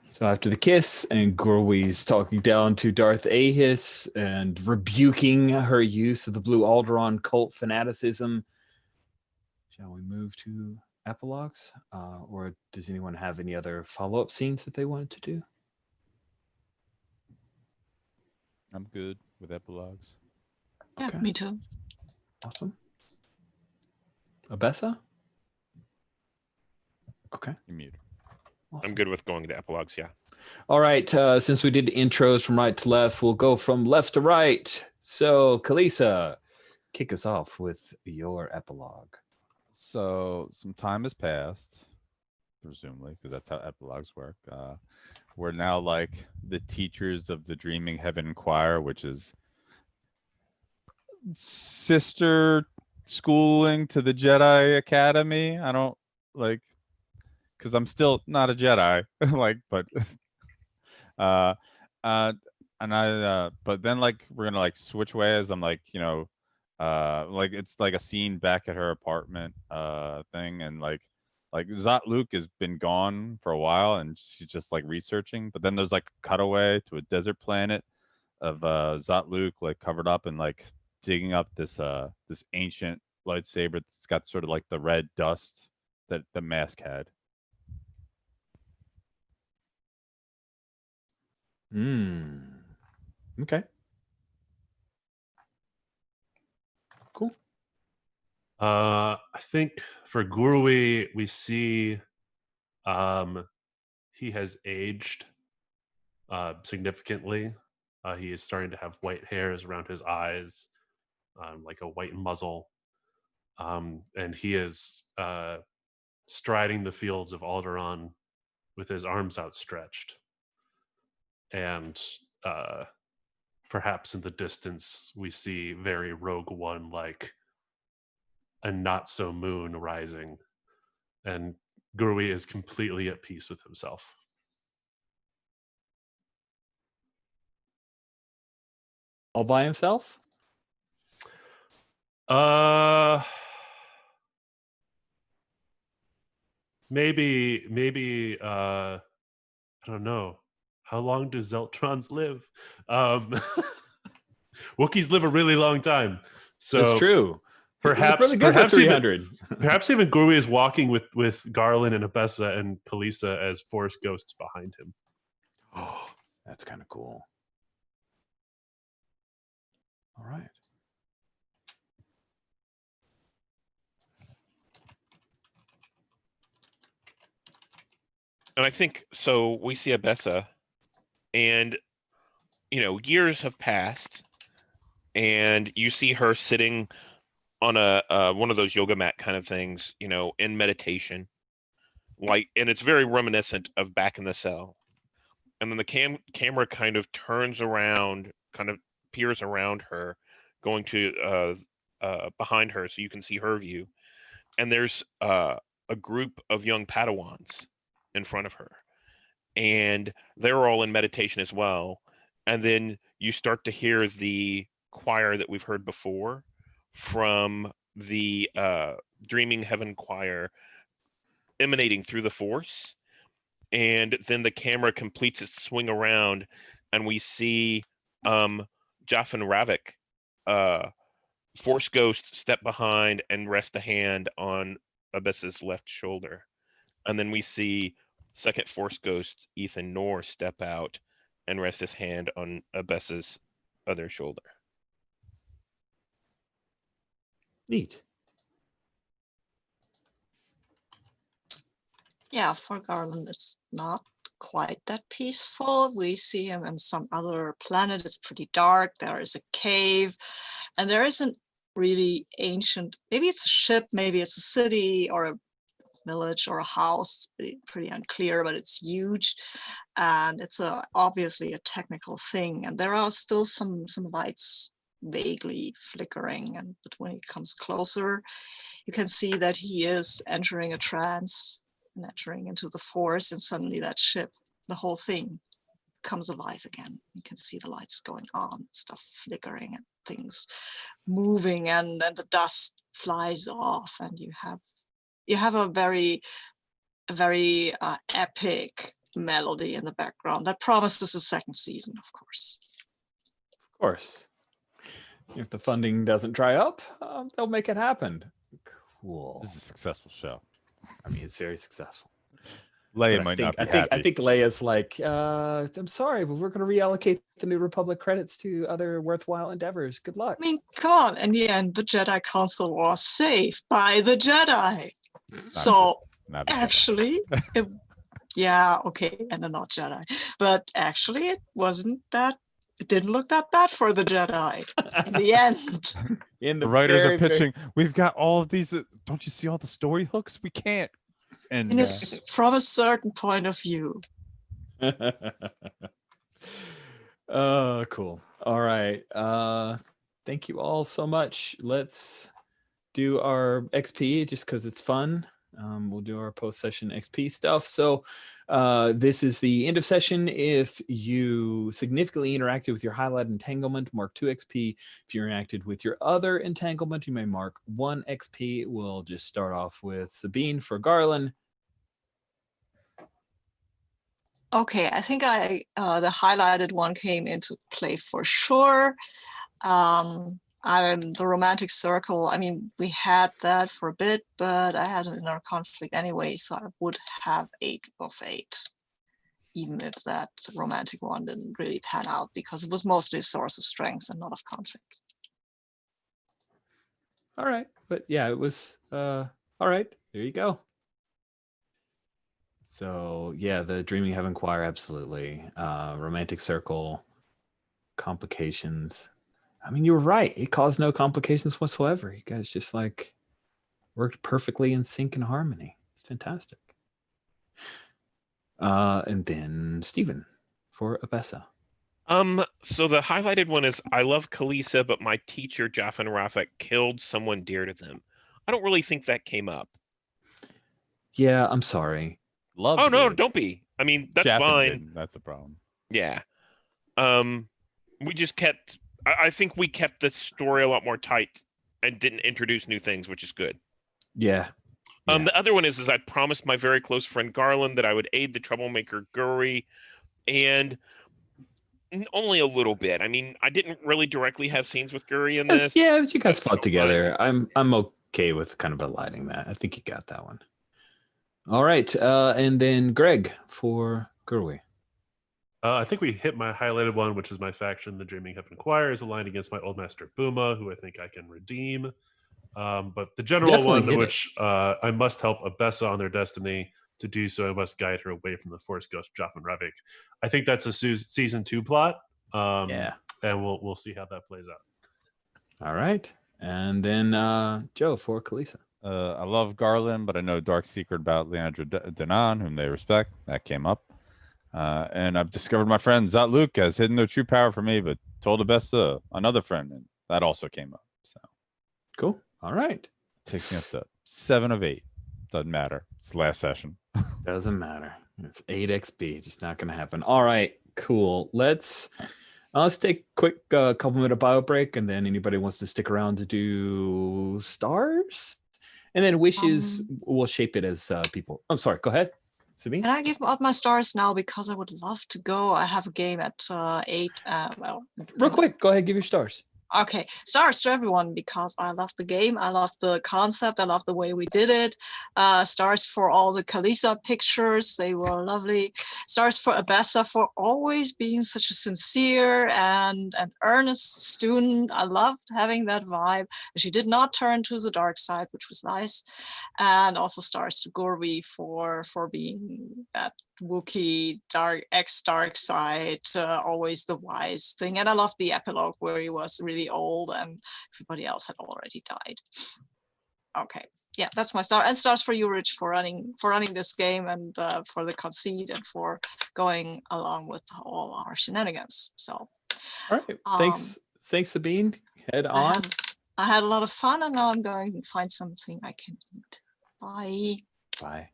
So after the kiss, and Gorwie's talking down to Darth Ahis and rebuking her use of the Blue Alderaan cult fanaticism, shall we move to epilogues? Or does anyone have any other follow-up scenes that they wanted to do? I'm good with epilogues. Yeah, Okay. me too. Awesome. Abessa? Okay. You mute. Awesome. I'm good with going to epilogues. Yeah. All right. Since we did intros from right to left, we'll go from left to right. So, Kalisa, kick us off with your epilogue. So some time has passed, presumably, because that's how epilogues work. We're now like the teachers of the Dreaming Heaven Choir, which is sister schooling to the Jedi Academy. I don't like, because I'm still not a Jedi, like, but uh and I but then like we're gonna like switch ways. I'm like, like it's like a scene back at her apartment thing, and like Zot Luke has been gone for a while and she's just like researching, but then there's like a cutaway to a desert planet of Zot Luke like covered up and like digging up this this ancient lightsaber that's got sort of like the red dust that the mask had. Okay. Cool. I think for Gurui, we see he has aged significantly. He is starting to have white hairs around his eyes, like a white muzzle. And he is striding the fields of Alderaan with his arms outstretched. And perhaps in the distance, we see very Rogue One like a not so moon rising. And Gurui is completely at peace with himself. All by himself? Maybe I don't know. How long do Zeltrons live? Wookiees live a really long time. So That's true. Perhaps Really good for 300. Perhaps even Gurui is walking with Garland and Abessa and Palisa as Force ghosts behind him. Oh, that's kind of cool. All right. And I think so. We see Abessa, and years have passed, and you see her sitting on a one of those yoga mat kind of things, in meditation, and it's very reminiscent of back in the cell. And then the camera kind of turns around, kind of peers around her, going to behind her, so you can see her view. And there's a group of young Padawans in front of her, and they're all in meditation as well. And then you start to hear the choir that we've heard before from the Dreaming Heaven Choir emanating through the Force. And then the camera completes its swing around, and we see Jaffin Ravik, Force Ghost, step behind and rest a hand on Abessa's left shoulder. And then we see second Force Ghost, Ethan Knorr, step out and rest his hand on Abessa's other shoulder. Neat. Yeah, for Garland, it's not quite that peaceful. We see him in some other planet. It's pretty dark. There is a cave, and there isn't really ancient. Maybe it's a ship, maybe it's a city or a village or a house. It's pretty unclear, but it's huge, and it's obviously a technical thing. And there are still some lights vaguely flickering, but when he comes closer, you can see that he is entering a trance and entering into the Force, and suddenly that ship, the whole thing comes alive again. You can see the lights going on, stuff flickering and things moving, and then the dust flies off, and you have a very epic melody in the background that promises a second season, of course. Of course. If the funding doesn't dry up, they'll make it happen. Cool. This is a successful show. I mean, it's very successful. Leia But might not be I think happy. Leia's like, I'm sorry, but we're going to reallocate the New Republic credits to other worthwhile endeavors. Good luck. I mean, come on. In the end, the Jedi Council was saved by the Jedi. So Not the Jedi. actually, yeah, okay, and they're not Jedi. But actually, it didn't look that bad for the Jedi in the end. The writers are pitching. We've got all of these. Don't you see all the story hooks? We can't. And From a certain point of view. Cool. All right. Thank you all so much. Let's do our XP just because it's fun. We'll do our post-session XP stuff. So this is the end of session. If you significantly interacted with your highlight entanglement, mark 2 XP. If you interacted with your other entanglement, you may mark 1 XP. We'll just start off with Sabine for Garland. Okay, I think the highlighted one came into play for sure. The romantic circle, I mean, we had that for a bit, but I had an inner conflict anyway, so I would have 8 of 8, even if that romantic one didn't really pan out, because it was mostly a source of strength and not of conflict. All right, but yeah, it was all right. There you go. So yeah, the Dreaming Heaven Choir, absolutely. Romantic circle, complications. I mean, you were right. It caused no complications whatsoever. You guys just like worked perfectly in sync and harmony. It's fantastic. And then Stephen for Abessa. So the highlighted one is I love Kalisa, but my teacher, Jaffin Rafik, killed someone dear to them. I don't really think that came up. Yeah, I'm sorry. Love. Oh no, don't be. I mean, that's Jaffin fine. didn't. That's the problem. Yeah. We just kept I think we kept the story a lot more tight and didn't introduce new things, which is good. Yeah. The other one is I promised my very close friend Garland that I would aid the troublemaker Guri, and only a little bit. I mean, I didn't really directly have scenes with Guri in this. Yeah, but you guys fought together. I'm okay with kind of aligning that. I think you got that one. All right, and then Greg for Gurui. I think we hit my highlighted one, which is my faction, the Dreaming Heaven Choir, is aligned against my old master Buma, who I think I can redeem. But the general Definitely one, which I must help Abessa on their destiny. To do so, I must guide her away from the Force Ghost Jaffin Ravik. I think that's a season 2 plot. And we'll see how that plays out. All right, and then Joe for Kalisa. I love Garland, but I know dark secret about Leandra Danan, whom they respect. That came up. And I've discovered my friend Zat Luke has hidden their true power from me, but told Abessa, another friend, and that also came up. So cool. All right. Takes me up to 7 of 8. Doesn't matter. It's the last session. Doesn't matter. It's 8 XP. Just not going to happen. All right. Cool. Let's take a quick couple minute bio break, and then anybody wants to stick around to do stars, and then wishes will shape it as people. I'm sorry. Go ahead. Sabine? Can I give up my stars now, because I would love to go? I have a game at 8. Real quick, go ahead, give your stars. Okay, stars to everyone, because I love the game, I love the concept, I love the way we did it. Stars for all the Kalisa pictures, they were lovely. Stars for Abessa for always being such a sincere and an earnest student. I loved having that vibe. She did not turn to the dark side, which was nice. And also stars to Gorby for being that Wookiee ex-dark side, always the wise thing. And I loved the epilogue where he was really old and everybody else had already died. Okay, yeah, that's my star. And stars for you, Rich, for running this game, and for the conceit, and for going along with all our shenanigans. So all right, thanks Sabine. Head on. I had a lot of fun, and now I'm going to find something I can eat. Bye.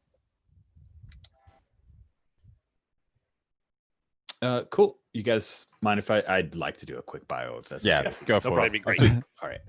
Cool. You guys mind if I'd like to do a quick bio if that's Yeah, okay. go for That'd it. be great. All right.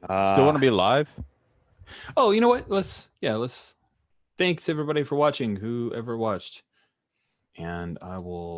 Still want to be live? Oh, you know what? Let's. Thanks everybody for watching. Whoever watched, and I will.